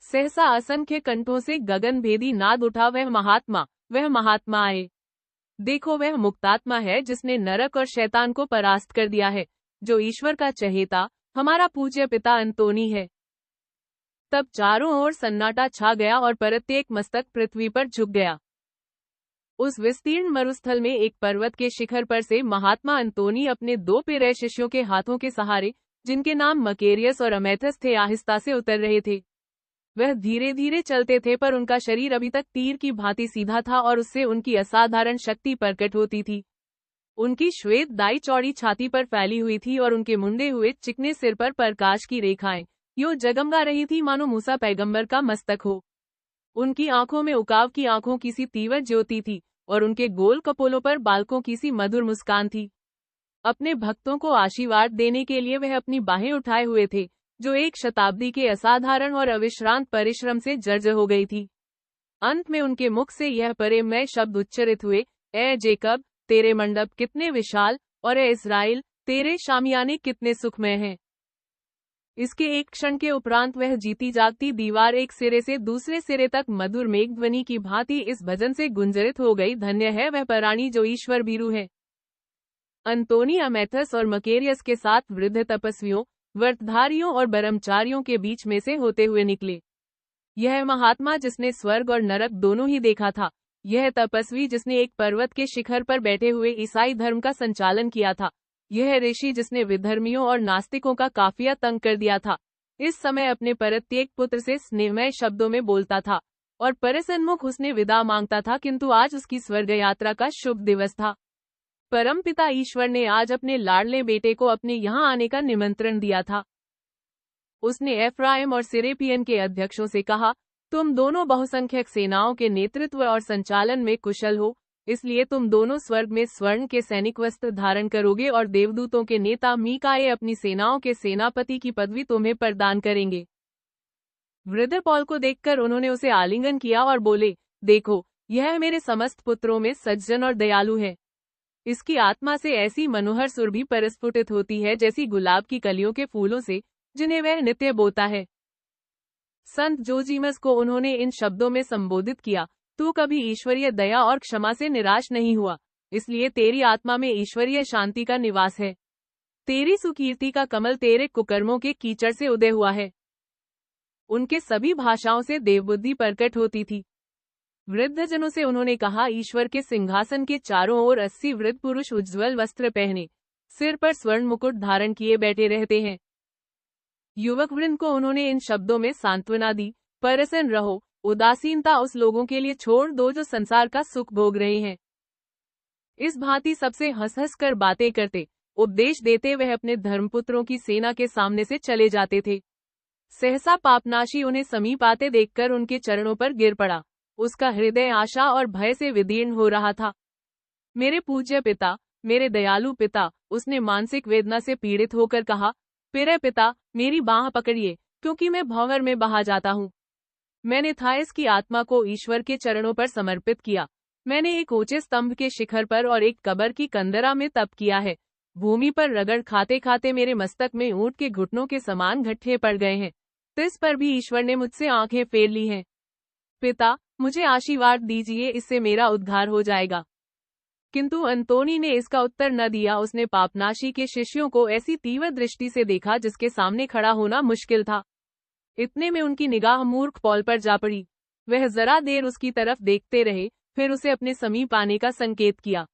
सहसा असंख्य कंठों से गगन भेदी नाद उठा, वह महात्मा आए। देखो, वह मुक्तात्मा है जिसने नरक और शैतान को परास्त कर दिया है, जो ईश्वर का चहेता हमारा पूज्य पिता अंतोनी है। तब चारों ओर सन्नाटा छा गया और प्रत्येक मस्तक पृथ्वी पर झुक गया। उस विस्तीर्ण मरुस्थल में एक पर्वत के शिखर पर से महात्मा अंतोनी अपने 2 प्रिय शिष्यों के हाथों के सहारे, जिनके नाम मकेरियस और अमेथस थे, आहिस्ता से उतर रहे थे। वह धीरे धीरे चलते थे, पर उनका शरीर अभी तक तीर की भांति सीधा था और उससे उनकी असाधारण शक्ति प्रकट होती थी। उनकी श्वेत दाई चौड़ी छाती पर फैली हुई थी और उनके मुंडे हुए चिकने सिर पर प्रकाश की रेखाएं यूं जगमगा रही थी मानो मूसा पैगंबर का मस्तक हो। उनकी आंखों में उकाब की आंखों की सी तीव्र ज्योति थी और उनके गोल कपोलों पर बालकों की सी मधुर मुस्कान थी। अपने भक्तों को आशीर्वाद देने के लिए वह अपनी बाहें उठाए हुए थे, जो 1 शताब्दी के असाधारण और अविश्रांत परिश्रम से जर्जर हो गई थी। अंत में उनके मुख से यह प्रेममय शब्द उच्चरित हुए, ए जेकब, तेरे मंडप कितने विशाल, और ए इस्राएल, तेरे शामियाने कितने सुखमय हैं। इसके एक क्षण के उपरांत वह जीती जागती दीवार एक सिरे से दूसरे सिरे तक मधुर मेघध्वनि की भांति इस भजन से गुंजरित हो गई, धन्य है वह प्राणी जो ईश्वर भीरु है। अंतोनी अमेथस और मकेरियस के साथ वृद्ध तपस्वियों, व्रतधारियों और ब्रह्मचारियों के बीच में से होते हुए निकले। यह महात्मा जिसने स्वर्ग और नरक दोनों ही देखा था, यह तपस्वी जिसने एक पर्वत के शिखर पर बैठे हुए ईसाई धर्म का संचालन किया था, यह ऋषि जिसने विधर्मियों और नास्तिकों का काफिया तंग कर दिया था, इस समय अपने प्रत्येक पुत्र से स्नेहमय शब्दों में बोलता था और परसन्मुख उसने विदा मांगता था, किंतु आज उसकी स्वर्ग यात्रा का शुभ दिवस था। परमपिता ईश्वर ने आज अपने लाडले बेटे को अपने यहाँ आने का निमंत्रण दिया था। उसने एफ्राइम और सिरेपियन के अध्यक्षों से कहा, तुम दोनों बहुसंख्यक सेनाओं के नेतृत्व और संचालन में कुशल हो, इसलिए तुम दोनों स्वर्ग में स्वर्ण के सैनिक वस्त्र धारण करोगे और देवदूतों के नेता मीकाए अपनी सेनाओं के सेनापति की पदवी तुम्हें प्रदान करेंगे। वृद्ध पॉल को देखकर उन्होंने उसे आलिंगन किया और बोले, देखो, यह मेरे समस्त पुत्रों में सज्जन और दयालु है। इसकी आत्मा से ऐसी मनोहर सुरभि परिस्फुटित होती है जैसी गुलाब की कलियों के फूलों से, जिन्हें वह नित्य बोता है। संत जोजीमस को उन्होंने इन शब्दों में संबोधित किया, तू कभी ईश्वरीय दया और क्षमा से निराश नहीं हुआ, इसलिए तेरी आत्मा में ईश्वरीय शांति का निवास है। तेरी सुकीर्ति का कमल तेरे कुकर्मों के कीचड़ से उदय हुआ है। उनके सभी भाषाओं से देवबुद्धि प्रकट होती थी। वृद्धजनों से उन्होंने कहा, ईश्वर के सिंहासन के चारों ओर 80 वृद्ध पुरुष उज्ज्वल वस्त्र पहने, सिर पर स्वर्ण मुकुट धारण किए बैठे रहते हैं। युवक वृंद को उन्होंने इन शब्दों में सांत्वना दी, प्रसन्न रहो, उदासीनता उस लोगों के लिए छोड़ दो जो संसार का सुख भोग रहे हैं। इस भांति सबसे हंस हंस कर बातें करते, उपदेश देते वह अपने धर्मपुत्रों की सेना के सामने से चले जाते थे। सहसा पापनाशी उन्हें समीप आते देखकर उनके चरणों पर गिर पड़ा। उसका हृदय आशा और भय से विदीर्ण हो रहा था। मेरे पूज्य पिता, मेरे दयालु पिता, उसने मानसिक वेदना से पीड़ित होकर कहा, प्रिय पिता, मेरी बाह पकड़िए, क्योंकि मैं भंवर में बहा जाता हूँ। मैंने थाइस की आत्मा को ईश्वर के चरणों पर समर्पित किया। मैंने एक ऊंचे स्तंभ के शिखर पर और एक कब्र की कंदरा में तप किया है। भूमि पर रगड़ खाते खाते मेरे मस्तक में ऊंट के घुटनों के समान गड्ढे पड़ गए हैं। तिस पर भी ईश्वर ने मुझसे आंखें फेर ली हैं। पिता, मुझे आशीर्वाद दीजिए, इससे मेरा उद्धार हो जाएगा। किंतु अंतोनी ने इसका उत्तर न दिया। उसने पापनाशी के शिष्यों को ऐसी तीव्र दृष्टि से देखा जिसके सामने खड़ा होना मुश्किल था। इतने में उनकी निगाह मूर्ख पॉल पर जा पड़ी। वह जरा देर उसकी तरफ देखते रहे, फिर उसे अपने समीप आने का संकेत किया।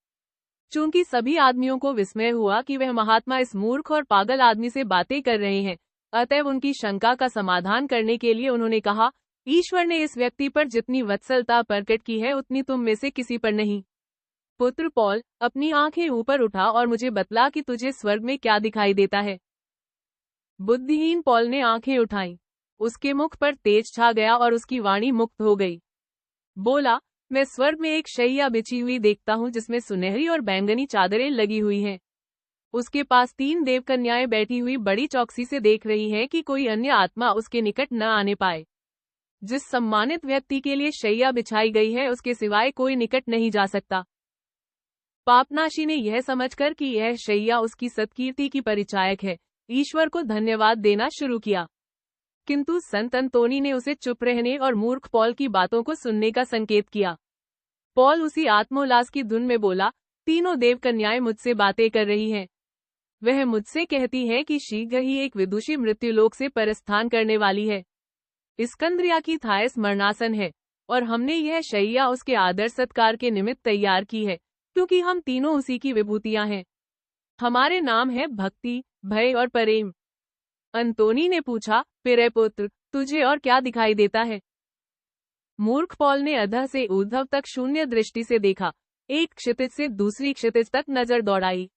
चूंकि सभी आदमियों को विस्मय हुआ कि वह महात्मा इस मूर्ख और पागल आदमी से बातें कर रहे हैं, अतएव उनकी शंका का समाधान करने के लिए उन्होंने कहा, ईश्वर ने इस व्यक्ति पर जितनी वत्सलता प्रकट की है उतनी तुम में से किसी पर नहीं। पुत्र पॉल, अपनी आंखें ऊपर उठा और मुझे बतला कि तुझे स्वर्ग में क्या दिखाई देता है। बुद्धिहीन पॉल ने आंखें उठाई। उसके मुख पर तेज छा गया और उसकी वाणी मुक्त हो गई। बोला, मैं स्वर्ग में एक शैया बिछी हुई देखता हूँ जिसमें सुनहरी और बैंगनी चादरें लगी हुई हैं। उसके पास 3 देवकन्याएं बैठी हुई बड़ी चौकसी से देख रही हैं कि कोई अन्य आत्मा उसके निकट न आने पाए। जिस सम्मानित व्यक्ति के लिए शैया बिछाई गई है उसके सिवाय कोई निकट नहीं जा सकता। पापनाशी ने यह समझकर कि यह शैया उसकी सत्कीर्ति की परिचायक है, ईश्वर को धन्यवाद देना शुरू किया। किंतु संत अंतोनी ने उसे चुप रहने और मूर्ख पॉल की बातों को सुनने का संकेत किया। पॉल उसी आत्मोल्लास की धुन में बोला, तीनों देवकन्याएं मुझसे बातें कर रही हैं। वह मुझसे कहती हैं कि शीघ्र ही एक विदुषी मृत्युलोक से प्रस्थान करने वाली है। इस्कंद्रिया की थायस मरणासन है और हमने यह शैया उसके आदर सत्कार के निमित्त तैयार की है, क्योंकि हम तीनों उसी की विभूतियां हैं। हमारे नाम है भक्ति, भय और प्रेम। अंतोनी ने पूछा, प्रिय पुत्र, तुझे और क्या दिखाई देता है? मूर्ख पॉल ने अधः से ऊर्ध्व तक शून्य दृष्टि से देखा, एक क्षितिज से दूसरी क्षितिज तक नजर दौड़ाई।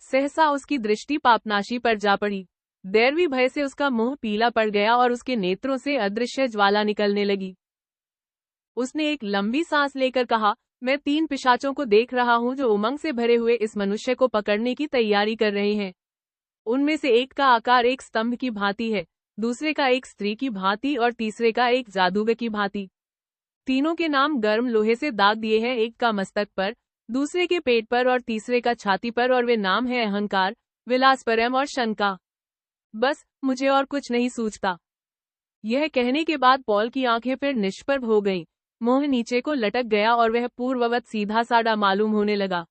सहसा उसकी दृष्टि पापनाशी पर जा पड़ी। दैवी भय से उसका मुंह पीला पड़ गया और उसके नेत्रों से अदृश्य ज्वाला निकलने लगी। उसने एक लंबी सांस लेकर कहा, मैं 3 पिशाचों को देख रहा हूं जो उमंग से भरे हुए इस मनुष्य को पकड़ने की तैयारी कर रहे हैं। उनमें से एक का आकार एक स्तंभ की भांति है, दूसरे का एक स्त्री की भांति और तीसरे का एक जादूगर की भांति। तीनों के नाम गर्म लोहे से दाग दिए हैं, एक का मस्तक पर, दूसरे के पेट पर और तीसरे का छाती पर, और वे नाम है अहंकार, विलासपरम और शंका। बस मुझे और कुछ नहीं सूझता। यह कहने के बाद पॉल की आंखें फिर निष्प्रभ हो गईं, मुंह नीचे को लटक गया और वह पूर्ववत सीधा साधा मालूम होने लगा।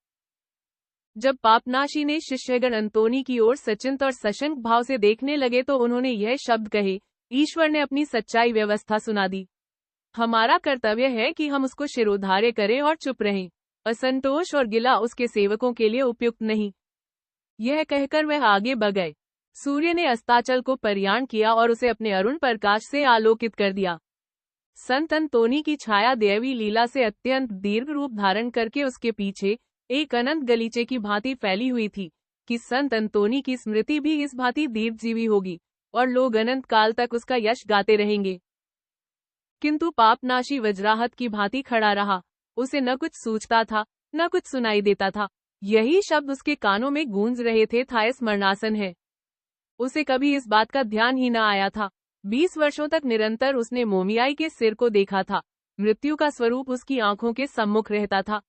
जब पापनाशी ने शिष्यगण अंतोनी की ओर सचिंत और सशंक भाव से देखने लगे तो उन्होंने यह शब्द कहे, ईश्वर ने अपनी सच्चाई व्यवस्था सुना दी। हमारा कर्तव्य है कि हम उसको शिरोधार्य करें और चुप रहें। असंतोष और गिला उसके सेवकों के लिए उपयुक्त नहीं। यह कहकर वह आगे बढ़ गए। सूर्य ने अस्ताचल को परियाण किया और उसे अपने अरुण प्रकाश से आलोकित कर दिया। संत अंतोनी की छाया दैवी लीला से अत्यंत दीर्घ रूप धारण करके उसके पीछे एक अनंत गलीचे की भांति फैली हुई थी कि संत अंतोनी की स्मृति भी इस भांति दीर्घजीवी होगी और लोग अनंत काल तक उसका यश गाते रहेंगे। किंतु पापनाशी वज्राहत की भांति खड़ा रहा। उसे न कुछ सूझता था, न कुछ सुनाई देता था। यही शब्द उसके कानों में गूंज रहे थे, थायस मरणासन है। उसे कभी इस बात का ध्यान ही न आया था। 20 वर्षों तक निरंतर उसने मोमियाई के सिर को देखा था। मृत्यु का स्वरूप उसकी आंखों के सम्मुख रहता था।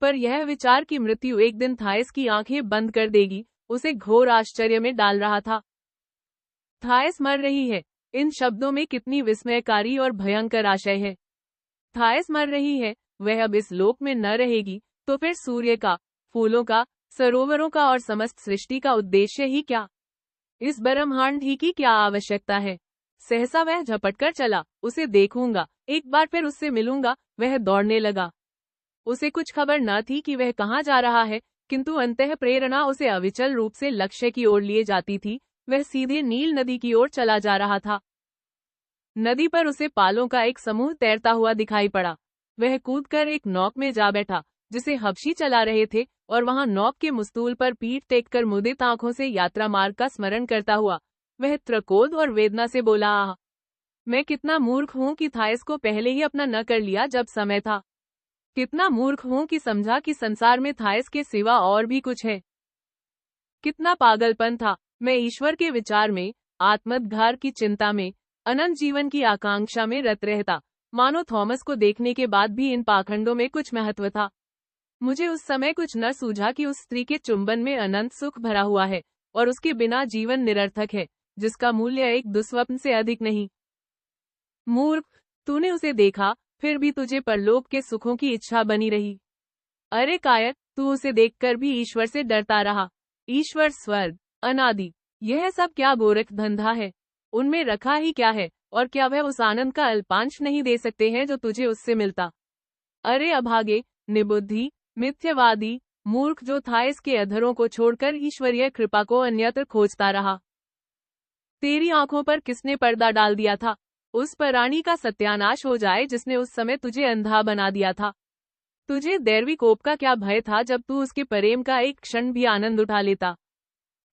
पर यह विचार कि मृत्यु एक दिन थायस की आंखें बंद कर देगी, उसे घोर आश्चर्य में डाल रहा था। थायस मर रही है, इन शब्दों में कितनी विस्मयकारी और भयंकर आशय है। थायस मर रही है, वह अब इस लोक में न रहेगी, तो फिर सूर्य का, फूलों का, सरोवरों का और समस्त सृष्टि का उद्देश्य ही क्या? इस ब्रह्मांड ही की क्या आवश्यकता है? सहसा वह झपटकर चला, उसे देखूंगा, एक बार फिर उससे मिलूंगा। वह दौड़ने लगा। उसे कुछ खबर न थी कि वह कहाँ जा रहा है, किंतु अंतः प्रेरणा उसे अविचल रूप से लक्ष्य की ओर लिए जाती थी। वह सीधे नील नदी की ओर चला जा रहा था। नदी पर उसे पालों का एक समूह तैरता हुआ दिखाई पड़ा। वह कूदकर एक नौक में जा बैठा, जिसे हबशी चला रहे थे, और वहां नौक के मुस्तूल पर पीठ टेककर मुदित आंखों से यात्रा मार्ग का स्मरण करता हुआ वह त्रकोद और वेदना से बोला, आह, मैं कितना मूर्ख हूँ कि थायस को पहले ही अपना न कर लिया जब समय था। कितना मूर्ख हूँ कि समझा कि संसार में थायस के सिवा और भी कुछ है। कितना पागलपन था। मैं ईश्वर के विचार में, आत्मोद्धार की चिंता में, अनंत जीवन की आकांक्षा में रत रहता, मानो थॉमस को देखने के बाद भी इन पाखंडों में कुछ महत्व था। मुझे उस समय कुछ न सूझा कि उस स्त्री के चुंबन में अनंत सुख भरा हुआ है और उसके बिना जीवन निरर्थक है, जिसका मूल्य एक दुस्वप्न से अधिक नहीं। मूर्ख, तूने उसे देखा, फिर भी तुझे परलोक के सुखों की इच्छा बनी रही। अरे कायर, तू उसे देखकर भी ईश्वर से डरता रहा। ईश्वर, स्वर्ग, अनादि, यह सब क्या गोरख धंधा है? उनमें रखा ही क्या है, और क्या वह उस आनंद का अल्पांश नहीं दे सकते हैं जो तुझे उससे मिलता? अरे अभागे, निबुद्धि, मिथ्यवादी, मूर्ख, जो थायस के अधरों को छोड़कर ईश्वरीय कृपा को अन्यत्र खोजता रहा। तेरी आंखों पर किसने पर्दा डाल दिया था? उस प्राणी का सत्यानाश हो जाए जिसने उस समय तुझे अंधा बना दिया था। तुझे दैवी कोप का क्या भय था जब तू उसके प्रेम का एक क्षण भी आनंद उठा लेता?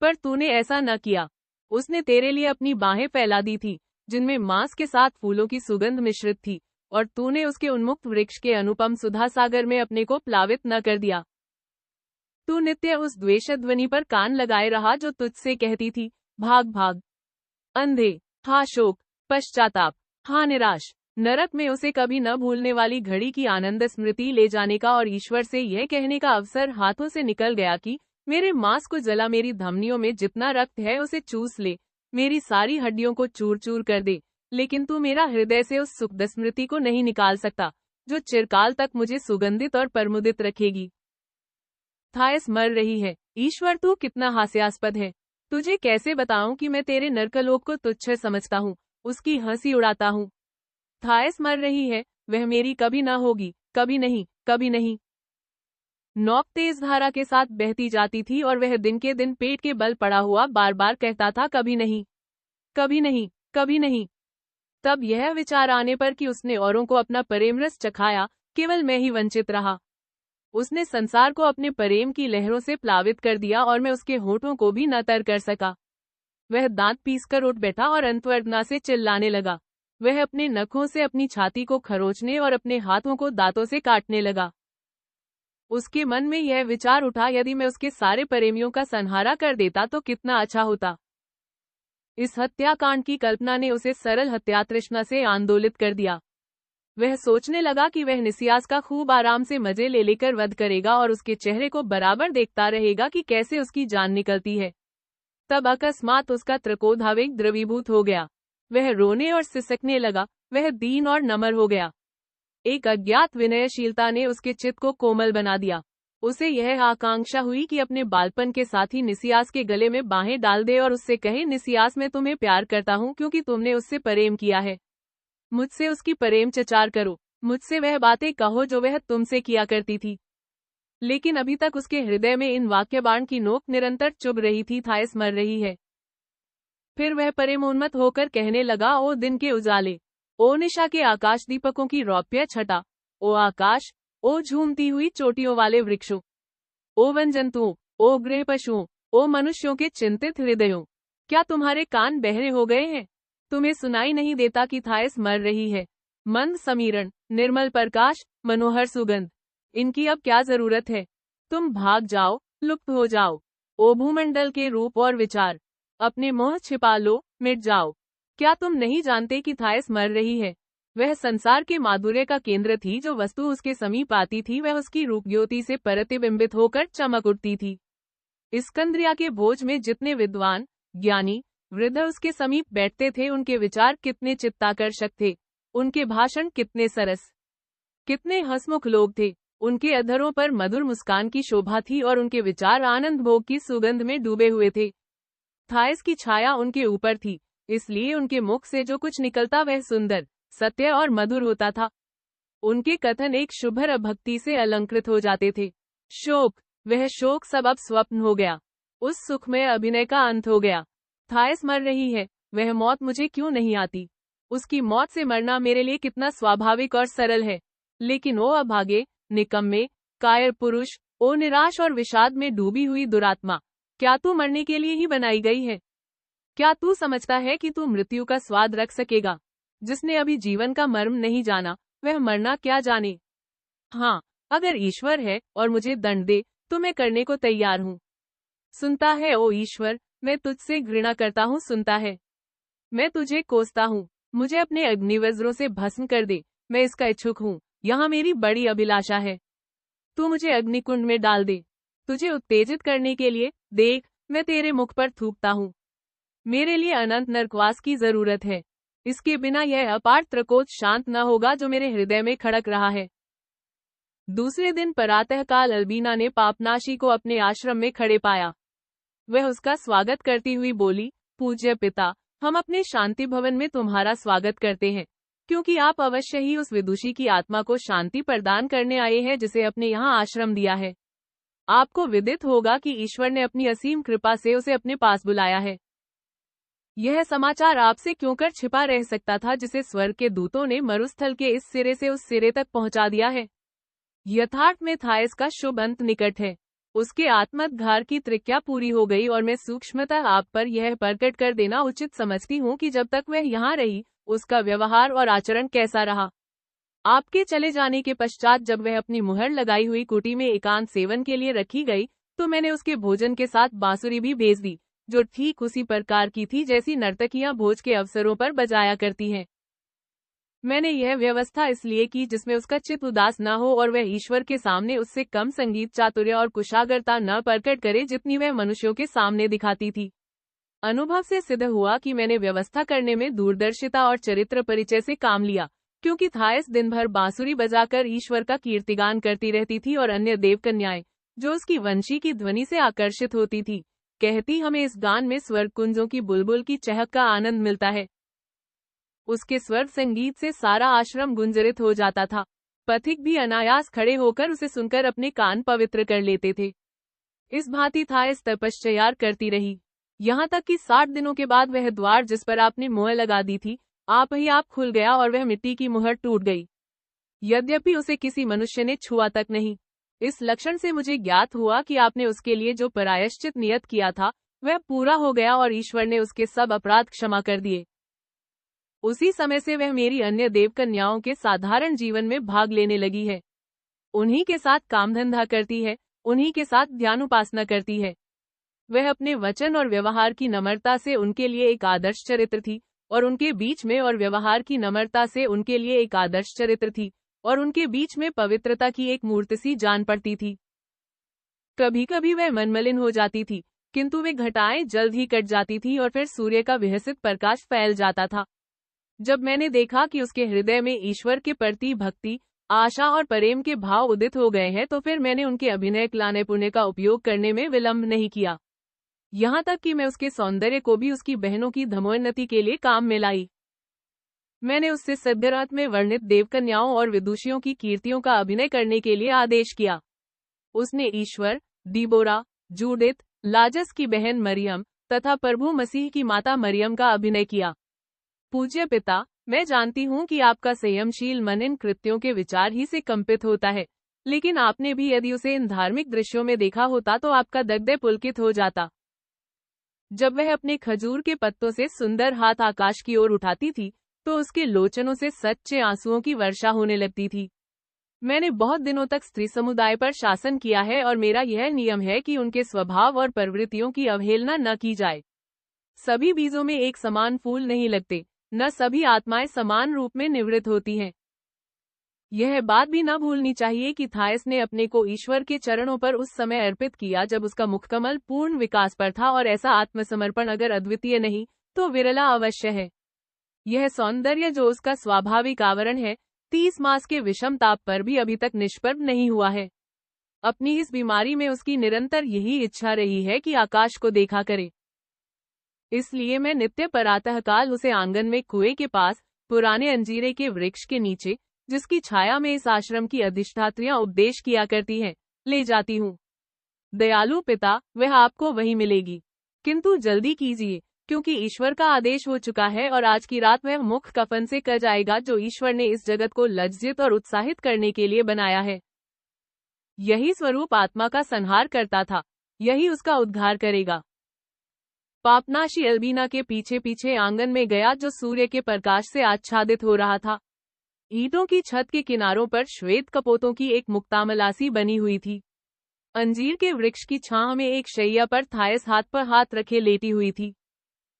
पर तूने ऐसा न किया। उसने तेरे लिए अपनी बाहें फैला दी थी, जिनमें मांस के साथ फूलों की सुगंध मिश्रित थी, और तूने उसके उन्मुक्त वृक्ष के अनुपम सुधा सागर में अपने को प्लावित न कर दिया। तू नित्य उस द्वेषध्वनि पर कान लगाए रहा जो तुझसे कहती थी, भाग भाग। अंधे, हा शोक, पश्चाताप, हा निराश। नरक में उसे कभी न भूलने वाली घड़ी की आनंद स्मृति ले जाने का और ईश्वर से यह कहने का अवसर हाथों से निकल गया कि मेरे मांस को जला, मेरी धमनियों में जितना रक्त है उसे चूस ले, मेरी सारी हड्डियों को चूर चूर कर दे, लेकिन तू मेरा हृदय से उस सुखद स्मृति को नहीं निकाल सकता जो चिरकाल तक मुझे सुगंधित और परमुदित रखेगी। थायस मर रही है। ईश्वर, तू कितना हास्यास्पद है। तुझे कैसे बताऊं कि मैं तेरे नरकलोक को तुच्छ समझता हूँ, उसकी हंसी उड़ाता हूँ। थायस मर रही है, वह मेरी कभी ना होगी, कभी नहीं, कभी नहीं। नोक तेज धारा के साथ बहती जाती थी और वह दिन के दिन पेट के बल पड़ा हुआ बार बार कहता था, कभी नहीं, कभी नहीं, कभी नहीं। तब यह विचार आने पर कि उसने औरों को अपना प्रेम रस चखाया, केवल मैं ही वंचित रहा। उसने संसार को अपने प्रेम की लहरों से प्लावित कर दिया और मैं उसके होठों को भी न तर कर सका। वह दांत पीसकर उठ बैठा और अंतर्वेदना से चिल्लाने लगा। वह अपने नखों से अपनी छाती को खरोचने और अपने हाथों को दांतों से काटने लगा। उसके मन में यह विचार उठा, यदि मैं उसके सारे प्रेमियों का संहारा कर देता तो कितना अच्छा होता। इस हत्याकांड की कल्पना ने उसे सरल हत्या तृष्णा से आंदोलित कर दिया। वह सोचने लगा कि वह निसियास का खूब आराम से मजे ले लेकर वध करेगा और उसके चेहरे को बराबर देखता रहेगा कि कैसे उसकी जान निकलती है। तब अकस्मात उसका त्रिकोधावेग द्रवीभूत हो गया। वह रोने और सिसकने लगा। वह दीन और नम्र हो गया। एक अज्ञात विनयशीलता ने उसके चित्त को कोमल बना दिया। उसे यह आकांक्षा हुई कि अपने बालपन के साथी निसियास के गले में बाहें डाल दे और उससे कहे, निसियास, मैं तुम्हें प्यार करता हूँ क्योंकि तुमने उससे प्रेम किया है। मुझसे उसकी प्रेम चचार करो, मुझसे वह बातें कहो जो वह तुमसे किया करती थी। लेकिन अभी तक उसके हृदय में इन वाक्यबाण की नोक निरंतर चुभ रही थी, थायस मर रही है। फिर वह प्रेमोन्मत्त होकर कहने लगा, ओ दिन के उजाले, ओ निशा के आकाश दीपकों की रौप्य छटा, ओ आकाश, ओ झूमती हुई चोटियों वाले वृक्षों, ओ वन जंतुओं, ओ गृह पशुओं, ओ मनुष्यों के चिंतित हृदयों, क्या तुम्हारे कान बहरे हो गए हैं? तुम्हें सुनाई नहीं देता कि थायस मर रही है? मंद समीरण, निर्मल प्रकाश, मनोहर सुगंध, इनकी अब क्या जरूरत है? तुम भाग जाओ, लुप्त हो जाओ। ओ भूमंडल के रूप और विचार, अपने मोह छिपा लो, मिट जाओ। क्या तुम नहीं जानते कि थायस मर रही है? वह संसार के माधुर्य का केंद्र थी। जो वस्तु उसके समीप आती थी वह उसकी रूपज्योति से प्रतिबिंबित होकर चमक उठती थी। स्कंद्रिया के भोज में जितने विद्वान, ज्ञानी, वृद्ध उसके समीप बैठते थे, उनके विचार कितने चित्ताकर्षक थे, उनके भाषण कितने सरस, कितने हंसमुख लोग थे। उनके अधरों पर मधुर मुस्कान की शोभा थी और उनके विचार आनंद भोग की सुगंध में डूबे हुए थे। थायस की छाया उनके ऊपर थी, इसलिए उनके मुख से जो कुछ निकलता वह सुंदर, सत्य और मधुर होता था। उनके कथन एक शुभ्र भक्ति से अलंकृत हो जाते थे। शोक, वह शोक सब अब स्वप्न हो गया। उस सुखमय अभिनय का अंत हो गया। थायस मर रही है, वह मौत मुझे क्यों नहीं आती? उसकी मौत से मरना मेरे लिए कितना स्वाभाविक और सरल है। लेकिन ओ अभागे, निकम्मे, कायर पुरुष, ओ निराश और विषाद में डूबी हुई दुरात्मा, क्या तू मरने के लिए ही बनाई गई है? क्या तू समझता है कि तू मृत्यु का स्वाद रख सकेगा? जिसने अभी जीवन का मर्म नहीं जाना, वह मरना क्या जाने? हाँ, अगर ईश्वर है और मुझे दंड दे तो मैं करने को तैयार हूँ। सुनता है ओ ईश्वर, मैं तुझसे घृणा करता हूँ, सुनता है। मैं तुझे कोसता हूँ, मुझे अपने अग्निवज्रों से भस्म कर दे, मैं इसका इच्छुक हूँ, यहाँ मेरी बड़ी अभिलाषा है। तू मुझे अग्निकुंड में डाल दे, तुझे उत्तेजित करने के लिए। देख, मैं तेरे मुख पर थूकता हूँ। मेरे लिए अनंत नरकवास की जरूरत है, इसके बिना यह अपार त्रकोत शांत न होगा जो मेरे हृदय में खड़क रहा है। दूसरे दिन प्रातःकाल अल्बीना ने पापनाशी को अपने आश्रम में खड़े पाया। वह उसका स्वागत करती हुई बोली, पूज्य पिता, हम अपने शांति भवन में तुम्हारा स्वागत करते हैं, क्योंकि आप अवश्य ही उस विदुषी की आत्मा को शांति प्रदान करने आए हैं जिसे अपने यहाँ आश्रम दिया है। आपको विदित होगा कि ईश्वर ने अपनी असीम कृपा से उसे अपने पास बुलाया है। यह समाचार आपसे क्यों कर छिपा रह सकता था, जिसे स्वर्ग के दूतों ने मरुस्थल के इस सिरे से उस सिरे तक पहुंचा दिया है। यथार्थ में थायस का शुभ अंत निकट है। उसके आत्मोद्धार की त्रिज्ञा पूरी हो गई और मैं सूक्ष्मतः आप पर यह प्रकट कर देना उचित समझती हूँ कि जब तक वह यहाँ रही, उसका व्यवहार और आचरण कैसा रहा। आपके चले जाने के पश्चात जब वह अपनी मुहर लगाई हुई कुटी में एकांत सेवन के लिए रखी गई, तो मैंने उसके भोजन के साथ बांसुरी भी भेज दी, जो ठीक उसी प्रकार की थी जैसी नर्तकियां भोज के अवसरों पर बजाया करती हैं। मैंने यह व्यवस्था इसलिए की जिसमें उसका चित्त उदास न हो और वह ईश्वर के सामने उससे कम संगीत चातुर्य और कुशाग्रता न प्रकट करे जितनी वह मनुष्यों के सामने दिखाती थी। अनुभव से सिद्ध हुआ कि मैंने व्यवस्था करने में दूरदर्शिता और चरित्र परिचय से काम लिया, क्योंकि थायस दिन भर बांसुरी बजाकर ईश्वर का कीर्तिगान करती रहती थी और अन्य देवकन्याएं, जो उसकी वंशी की ध्वनि से आकर्षित होती थी, कहती हमें इस गान में स्वर्ग कुंजों की बुलबुल की चहक का आनंद मिलता है। उसके स्वर संगीत से सारा आश्रम गुंजरित हो जाता था। पथिक भी अनायास खड़े होकर उसे सुनकर अपने कान पवित्र कर लेते थे। इस भांति थायस तपश्चर्या करती रही, यहाँ तक कि 60 दिनों के बाद वह द्वार जिस पर आपने मोहर लगा दी थी, आप ही आप खुल गया और वह मिट्टी की मुहर टूट गई। यद्यपि उसे किसी मनुष्य ने छुआ तक नहीं। इस लक्षण से मुझे ज्ञात हुआ कि आपने उसके लिए जो प्रायश्चित नियत किया था, वह पूरा हो गया और ईश्वर ने उसके सब अपराध क्षमा कर दिए। उसी समय से वह मेरी अन्य देवकन्याओं के साधारण जीवन में भाग लेने लगी है। उन्हीं के साथ काम धंधा करती है, उन्हीं के साथ ध्यान उपासना करती है। वह अपने वचन और व्यवहार की नम्रता से उनके लिए एक आदर्श चरित्र थी, और उनके बीच में और व्यवहार की नम्रता से उनके लिए एक आदर्श चरित्र थी, और उनके बीच में पवित्रता की एक मूर्ति सी जान पड़ती थी। कभी कभी वह मनमलिन हो जाती थी, किंतु वे घटाएं जल्द ही कट जाती थी और फिर सूर्य का विहसित प्रकाश फैल जाता था। जब मैंने देखा कि उसके हृदय में ईश्वर के प्रति भक्ति, आशा और प्रेम के भाव उदित हो गए हैं, तो फिर मैंने उनके अभिनय कलाने पुण्य का उपयोग करने में विलंब नहीं किया। यहाँ तक कि मैं उसके सौंदर्य को भी उसकी बहनों की धर्मोन्नति के लिए काम में लाई। मैंने उससे सद्यरात में वर्णित देवकन्याओं और विदुषियों की कीर्तियों का अभिनय करने के लिए आदेश किया। उसने ईश्वर, डिबोरा, जूडिथ, लाजस की बहन मरियम तथा प्रभु मसीह की माता मरियम का अभिनय किया। पूज्य पिता, मैं जानती हूँ कि आपका संयमशील मन इन कृत्यों के विचार ही से कंपित होता है, लेकिन आपने भी यदि उसे इन धार्मिक दृश्यों में देखा होता तो आपका दग्धे पुलकित हो जाता। जब वह अपने खजूर के पत्तों से सुंदर हाथ आकाश की ओर उठाती थी, तो उसके लोचनों से सच्चे आंसुओं की वर्षा होने लगती थी। मैंने बहुत दिनों तक स्त्री समुदाय पर शासन किया है और मेरा यह नियम है कि उनके स्वभाव और प्रवृत्तियों की अवहेलना न की जाए। सभी बीजों में एक समान फूल नहीं लगते, न सभी आत्माएं समान रूप में निवृत्त होती हैं। यह बात भी न भूलनी चाहिए कि थायस ने अपने को ईश्वर के चरणों पर उस समय अर्पित किया जब उसका मुखकमल पूर्ण विकास पर था, और ऐसा आत्मसमर्पण अगर अद्वितीय नहीं तो विरला अवश्य है। यह सौंदर्य जो उसका स्वाभाविक आवरण है, 30 मास के विषम ताप पर भी अभी तक निष्प्रभ नहीं हुआ है। अपनी इस बीमारी में उसकी निरंतर यही इच्छा रही है कि आकाश को देखा करे। इसलिए मैं नित्य प्रातःकाल उसे आंगन में कुएं के पास पुराने अंजीरे के वृक्ष के नीचे, जिसकी छाया में इस आश्रम की अधिष्ठात्रियां उपदेश किया करती हैं, ले जाती हूँ। दयालु पिता, वह आपको वही मिलेगी, किंतु जल्दी कीजिए, क्योंकि ईश्वर का आदेश हो चुका है और आज की रात वह मुख कफन से कर जाएगा जो ईश्वर ने इस जगत को लज्जित और उत्साहित करने के लिए बनाया है। यही स्वरूप आत्मा का संहार करता था, यही उसका उद्धार करेगा। पापनाशी अल्बीना के पीछे पीछे आंगन में गया जो सूर्य के प्रकाश से आच्छादित हो रहा था। ईंटों की छत के किनारों पर श्वेत कपोतों की एक मुक्तामलासी बनी हुई थी। अंजीर के वृक्ष की छांव में एक शैया पर थायस हाथ पर हाथ रखे लेटी हुई थी।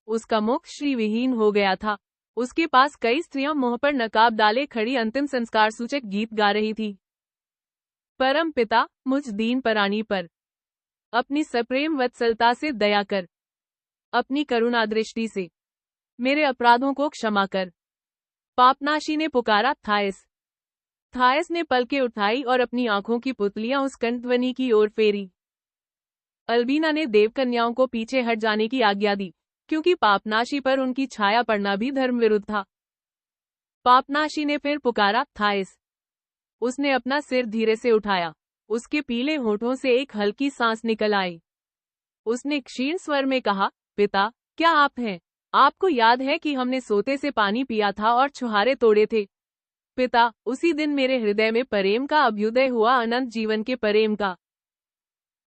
उसका मुख श्रीविहीन हो गया था। उसके पास कई स्त्रियां मुंह पर नकाब डाले खड़ी अंतिम संस्कार सूचक गीत गा रही थी। परम पिता, मुझ दीन प्राणी पर अपनी सप्रेम वत्सलता से दया कर, अपनी करुणा दृष्टि से मेरे अपराधों को क्षमा कर। पापनाशी ने पुकारा, थायस। थायस ने पलकें उठाई और अपनी आंखों की पुतलियां उस कंठध्वनि की ओर फेरी। अल्बीना ने देवकन्याओं को पीछे हट जाने की आज्ञा दी, क्योंकि पापनाशी पर उनकी छाया पड़ना भी धर्म विरुद्ध था। पापनाशी ने फिर पुकारा, थायस। उसने अपना सिर धीरे से उठाया। उसके पीले होठों से एक हल्की सांस निकल आई। उसने क्षीण स्वर में कहा, पिता, क्या आप हैं? आपको याद है कि हमने सोते से पानी पिया था और छुहारे तोड़े थे? पिता, उसी दिन मेरे हृदय में प्रेम का अभ्युदय हुआ, अनंत जीवन के प्रेम का।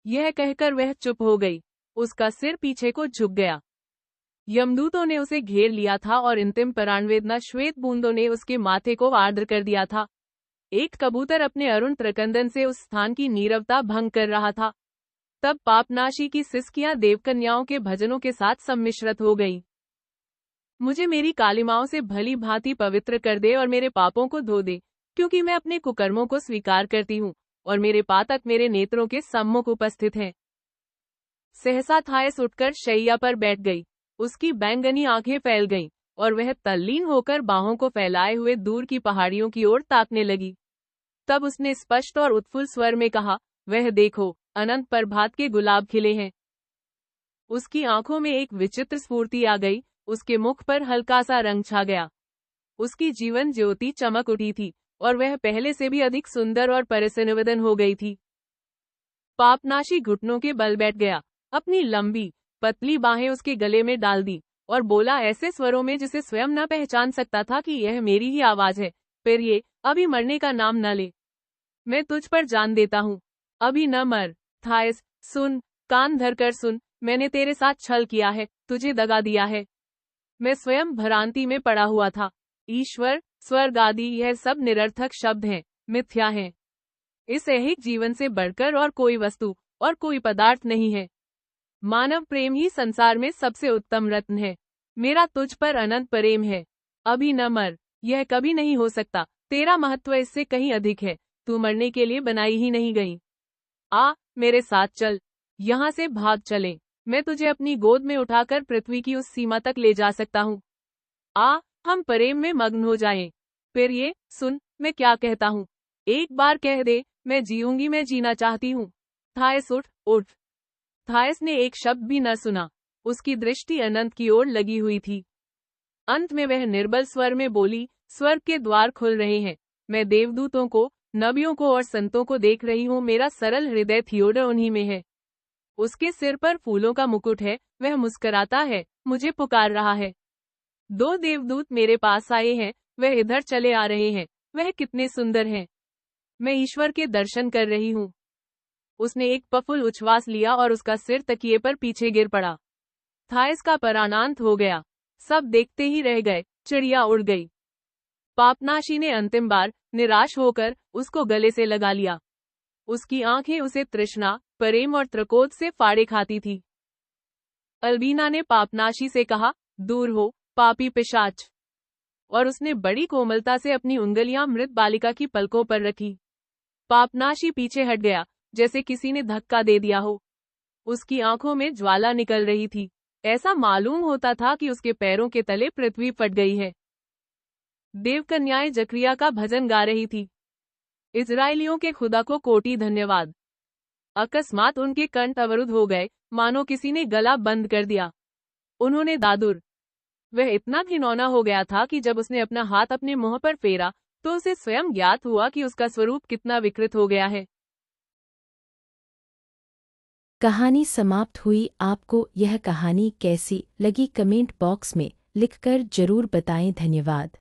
यह कहकर वह चुप हो गई। उसका सिर पीछे को झुक गया। यमदूतों ने उसे घेर लिया था और अंतिम प्राणवेदना श्वेत बूंदों ने उसके माथे को आर्द्र कर दिया था। एक कबूतर अपने अरुण त्रकंदन से उस स्थान की नीरवता भंग कर रहा था। तब पापनाशी की सिसकियां देवकन्याओं के भजनों के साथ सम्मिश्रित हो गई। मुझे मेरी कालिमाओं से भली भांति पवित्र कर दे और मेरे पापों को धो दे, क्योंकि मैं अपने कुकर्मों को स्वीकार करती हूँ और मेरे पातक मेरे नेत्रों के सम्मुख उपस्थित हैं। सहसा थायस उठकर शैया पर बैठ गई। उसकी बैंगनी आंखें फैल गईं और वह तल्लीन होकर बाहों को फैलाए हुए दूर की पहाड़ियों की ओर ताकने लगी। तब उसने स्पष्ट और उत्फुल्ल स्वर में कहा, वह देखो, अनंत प्रभात के गुलाब खिले हैं। उसकी आंखों में एक विचित्र स्फूर्ति आ गई, उसके मुख पर हल्का सा रंग छा गया। उसकी जीवन ज्योति चमक उठी थी और वह पहले से भी अधिक सुंदर और परिसंवेदन हो गई थी। पापनाशी घुटनों के बल बैठ गया, अपनी लंबी पतली बाहें उसके गले में डाल दी और बोला ऐसे स्वरों में जिसे स्वयं न पहचान सकता था कि यह मेरी ही आवाज है, फिर ये, अभी मरने का नाम न ले। मैं तुझ पर जान देता हूँ, अभी न मर। थायस, सुन, कान धरकर सुन, मैंने तेरे साथ छल किया है, तुझे दगा दिया है। मैं स्वयं भ्रांति में पड़ा हुआ था। ईश्वर, स्वर्ग आदि यह सब निरर्थक शब्द हैं, मिथ्या हैं। इस ऐहिक जीवन से बढ़कर और कोई वस्तु और कोई पदार्थ नहीं है। मानव प्रेम ही संसार में सबसे उत्तम रत्न है। मेरा तुझ पर अनंत प्रेम है। अभी न मर, यह कभी नहीं हो सकता। तेरा महत्व इससे कहीं अधिक है। तू मरने के लिए बनाई ही नहीं गई। आ, मेरे साथ चल, यहाँ से भाग चले। मैं तुझे अपनी गोद में उठाकर पृथ्वी की उस सीमा तक ले जा सकता हूँ। आ, हम प्रेम में मग्न हो जाएं। फिर ये, सुन, मैं क्या कहता हूँ। एक बार कह दे, मैं जीऊंगी, मैं जीना चाहती हूँ। थायस, उठ, उठ। थायस ने एक शब्द भी न सुना। उसकी दृष्टि अनंत की ओर लगी हुई थी। अंत में वह निर्बल स्वर में बोली, स्वर्ग के द्वार खुल रहे हैं। मैं देवदूतों को, नबियों को और संतों को देख रही हूँ। मेरा सरल हृदय थियोडर उन्हीं में है। उसके सिर पर फूलों का मुकुट है। वह मुस्कुराता है, मुझे पुकार रहा है। दो देवदूत मेरे पास आए हैं, वह इधर चले आ रहे हैं। वह कितने सुंदर हैं। मैं ईश्वर के दर्शन कर रही हूँ। उसने एक प्रफुल्ल उच्छ्वास लिया और उसका सिर तकिए पर पीछे गिर पड़ा। थायस का प्राणांत हो गया। सब देखते ही रह गए। चिड़िया उड़ गई। पापनाशी ने अंतिम बार निराश होकर उसको गले से लगा लिया। उसकी आंखें उसे तृष्णा, प्रेम और त्रकोध से फाड़े खाती थी। अल्बीना ने पापनाशी से कहा, दूर हो, पापी पिशाच। और उसने बड़ी कोमलता से अपनी उंगलियां मृत बालिका की पलकों पर रखी। पापनाशी पीछे हट गया, जैसे किसी ने धक्का दे दिया हो। उसकी आंखों में ज्वाला निकल रही थी। ऐसा मालूम होता था कि उसके पैरों के तले पृथ्वी फट गई है। देवकन्याएं जक्रिया का भजन गा रही थी। इजराइलियों के खुदा को कोटि धन्यवाद। अकस्मात उनके कंठ अवरुद्ध हो गए, मानो किसी ने गला बंद कर दिया। उन्होंने दादुर। वह इतना घिनौना हो गया था कि जब उसने अपना हाथ अपने मुंह पर फेरा तो उसे स्वयं ज्ञात हुआ कि उसका स्वरूप कितना विकृत हो गया है।
कहानी समाप्त हुई। आपको यह कहानी कैसी लगी कमेंट बॉक्स में लिखकर जरूर बताएं। धन्यवाद।